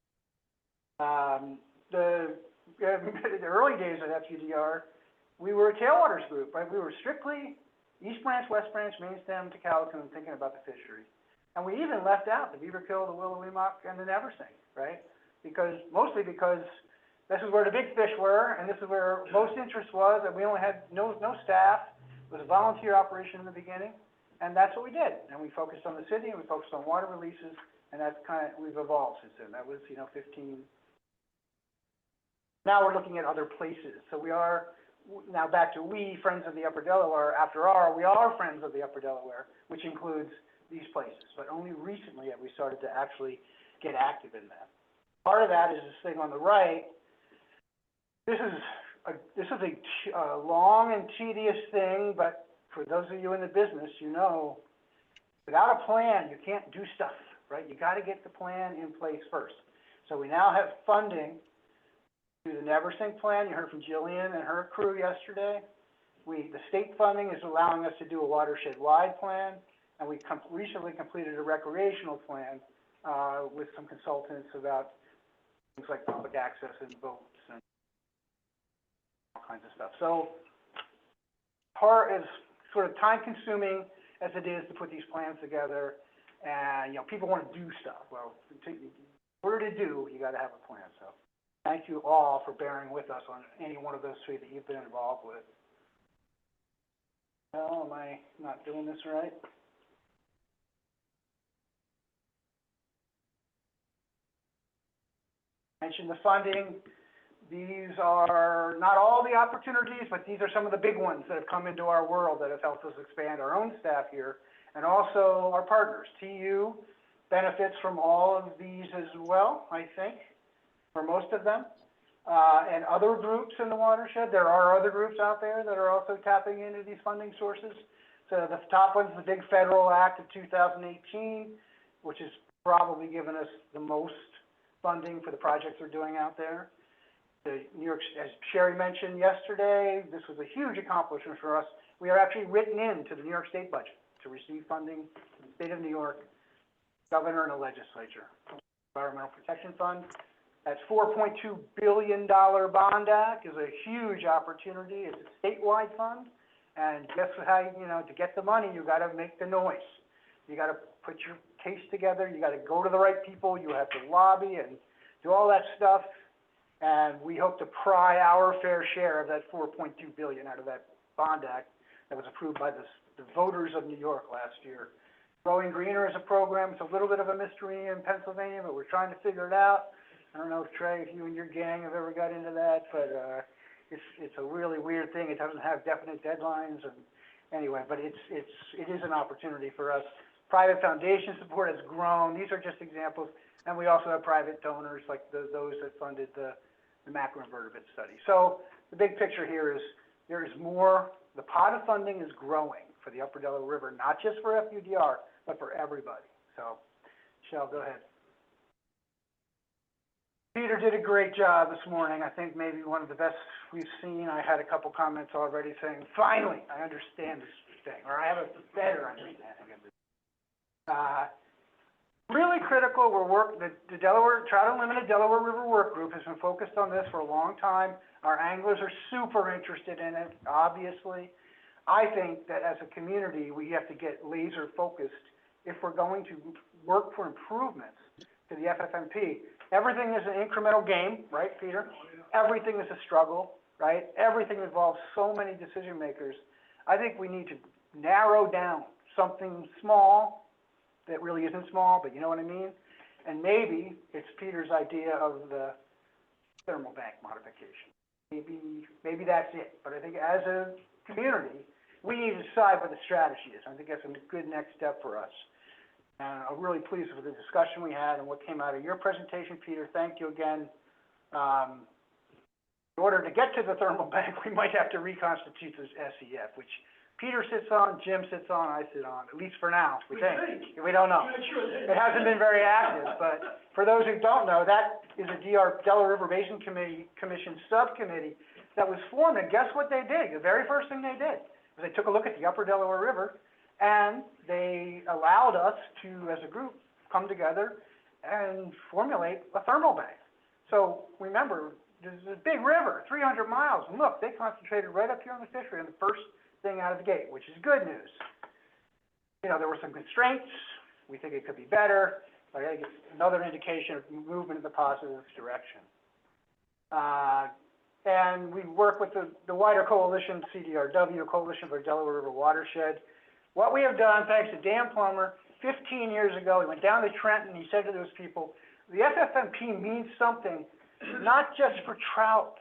Speaker 1: The early days of FUDR, we were a tailwaters group, right? We were strictly East Branch, West Branch, Main Stem to Calico, and thinking about the fishery. And we even left out the Beaverkill, the Willowwemoc, and the Neversink, right? Mostly because this is where the big fish were, and this is where most interest was, and we only had no staff. It was a volunteer operation in the beginning, and that's what we did. And we focused on the city, and we focused on water releases, and that's we've evolved since then. That was, 15. Now we're looking at other places. So we are, now back to we, Friends of the Upper Delaware, we are Friends of the Upper Delaware, which includes these places. But only recently have we started to actually get active in that. Part of that is this thing on the right. This is a long and tedious thing, but for those of you in the business, without a plan, you can't do stuff, right? You got to get the plan in place first. So we now have funding through the Neversink plan. You heard from Jillian and her crew yesterday. The state funding is allowing us to do a watershed-wide plan, and we recently completed a recreational plan with some consultants about things like public access and boats and all kinds of stuff. So part is sort of time-consuming as it is to put these plans together, and people want to do stuff. Well, in order to do, you got to have a plan. So thank you all for bearing with us on any one of those three that you've been involved with. Well, am I not doing this right? Mentioned the funding. These are not all the opportunities, but these are some of the big ones that have come into our world that have helped us expand our own staff here And also our partners, TU benefits from all of these as well, I think, for most of them. And other groups in the watershed, there are other groups out there that are also tapping into these funding sources. So the top one's the big federal act of 2018, which has probably given us the most funding for the projects we're doing out there. The New York, as Sherry mentioned yesterday, this was a huge accomplishment for us. We are actually written into the New York State budget to receive funding from the state of New York, governor and the legislature. Environmental Protection Fund. That $4.2 billion bond act is a huge opportunity. It's a statewide fund. And guess how, to get the money, you got to make the noise. You got to put your case together. You got to go to the right people. You have to lobby and do all that stuff. And we hope to pry our fair share of that $4.2 billion out of that bond act that was approved by the voters of New York last year. Growing Greener is a program. It's a little bit of a mystery in Pennsylvania, but we're trying to figure it out. I don't know if Trey, if you and your gang have ever got into that, but it's a really weird thing. It doesn't have definite deadlines, and anyway, but it is an opportunity for us. Private foundation support has grown. These are just examples, and we also have private donors like those that funded the macroinvertebrate study. So the big picture here is there is more. The pot of funding is growing for the Upper Delaware River, not just for FUDR, but for everybody. So, Michelle, go ahead. Peter did a great job this morning. I think maybe one of the best we've seen. I had a couple comments already saying, finally, I understand this thing, or I have a better understanding of this. Really critical, the Trout Unlimited Delaware River Work Group has been focused on this for a long time. Our anglers are super interested in it, obviously. I think that as a community, we have to get laser focused if we're going to work for improvements to the FFMP. Everything is an incremental game, right, Peter? Everything is a struggle, right? Everything involves so many decision makers. I think we need to narrow down something small that really isn't small, but you know what I mean? And maybe it's Peter's idea of the thermal bank modification. Maybe that's it. But I think as a community, we need to decide what the strategy is. I think that's a good next step for us. And I'm really pleased with the discussion we had and what came out of your presentation, Peter. Thank you again. In order to get to the thermal bank, we might have to reconstitute this SEF, which Peter sits on, Jim sits on, I sit on, at least for now, we think. We don't know. It hasn't been very active, but for those who don't know, that is a Delaware River Basin Commission subcommittee that was formed, and guess what they did? The very first thing they did was they took a look at the Upper Delaware River, and they allowed us to, as a group, come together and formulate a thermal bank. So remember, this is a big river, 300 miles, and look, they concentrated right up here on the fishery on the first thing out of the gate, which is good news. There were some constraints. We think it could be better, but I think it's another indication of movement in the positive direction. And we work with the wider coalition, CDRW, Coalition for Delaware River Watershed. What we have done, thanks to Dan Plummer, 15 years ago, he went down to Trenton, he said to those people, the FFMP means something, not just for trout.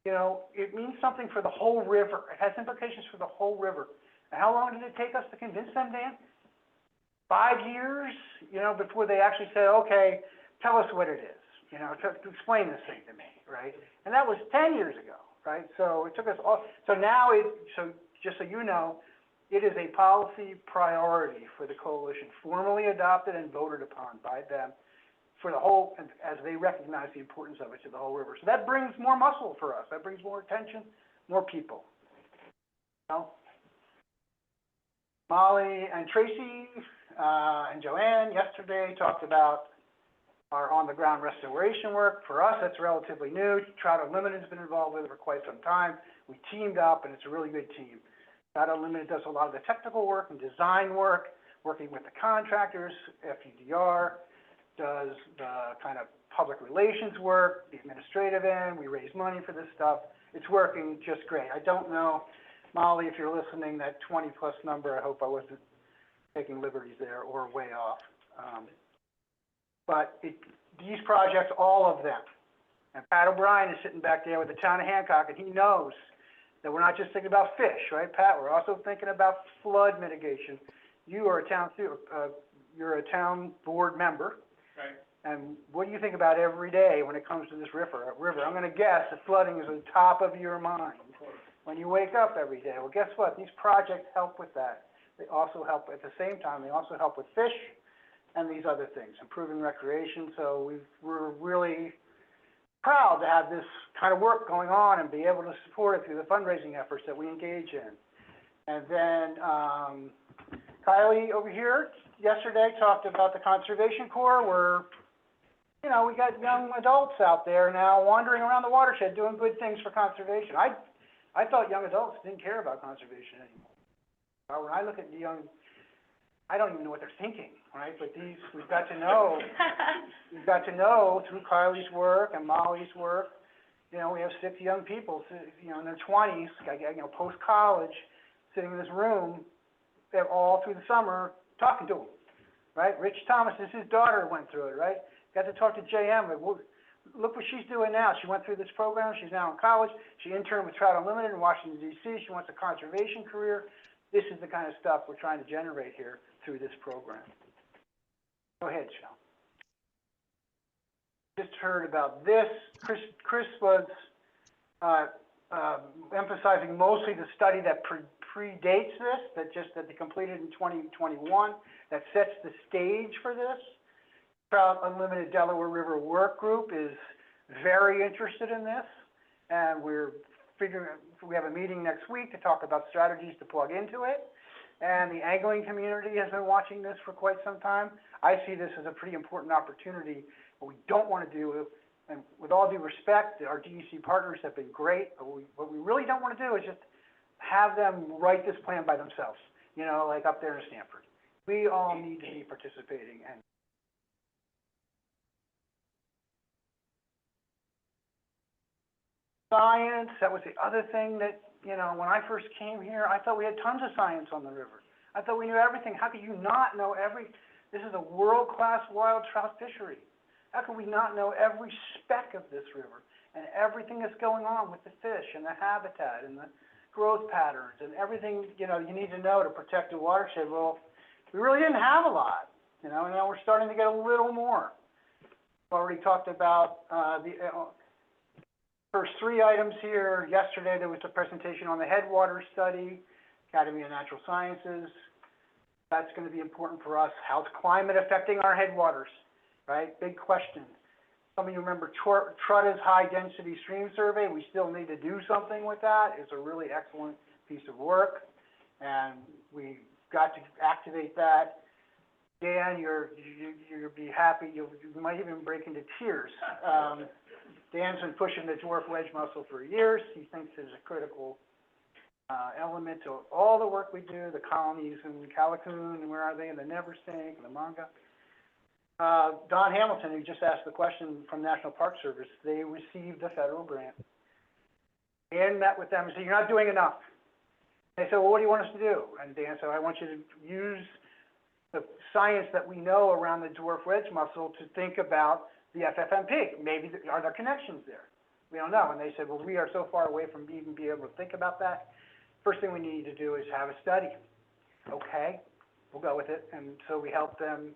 Speaker 1: It means something for the whole river. It has implications for the whole river. And how long did it take us to convince them, Dan? 5 years, before they actually said, okay, tell us what it is, to explain this thing to me, right? And that was 10 years ago, right? So it took us all, so now just so you know, it is a policy priority for the coalition, formally adopted and voted upon by them for the whole, as they recognize the importance of it to the whole river. So that brings more muscle for us. That brings more attention, more people. Molly and Tracy and Joanne yesterday talked about our on-the-ground restoration work. For us, that's relatively new. Trout Unlimited has been involved with it for quite some time. We teamed up, and it's a really good team. Trout Unlimited does a lot of the technical work and design work, working with the contractors. FUDR does the kind of public relations work, the administrative end. We raise money for this stuff. It's working just great. I don't know, Molly, if you're listening, that 20-plus number, I hope I wasn't taking liberties there or way off. But these projects, all of them, and Pat O'Brien is sitting back there with the town of Hancock, and he knows that we're not just thinking about fish, right, Pat? We're also thinking about flood mitigation. you are a town, you're a town board member.
Speaker 8: Right.
Speaker 1: And what do you think about every day when it comes to this river? I'm gonna guess that flooding is on top of your mind when you wake up every day. Well, guess what? These projects help with that. They also help, at the same time, they also help with fish and these other things, improving recreation. So we're really proud to have this kind of work going on and be able to support it through the fundraising efforts that we engage in. And then, Kylie over here yesterday talked about the Conservation Corps, where, you know, we got young adults out there now wandering around the watershed doing good things for conservation. I thought young adults didn't care about conservation anymore. When I look at the young, I don't even know what they're thinking, right? But we've got to know through Kylie's work and Molly's work. You know, we have 6 young people, you know, in their 20s, you know, post-college, sitting in this room, all through the summer, talking to them, right? Rich Thomas, his daughter went through it, right? Got to talk to JM. Look what she's doing now. She went through this program. She's now in college. She interned with Trout Unlimited in Washington, D.C. She wants a conservation career. This is the kind of stuff we're trying to generate here through this program. Go ahead, Shel. Just heard about this. Chris was emphasizing mostly the study that predates this, that they completed in 2021, that sets the stage for this. Trout Unlimited Delaware River Work Group is very interested in this, and we have a meeting next week to talk about strategies to plug into it. And the angling community has been watching this for quite some time. I see this as a pretty important opportunity. What we don't want to do, and with all due respect, our DEC partners have been great, but what we really don't want to do is just have them write this plan by themselves, you know, like up there in Stanford. We all need to be participating. And science, that was the other thing that, you know, when I first came here, I thought we had tons of science on the river. I thought we knew everything. How could you not know this is a world-class wild trout fishery. How could we not know every speck of this river and everything that's going on with the fish and the habitat and the growth patterns and everything, you know, you need to know to protect the watershed? Well, we really didn't have a lot, you know, and now we're starting to get a little more. Already talked about the first 3 items here. Yesterday there was a presentation on the Headwaters study, Academy of Natural Sciences. That's going to be important for us. How's climate affecting our headwaters, right? Big question. Some of you remember Trudda's High Density Stream Survey. We still need to do something with that. It's a really excellent piece of work, and we've got to activate that. Dan, you'll be happy. You might even break into tears. Dan's been pushing the dwarf wedge mussel for years. He thinks it's a critical element to all the work we do, the colonies in Callicoon, and where are they, in the Neversink, and the Manga. Don Hamilton, who just asked the question from National Park Service, they received a federal grant. Dan met with them and said, you're not doing enough. They said, well, what do you want us to do? And Dan said, I want you to use the science that we know around the dwarf wedge mussel to think about the FFMP. Maybe, are there connections there? We don't know. And they said, well, we are so far away from even being able to think about that. First thing we need to do is have a study. Okay, we'll go with it. And so we helped them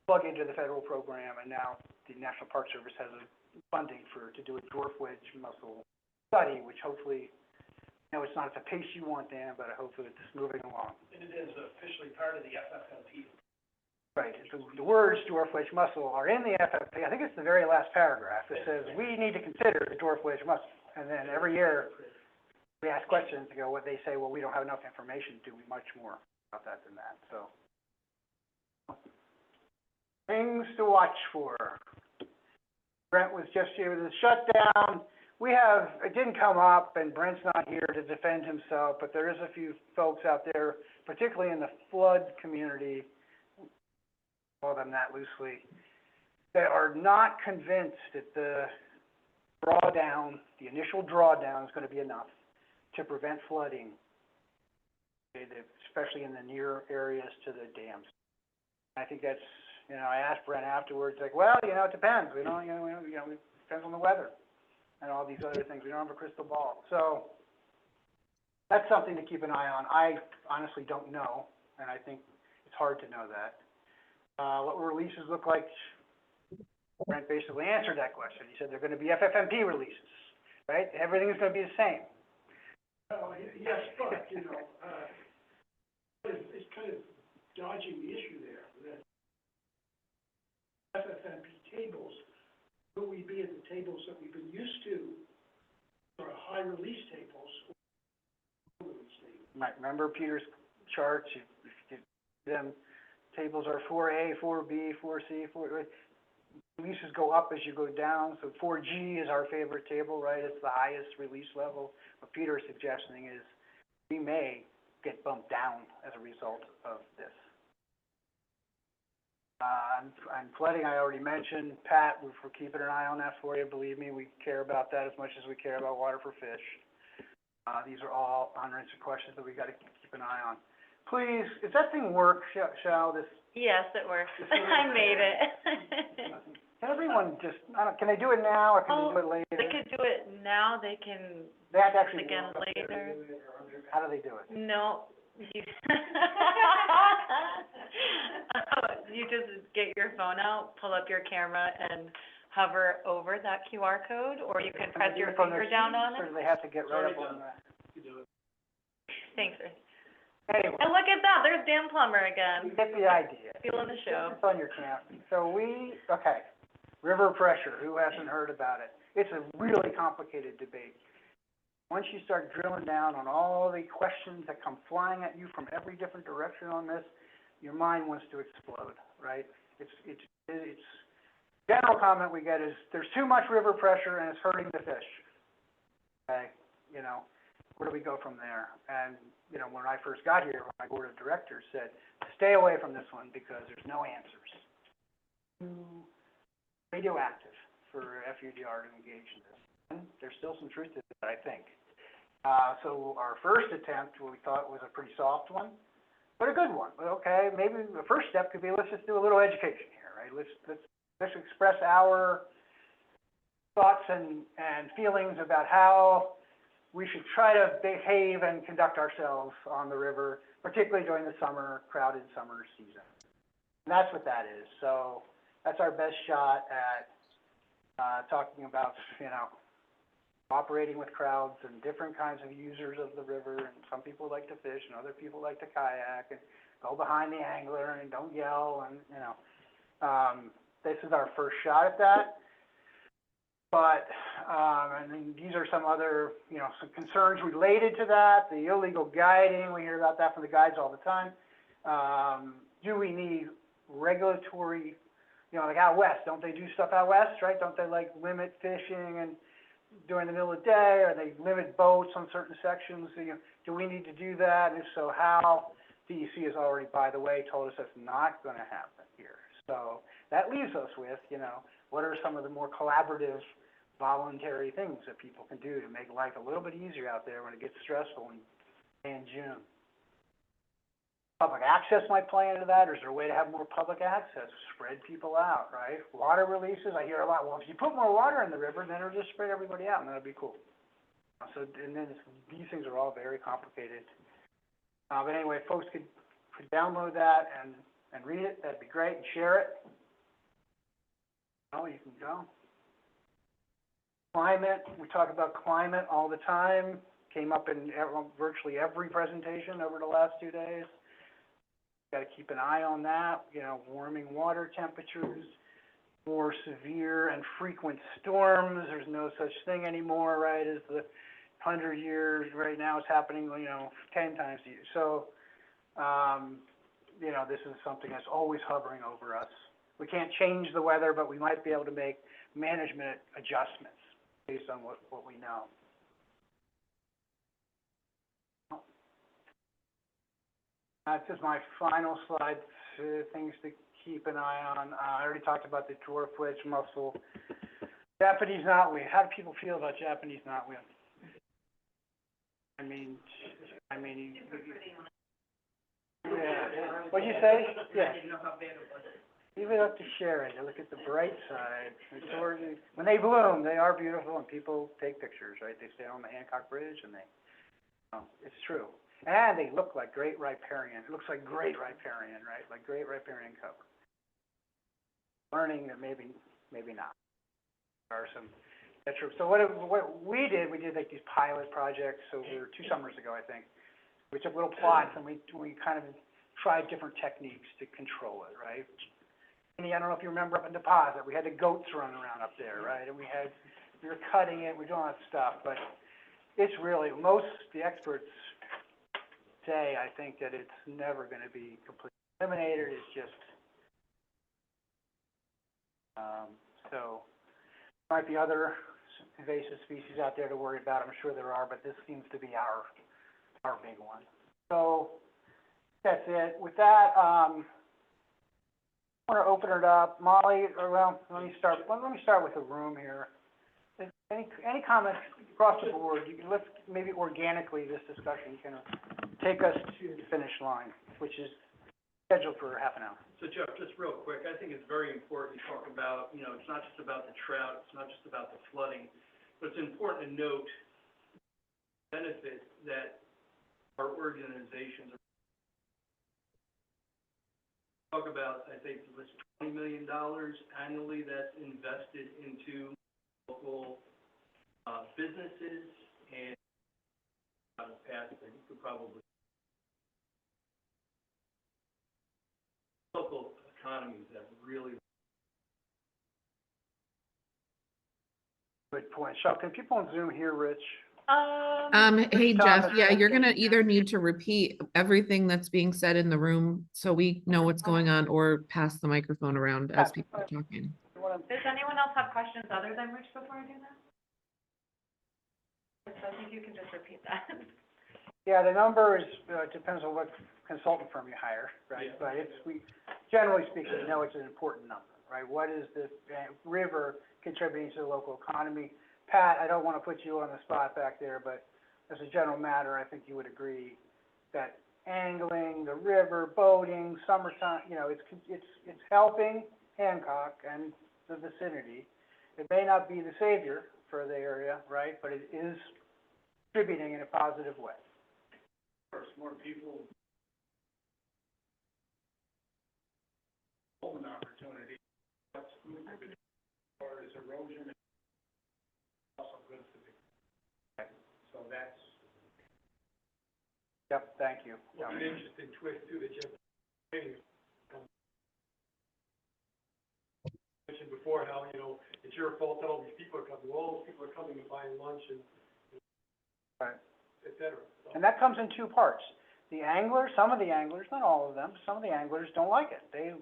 Speaker 1: plug into the federal program, and now the National Park Service has a funding to do a dwarf wedge mussel study, which hopefully, you know, it's not at the pace you want, Dan, but hopefully it's moving along.
Speaker 2: And it is officially part of the FFMP.
Speaker 1: Right. The words dwarf wedge mussel are in the FFMP. I think it's the very last paragraph. It says, we need to consider the dwarf wedge mussel. And then every year, we ask questions to go, what they say, well, we don't have enough information to do much more about that than that. So, things to watch for. Brent was just here with the shutdown. It didn't come up, and Brent's not here to defend himself, but there is a few folks out there, particularly in the flood community, call them that loosely, that are not convinced that the drawdown, the initial drawdown, is going to be enough to prevent flooding, especially in the near areas to the dams. I think that's, you know, I asked Brent afterwards, like, well, you know, it depends. We don't, it depends on the weather and all these other things. We don't have a crystal ball. So that's something to keep an eye on. I honestly don't know, and I think It's hard to know that. What will releases look like? Brent basically answered that question. He said they're gonna be FFMP releases, right? Everything's gonna be the same.
Speaker 2: Yes, but, you know, it's kind of dodging the issue there, that FFMP tables, will we be at the tables that we've been used to, or high release tables? Or low release tables?
Speaker 1: Right, remember Peter's charts, them tables are 4A, 4B, 4C, 4, releases go up as you go down, so 4G is our favorite table, right? It's the highest release level. What Peter is suggesting is we may get bumped down as a result of this. And flooding, I already mentioned. Pat, we're keeping an eye on that for you. Believe me, we care about that as much as we care about water for fish. These are all unanswered questions that we gotta keep an eye on. Please, does that thing work, Shall, this?
Speaker 4: Yes, it works. I made it.
Speaker 1: Can everyone just, can they do it now, or can they do it later?
Speaker 4: They could do it now, they can,
Speaker 1: They have to actually do
Speaker 4: again,
Speaker 1: it.
Speaker 4: later.
Speaker 1: How do they do it?
Speaker 4: No, you, you just get your phone out, pull up your camera, and hover over that QR code, or you can press your
Speaker 1: From their
Speaker 4: finger down on
Speaker 1: seats, Or
Speaker 4: it.
Speaker 1: do they have to get right up on that?
Speaker 4: Thanks, Rick.
Speaker 1: Anyway,
Speaker 4: And look at that, there's Dan Plummer
Speaker 1: you
Speaker 4: again,
Speaker 1: get the idea.
Speaker 4: feeling the show.
Speaker 1: It's on your camp. So okay, river pressure, who hasn't heard about it? It's a really complicated debate. Once you start drilling down on all the questions that come flying at you from every different direction on this, your mind wants to explode, right? It's general comment we get is, there's too much river pressure and it's hurting the fish. Okay, you know, where do we go from there? And, you know, when I first got here, my board of directors said, stay away from this one because there's no answers. Too radioactive for FUDR to engage in this. And there's still some truth to it, I think. So our first attempt, what we thought was a pretty soft one, but a good one. But okay, maybe the first step could be, let's just do a little education here, right? Let's express our thoughts and feelings about how we should try to behave and conduct ourselves on the river, particularly during the summer, crowded summer season. And that's what that is. So that's our best shot at talking about, you know, operating with crowds and different kinds of users of the river. And some people like to fish and other people like to kayak and go behind the angler and don't yell and, you know. This is our first shot at that. But, and then these are some other, you know, some concerns related to that, the illegal guiding, we hear about that from the guides all the time. Do we need regulatory, you know, like out west, don't they do stuff out west, right? Don't they like limit fishing and during the middle of the day, or they limit boats on certain sections? You know, do we need to do that? And if so, how? DEC has already, by the way, told us that's not gonna happen here. So that leaves us with, you know, what are some of the more collaborative, voluntary things that people can do to make life a little bit easier out there when it gets stressful in May and June? Public access might play into that, or is there a way to have more public access, spread people out, right? Water releases, I hear a lot, well, if you put more water in the river, then it'll just spread everybody out, and that'll be cool. So, and then these things are all very complicated. But anyway, folks could download that and read it, that'd be great, and share it. Oh, you can go. Climate, we talk about climate all the time, came up in virtually every presentation over the last 2 days. Got to keep an eye on that, you know, warming water temperatures, more severe and frequent storms. There's no such thing anymore, right, as the 100 years. Right now it's happening, you know, 10 times a year. So, you know, this is something that's always hovering over us. We can't change the weather, but we might be able to make management adjustments based on what we know. This is my final slide, things to keep an eye on. I already talked about the dwarf wedge mussel. Japanese knotweed. How do people feel about Japanese knotweed? I mean, yeah. What'd you say? Yeah. Leave it up to Sharon to look at the bright side. When they bloom, they are beautiful, and people take pictures, right? They stay on the Hancock Bridge, and it's true. And they look like great riparian, it looks like great riparian, right, like great riparian cover. Learning that maybe not. There are some, so what we did like these pilot projects over 2 summers ago, I think. We took little plots and we kind of tried different techniques to control it, right? And I don't know if you remember up in Deposit, we had the goats running around up there, right? And we were cutting it, we were doing all that stuff, but it's really, the experts say, I think that it's never gonna be completely eliminated, it's just, so, might be other invasive species out there to worry about, I'm sure there are, but this seems to be our big one. So, that's it. With that, I want to open it up. Molly, well, let me start with the room here. Any comments across the board? Let's maybe organically, this discussion can take us to the finish line, which is scheduled for half an hour.
Speaker 8: So Jeff, just real quick, I think it's very important to talk about, it's not just about the trout, it's not just about the flooding, but it's important to note the benefit that our organizations are. Talk about, I think, it was $20 million annually that's invested into local businesses and on the path that you could probably local economies that really.
Speaker 1: Good point. Chuck, can people on Zoom hear Rich?
Speaker 6: Hey Jeff,
Speaker 1: Thomas,
Speaker 6: yeah,
Speaker 1: thank
Speaker 6: you're
Speaker 1: you.
Speaker 6: gonna either need to repeat everything that's being said in the room so we know what's going on, or pass the microphone around as people are talking.
Speaker 4: Does anyone else have questions other than Rich before I do that? So I think you can just repeat that.
Speaker 1: Yeah, the number is, depends on what consultant firm you hire, right?
Speaker 8: Yeah.
Speaker 1: But generally speaking, we know it's an important number, right? What is the river contributing to the local economy? Pat, I don't want to put you on the spot back there, but as a general matter, I think you would agree that angling, the river, boating, summertime, it's helping Hancock and the vicinity. It may not be the savior for the area, right? But it is contributing in a positive way.
Speaker 2: Of course, more people, an opportunity, what's moving or is erosion also good for the, so that's.
Speaker 1: Yep, thank you.
Speaker 8: Well, an interesting twist too that Jeff mentioned before, how, it's your fault that all these people are coming. All those people are coming and buying lunch and,
Speaker 1: Right.
Speaker 8: et cetera. So.
Speaker 1: And that comes in 2 parts. The anglers, some of the anglers, not all of them, some of the anglers don't like it. They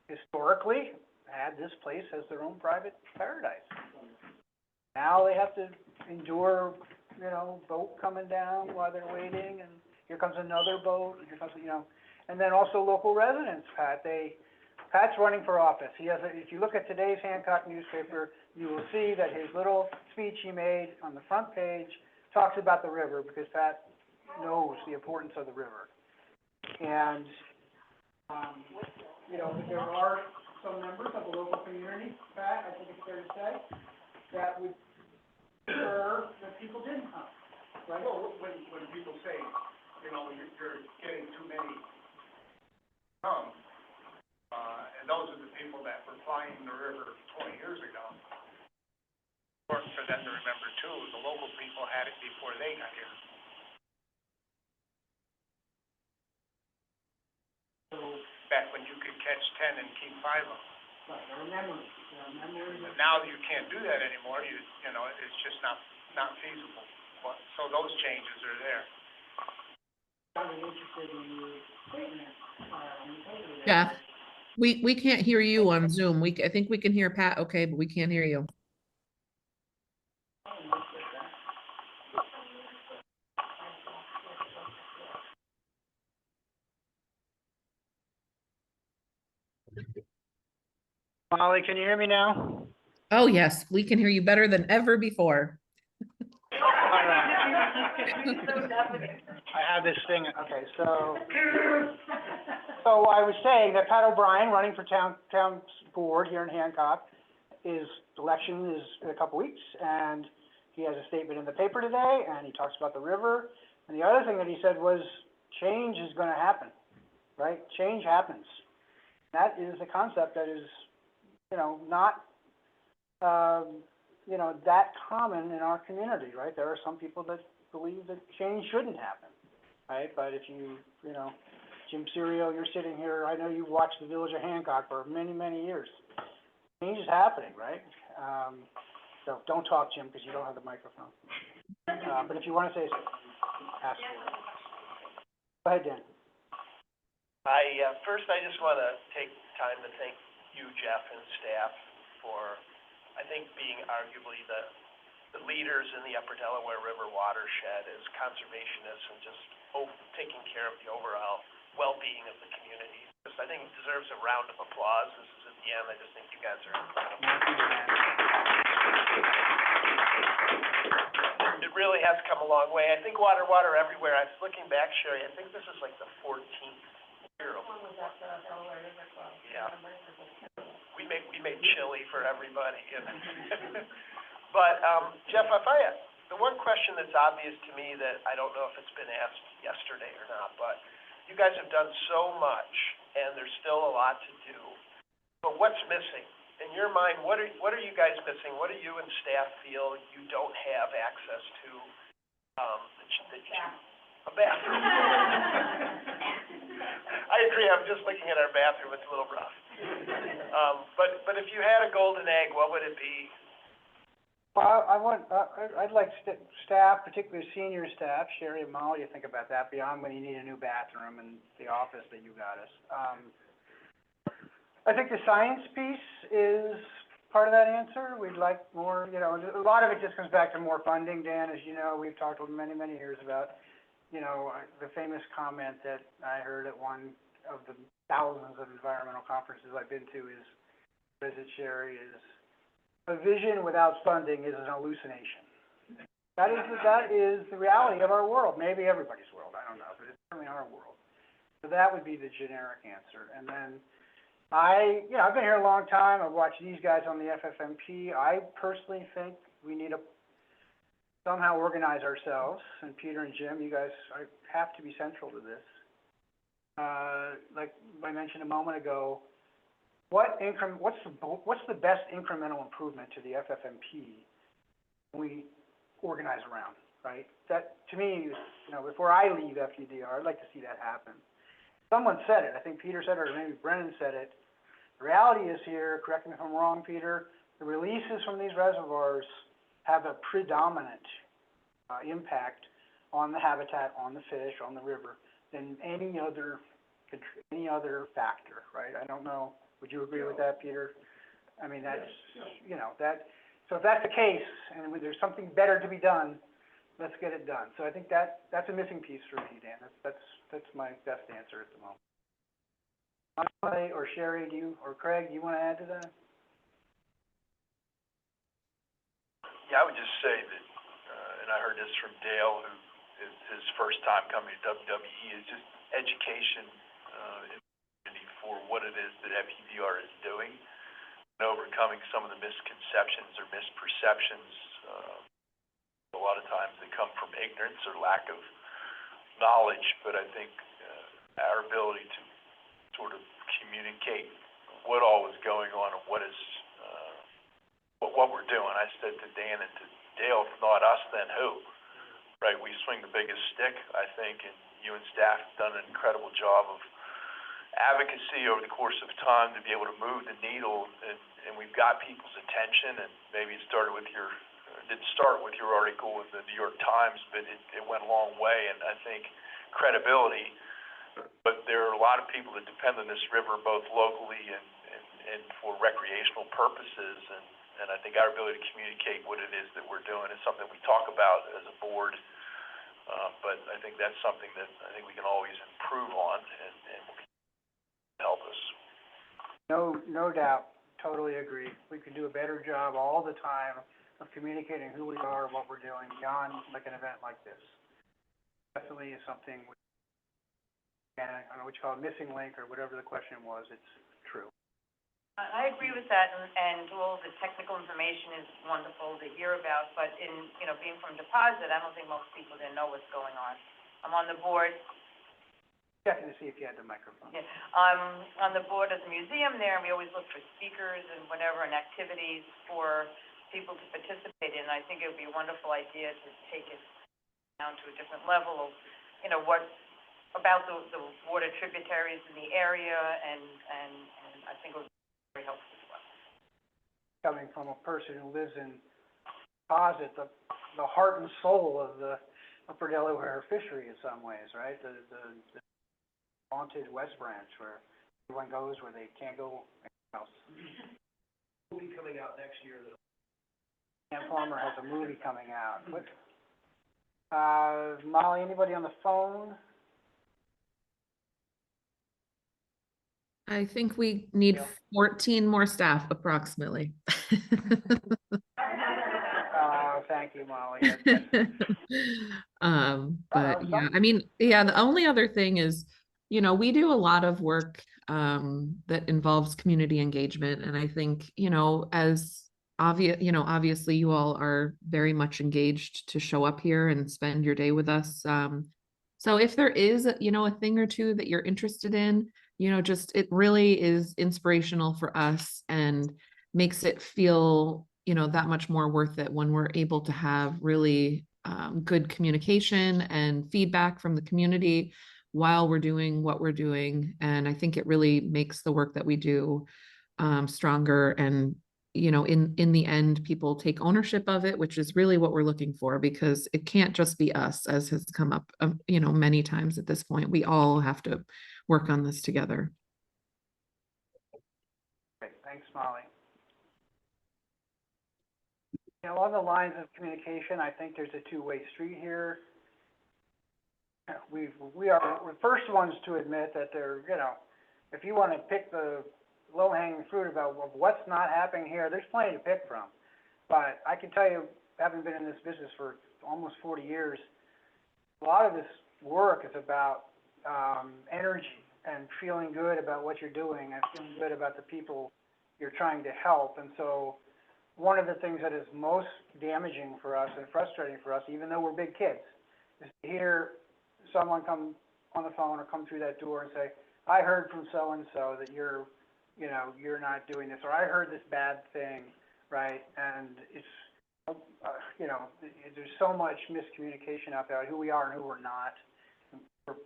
Speaker 1: historically had this place as their own private paradise. Now they have to endure, boat coming down while they're waiting, and here comes another boat, and here comes, and then also local residents, Pat, Pat's running for office. If you look at today's Hancock newspaper, you will see that his little speech he made on the front page talks about the river, because Pat knows the importance of the river. And, there are some members of the local community, Pat, I think it's fair to say, that would prefer that people didn't come, right?
Speaker 2: Well, when people say, you're getting too many come, and those are the people that were flying the river 20 years ago. Important for them to remember too, the local people had it before they got here.
Speaker 1: So,
Speaker 2: Back when you could catch 10 and keep 5 of them.
Speaker 1: right, there are memories.
Speaker 2: But now you can't do that anymore, it's just not feasible. So those changes are there.
Speaker 1: I'm interested in your statement, on the
Speaker 6: Jeff, we can't hear you on Zoom. I think we can hear Pat okay, but we can't hear you.
Speaker 1: Molly, can you hear me now?
Speaker 6: Oh, yes, we can hear you better than ever before.
Speaker 1: I have this thing, okay, so I was saying that Pat O'Brien, running for town board here in Hancock, election is in a couple weeks, and he has a statement in the paper today, and he talks about the river. And the other thing that he said was, change is gonna happen, right? Change happens. That is a concept that is, not, that common in our community, right? There are some people that believe that change shouldn't happen, right? But if you, Jim Serio, you're sitting here, I know you've watched the Village of Hancock for many, many years. Change is happening, right? So don't talk, Jim, because you don't have the microphone. But if you want to say something, ask for it. Go ahead, Dan.
Speaker 12: First, I just want to take time to thank you, Jeff, and staff for, I think, being arguably the leaders in the Upper Delaware River watershed as conservationists and just taking care of the overall well-being of the community. Just, I think it deserves a round of applause. This is at the end. I just think you guys are incredible. It really has come a long way. I think water everywhere. I was looking back, Sherry, I think this is like the 14th year. Yeah. We made chili for everybody. But, Jeff, the one question that's obvious to me that I don't know if it's been asked yesterday or not, but you guys have done so much, and there's still a lot to do. But what's missing? In your mind, what are you guys missing? What do you and staff feel you don't have access to? A bathroom. I agree. I'm just looking at our bathroom. It's a little rough. But if you had a golden egg, what would it be?
Speaker 1: Well, I'd like staff, particularly senior staff, Sherry and Molly, to think about that beyond when you need a new bathroom and the office that you got us. I think the science piece is part of that answer. We'd like more, a lot of it just comes back to more funding, Dan. As you know, we've talked for many, many years about, the famous comment that I heard at one of the thousands of environmental conferences I've been to is, visit Sherry, is a vision without funding is an hallucination. That is the reality of our world, maybe everybody's world, I don't know, but it's certainly our world. So that would be the generic answer. And then I've been here a long time, I've watched these guys on the FFMP. I personally think we need to somehow organize ourselves, and Peter and Jim, you guys have to be central to this. Like I mentioned a moment ago, what's the best incremental improvement to the FFMP we organize around, right? That, to me, before I leave FUDR, I'd like to see that happen. Someone said it, I think Peter said it, or maybe Brennan said it. The reality is here, correct me if I'm wrong, Peter, the releases from these reservoirs have a predominant impact on the habitat, on the fish, on the river, than any other factor, right? I don't know. Would you agree with that, Peter? I mean, that's, so if that's the case, and there's something better to be done, let's get it done. So I think that's a missing piece for me, Dan. That's my best answer at the moment. Molly or Sherry, or Craig, do you want to add to that?
Speaker 7: Yeah, I would just say that, and I heard this from Dale, who is his first time coming to WWE, is just education for what it is that FUDR is doing and overcoming some of the misconceptions or misperceptions. A lot of times they come from ignorance or lack of knowledge, but I think our ability to sort of communicate what all is going on and what is what we're doing. I said to Dan and to Dale, if not us, then who? Right? We swing the biggest stick, I think, and you and staff have done an incredible job of advocacy over the course of time to be able to move the needle, and we've got people's attention, and maybe it didn't start with your article in the New York Times, but it went a long way, and I think credibility. But there are a lot of people that depend on this river, both locally and for recreational purposes, and I think our ability to communicate what it is that we're doing is something we talk about as a board, but I think that's something that I think we can always improve on and help us.
Speaker 1: No doubt, totally agree. We could do a better job all the time of communicating who we are, what we're doing, beyond like an event like this. Definitely is something, I don't know what you call it, missing link or whatever the question was, it's true.
Speaker 4: I agree with that, and all the technical information is wonderful to hear about, but being from Deposit, I don't think most people didn't know what's going on. I'm on the board,
Speaker 1: Checking to see if you had the microphone.
Speaker 4: yeah, I'm on the board of the museum there, and we always look for speakers and whatever, and activities for people to participate in. I think it would be a wonderful idea to take it down to a different level of, you know, what, about the water tributaries in the area, and I think it would be very helpful to us.
Speaker 1: Coming from a person who lives in Posset, the heart and soul of the Upper Delaware fishery in some ways, right? The haunted West Branch where everyone goes where they can't go anywhere else.
Speaker 2: Movie coming out next year.
Speaker 1: Dan Farmer has a movie coming out. What, Molly, anybody on the phone?
Speaker 6: I think we need 14 more staff approximately.
Speaker 1: Thank you, Molly.
Speaker 6: But yeah, I mean, yeah, the only other thing is, you know, we do a lot of work that involves community engagement. And I think, you know, obviously you all are very much engaged to show up here and spend your day with us. So if there is, you know, a thing or two that you're interested in, you know, just, it really is inspirational for us and makes it feel, you know, that much more worth it when we're able to have really good communication and feedback from the community while we're doing what we're doing. And I think it really makes the work that we do stronger. And, you know, in the end, people take ownership of it, which is really what we're looking for, because it can't just be us, as has come up, you know, many times at this point. We all have to work on this together.
Speaker 1: Great, thanks, Molly. You know, along the lines of communication, I think there's a two-way street here. We are the first ones to admit that there, you know, if you want to pick the low-hanging fruit about what's not happening here, there's plenty to pick from. But I can tell you, having been in this business for almost 40 years, a lot of this work is about energy and feeling good about what you're doing and feeling good about the people you're trying to help. And so one of the things that is most damaging for us and frustrating for us, even though we're big kids, is to hear someone come on the phone or come through that door and say, I heard from so-and-so that you're not doing this, or I heard this bad thing, right? And it's, you know, there's so much miscommunication out there, who we are and who we're not.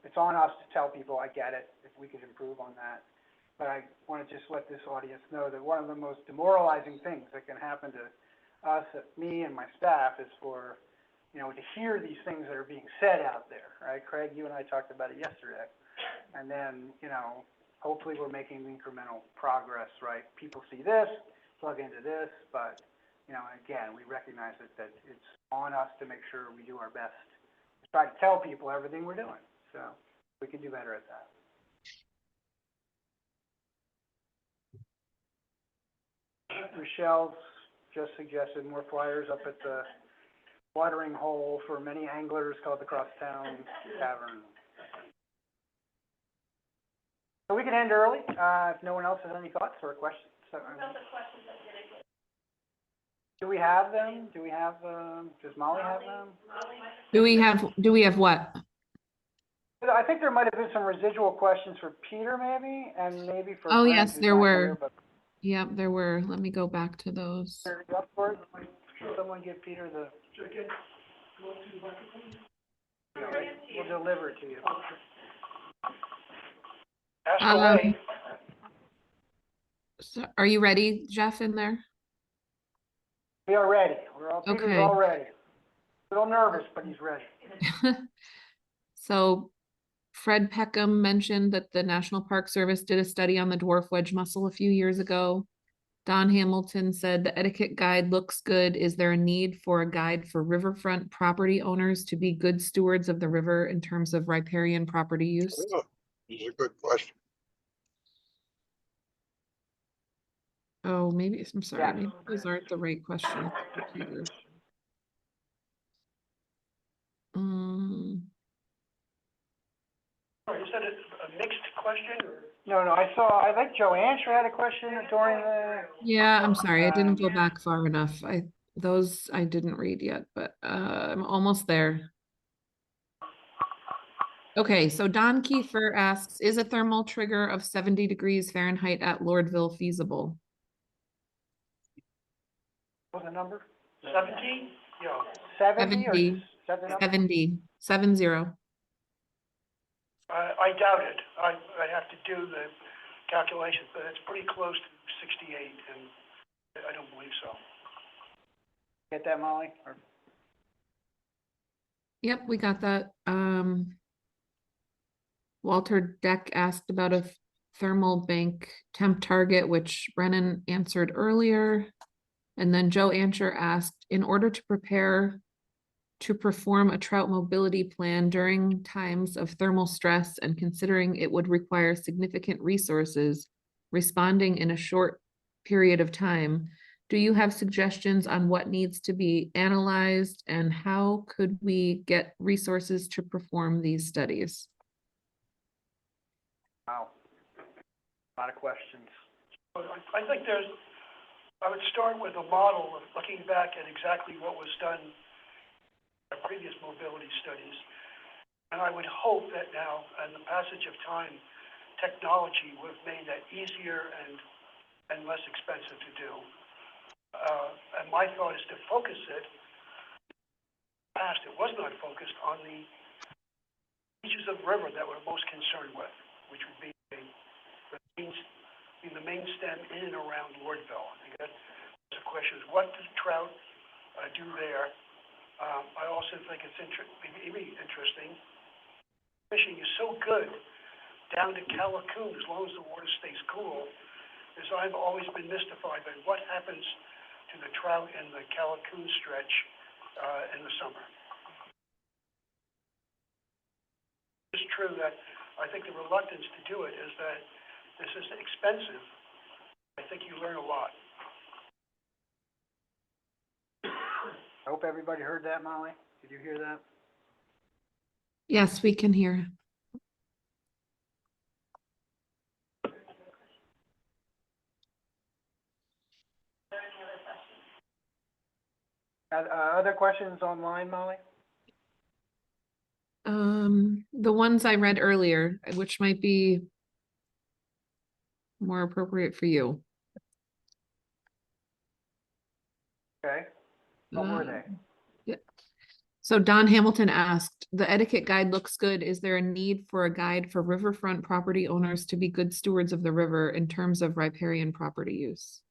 Speaker 1: It's on us to tell people, I get it, if we could improve on that. But I want to just let this audience know that one of the most demoralizing things that can happen to us, me and my staff, is for, you know, to hear these things that are being said out there, right? Craig, you and I talked about it yesterday. And then, you know, hopefully we're making incremental progress, right? People see this, plug into this, but, you know, again, we recognize that it's on us to make sure we do our best to try to tell people everything we're doing. So we can do better at that. Michelle's just suggested more flyers up at the watering hole for many anglers called the Crosstown Tavern. So we can end early, if no one else has any thoughts or questions. Do we have them? Do we have, does Molly have them?
Speaker 6: Do we have what?
Speaker 1: I think there might have been some residual questions for Peter maybe, and maybe for
Speaker 6: Oh,
Speaker 1: Brent,
Speaker 6: yes,
Speaker 1: who's
Speaker 6: there
Speaker 1: not
Speaker 6: were.
Speaker 1: here, but
Speaker 6: Yep, there were. Let me go back to those.
Speaker 1: are you up for it? Someone give Peter the, we'll deliver it to you.
Speaker 12: Ask away.
Speaker 6: So are you ready, Jeff, in there?
Speaker 1: We are ready. Peter's
Speaker 6: Okay.
Speaker 1: all ready. A little nervous, but he's ready.
Speaker 6: So Fred Peckham mentioned that the National Park Service did a study on the dwarf wedge mussel a few years ago. Don Hamilton said the etiquette guide looks good. Is there a need for a guide for riverfront property owners to be good stewards of the river in terms of riparian property use?
Speaker 13: Oh, this is a good question.
Speaker 6: Oh, maybe, I'm sorry,
Speaker 1: Yeah.
Speaker 6: maybe those aren't the right questions. Peter.
Speaker 12: You said it's a mixed question, or?
Speaker 1: No, I think Joanne sure had a question during the,
Speaker 6: Yeah, I'm sorry, I didn't go back far enough. Those I didn't read yet, but I'm almost there. Okay, so Don Kiefer asks, is a thermal trigger of 70 degrees Fahrenheit at Lordville feasible?
Speaker 1: What's the number?
Speaker 12: 17? Yeah.
Speaker 1: 70 or
Speaker 6: 70. 70, 70.
Speaker 12: I doubt it. I'd have to do the calculations, but it's pretty close to 68, and I don't believe so.
Speaker 1: Get that, Molly? Or-
Speaker 6: Yep, we got that. Walter Deck asked about a thermal bank temp target, which Brennan answered earlier. And then Joe Ancher asked, in order to prepare to perform a trout mobility plan during times of thermal stress and considering it would require significant resources responding in a short period of time, do you have suggestions on what needs to be analyzed and how could we get resources to perform these studies?
Speaker 1: Wow. A lot of questions.
Speaker 12: I think I would start with a model of looking back at exactly what was done in previous mobility studies. And I would hope that now, in the passage of time, technology would have made that easier and less expensive to do. And my thought is to focus it. In the past, it was not focused on the features of the river that we're most concerned with, which would be the main stem in and around Lordville. I think that's the question is, what does trout do there? I also think it's really interesting. Fishing is so good down to Callicoon as long as the water stays cool. As I've always been mystified by what happens to the trout in the Callicoon stretch in the summer. It's true that I think the reluctance to do it is that this is expensive. I think you learn a lot.
Speaker 1: I hope everybody heard that, Molly. Did you hear that?
Speaker 6: Yes, we can hear.
Speaker 1: Other questions online, Molly?
Speaker 6: The ones I read earlier, which might be more appropriate for you.
Speaker 1: Okay. What were they?
Speaker 6: Yeah. So Don Hamilton asked, the etiquette guide looks good. Is there a need for a guide for riverfront property owners to be good stewards of the river in terms of riparian property use?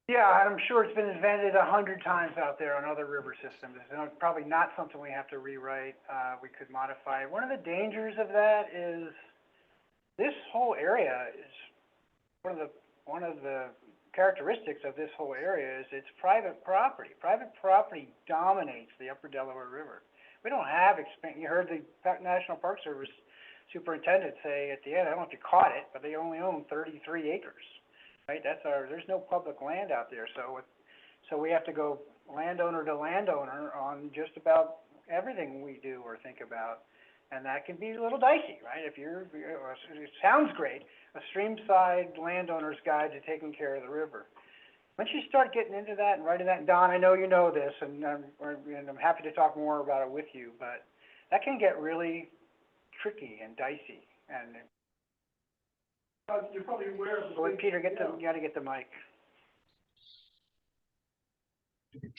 Speaker 1: Yeah, I'm sure it's been invented 100 times out there on other river systems. It's probably not something we have to rewrite. We could modify. One of the dangers of that is this whole area is one of the characteristics of this whole area is it's private property. Private property dominates the upper Delaware River. We don't have, you heard the National Park Service superintendent say at the end, I don't know if you caught it, but they only own 33 acres, right? There's no public land out there. So we have to go landowner to landowner on just about everything we do or think about. And that can be a little dicey, right? It sounds great, a streamside landowner's guide to taking care of the river. Once you start getting into that and writing that, and Don, I know you know this, and I'm happy to talk more about it with you, but that can get really tricky and dicey. And
Speaker 2: You're probably aware of the
Speaker 1: Peter, you gotta get the mic.
Speaker 12: An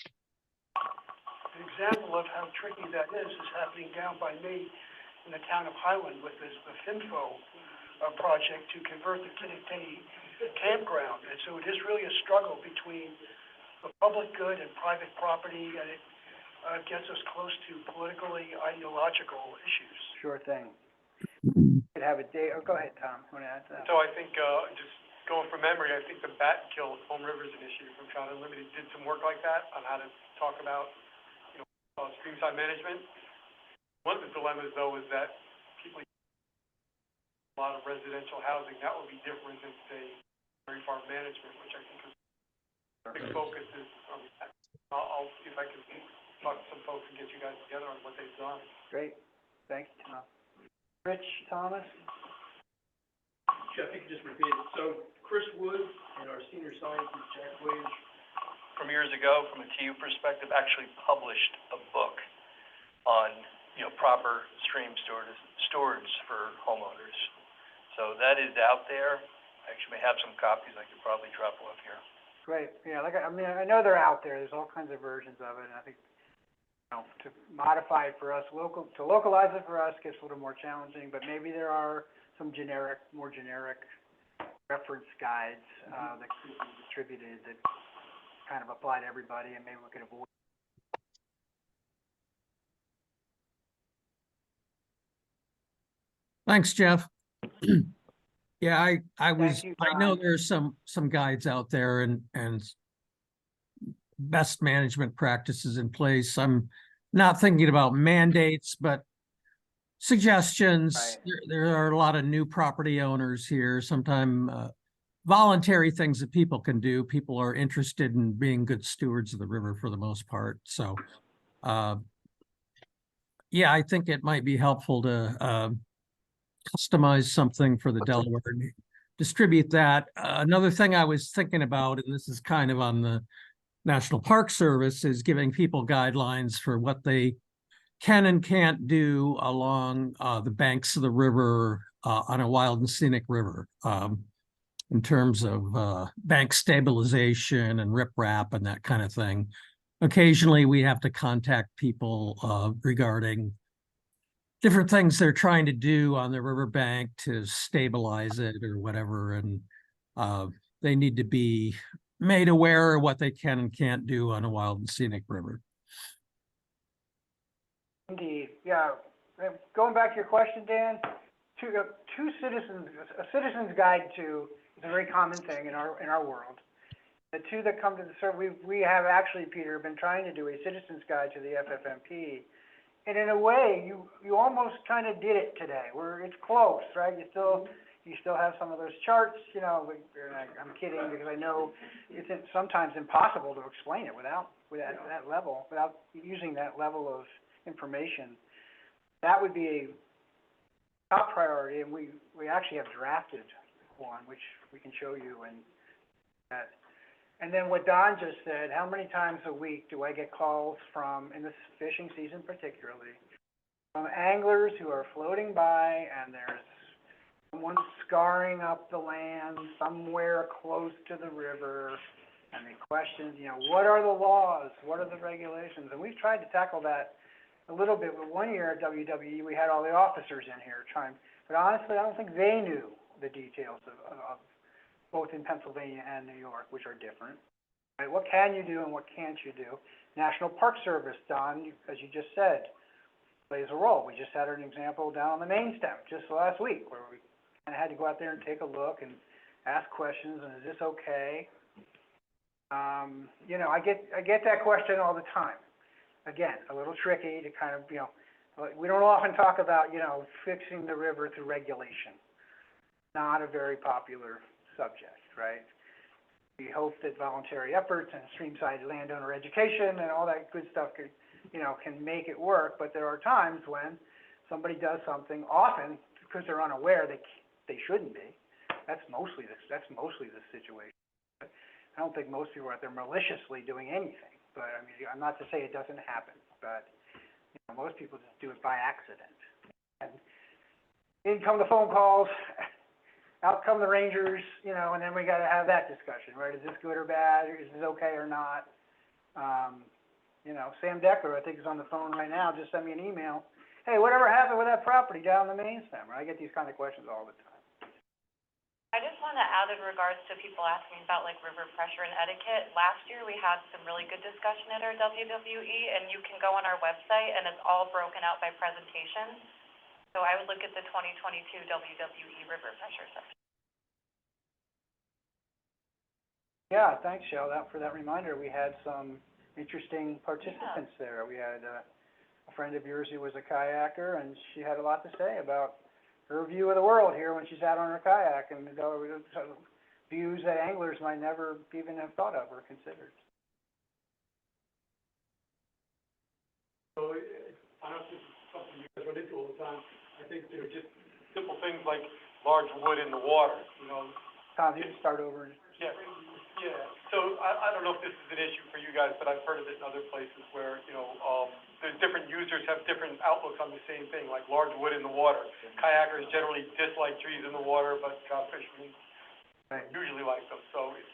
Speaker 12: example of how tricky that is happening down by me in the town of Highland with the FINFO project to convert the Kinnectay campground. And so it is really a struggle between the public good and private property, and it gets us close to politically ideological issues.
Speaker 1: Sure thing. You could have a day, go ahead, Tom, want to add to that?
Speaker 8: So I think, just going from memory, I think the bat kill at Home River is an issue from Trout Unlimited, did some work like that on how to talk about, streamside management. One of the dilemmas, though, is that people a lot of residential housing, that would be different than, say, dairy farm management, which I think is a big focus is on that. I'll see if I can talk to some folks and get you guys together on what they've done.
Speaker 1: Great, thanks, Tom. Rich Thomas?
Speaker 8: Jeff, you can just repeat it. So Chris Wood and our senior scientist, Jack Wage,
Speaker 7: From years ago, from a TU perspective, actually published a book on proper stream storage for homeowners. So that is out there. I actually may have some copies I could probably drop off here.
Speaker 1: Great, yeah, I know they're out there, there's all kinds of versions of it, and I think, to modify it for us, to localize it for us gets a little more challenging, but maybe there are some more generic reference guides, that could be distributed that kind of apply to everybody, and maybe we could avoid.
Speaker 11: Thanks, Jeff. Yeah, I
Speaker 1: you,
Speaker 11: know
Speaker 1: John.
Speaker 11: there's some guides out there and best management practices in place. I'm not thinking about mandates, but suggestions.
Speaker 1: Right.
Speaker 11: There are a lot of new property owners here. Sometimes voluntary things that people can do. People are interested in being good stewards of the river for the most part. So, yeah, I think it might be helpful to customize something for the Delaware and distribute that. Another thing I was thinking about, and this is kind of on the National Park Service, is giving people guidelines for what they can and can't do along the banks of the river on a wild and scenic river, in terms of bank stabilization and riprap and that kind of thing. Occasionally, we have to contact people regarding different things they're trying to do on the riverbank to stabilize it or whatever, and they need to be made aware of what they can and can't do on a wild and scenic river.
Speaker 1: Indeed, yeah. Going back to your question, Dan, a citizen's guide to is a very common thing in our world. The two that come to the survey, we have actually, Peter, been trying to do a citizen's guide to the FFMP. And in a way, you almost kind of did it today, where it's close, right? You still have some of those charts, I'm kidding, because I know it's sometimes impossible to explain it without that level, without using that level of information. That would be a top priority, and we actually have drafted one, which we can show you. And then what Don just said, how many times a week do I get calls from, in this fishing season particularly, from anglers who are floating by and there's someone scarring up the land somewhere close to the river, and they question, what are the laws? What are the regulations? And we've tried to tackle that a little bit. But one year at WWE, we had all the officers in here trying, but honestly, I don't think they knew the details of both in Pennsylvania and New York, which are different. Right? What can you do and what can't you do? National Park Service, Don, as you just said, plays a role. We just had an example down on the main stem just last week, where we kind of had to go out there and take a look and ask questions, and is this okay? I get that question all the time. Again, a little tricky to kind of, we don't often talk about, fixing the river through regulation. Not a very popular subject, right? We hope that voluntary efforts and streamside landowner education and all that good stuff could, can make it work, but there are times when somebody does something, often because they're unaware they shouldn't be. That's mostly the situation. I don't think most people are out there maliciously doing anything, but I mean, I'm not to say it doesn't happen, but most people just do it by accident. And in come the phone calls, out come the rangers, and then we got to have that discussion, right? Is this good or bad? Is this okay or not? Sam Decker, I think, is on the phone right now, just sent me an email. Hey, whatever happened with that property down the main stem? I get these kind of questions all the time.
Speaker 14: I just want to add in regards to people asking about river pressure and etiquette. Last year we had some really good discussion at our WWE, and you can go on our website and it's all broken out by presentation. So I would look at the 2022 WWE river pressure section.
Speaker 1: Yeah, thanks, Shel, for that reminder. We had some interesting participants there. We had a friend of yours who was a kayaker, and she had a lot to say about her view of the world here when she's out on her kayak, and views that anglers might never even have thought of or considered.
Speaker 8: So, I don't know if this is something you guys run into all the time. I think just simple things like large wood in the water,
Speaker 1: Tom, you can start over.
Speaker 8: Yeah. Yeah, so I don't know if this is an issue for you guys, but I've heard of it in other places where, there's different users have different outlooks on the same thing, like large wood in the water. Kayakers generally dislike trees in the water, but trout fishermen usually like them, so it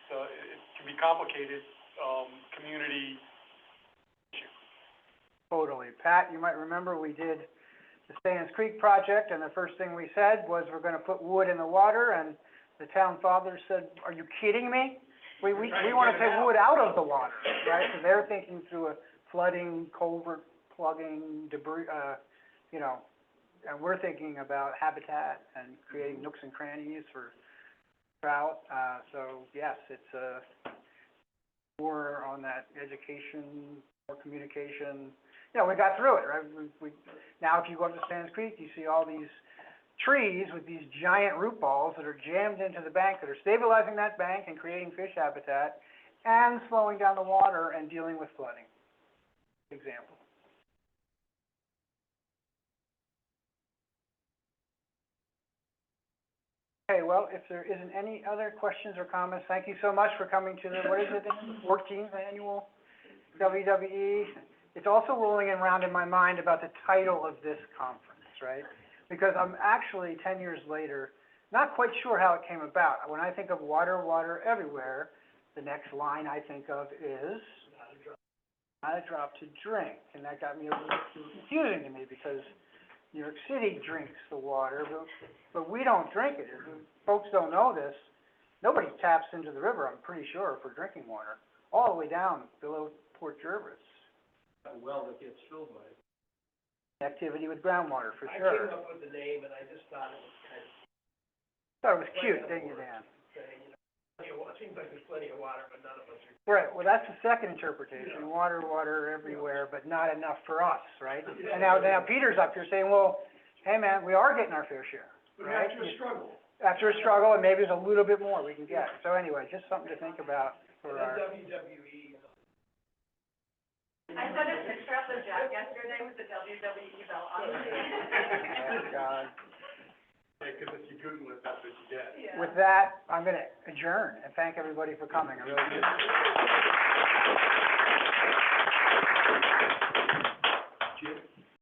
Speaker 8: can be complicated, community issue.
Speaker 1: Totally. Pat, you might remember we did the Sands Creek project, and the first thing we said was we're gonna put wood in the water, and the town fathers said, are you kidding me? We wanna take wood out of the water, right? So they're thinking through a flooding, culvert plugging, debris, and we're thinking about habitat and creating nooks and crannies for trout. So yes, it's more on that education, more communication. We got through it, right? We now if you go up to Sands Creek, you see all these trees with these giant root balls that are jammed into the bank, that are stabilizing that bank and creating fish habitat and slowing down the water and dealing with flooding. Example. Okay, well, if there isn't any other questions or comments, thank you so much for coming to the, what is it, the 14th annual WWE. It's also rolling around in my mind about the title of this conference, right? Because I'm actually, 10 years later, not quite sure how it came about. When I think of water, water everywhere, the next line I think of is not a drop to drink. And that got me a little confusing to me because New York City drinks the water, but we don't drink it. Folks don't know this. Nobody taps into the river, I'm pretty sure, for drinking water, all the way down below Port Jervis.
Speaker 12: A well that gets filled by it.
Speaker 1: Activity with groundwater, for
Speaker 12: I
Speaker 1: sure.
Speaker 12: came up with the name and I just thought it was kind of
Speaker 1: Thought it was cute, didn't you, Dan?
Speaker 12: saying, it seems like there's plenty of water, but none of us are.
Speaker 1: Right, well, that's the second interpretation, water, water everywhere, but not enough for us, right? And now Peter's up here saying, well, hey, man, we are getting our fair share,
Speaker 8: But
Speaker 1: right?
Speaker 8: after a struggle.
Speaker 1: After a struggle, and maybe there's a little bit more we can get. So anyway, just something to think about for
Speaker 12: And
Speaker 1: our,
Speaker 12: then WWE.
Speaker 14: I sent a picture of the jet yesterday with the WWE belt on it.
Speaker 1: oh, God.
Speaker 8: Because if you Google it, that's what you get.
Speaker 1: With that, I'm gonna adjourn and thank everybody for coming, I really do.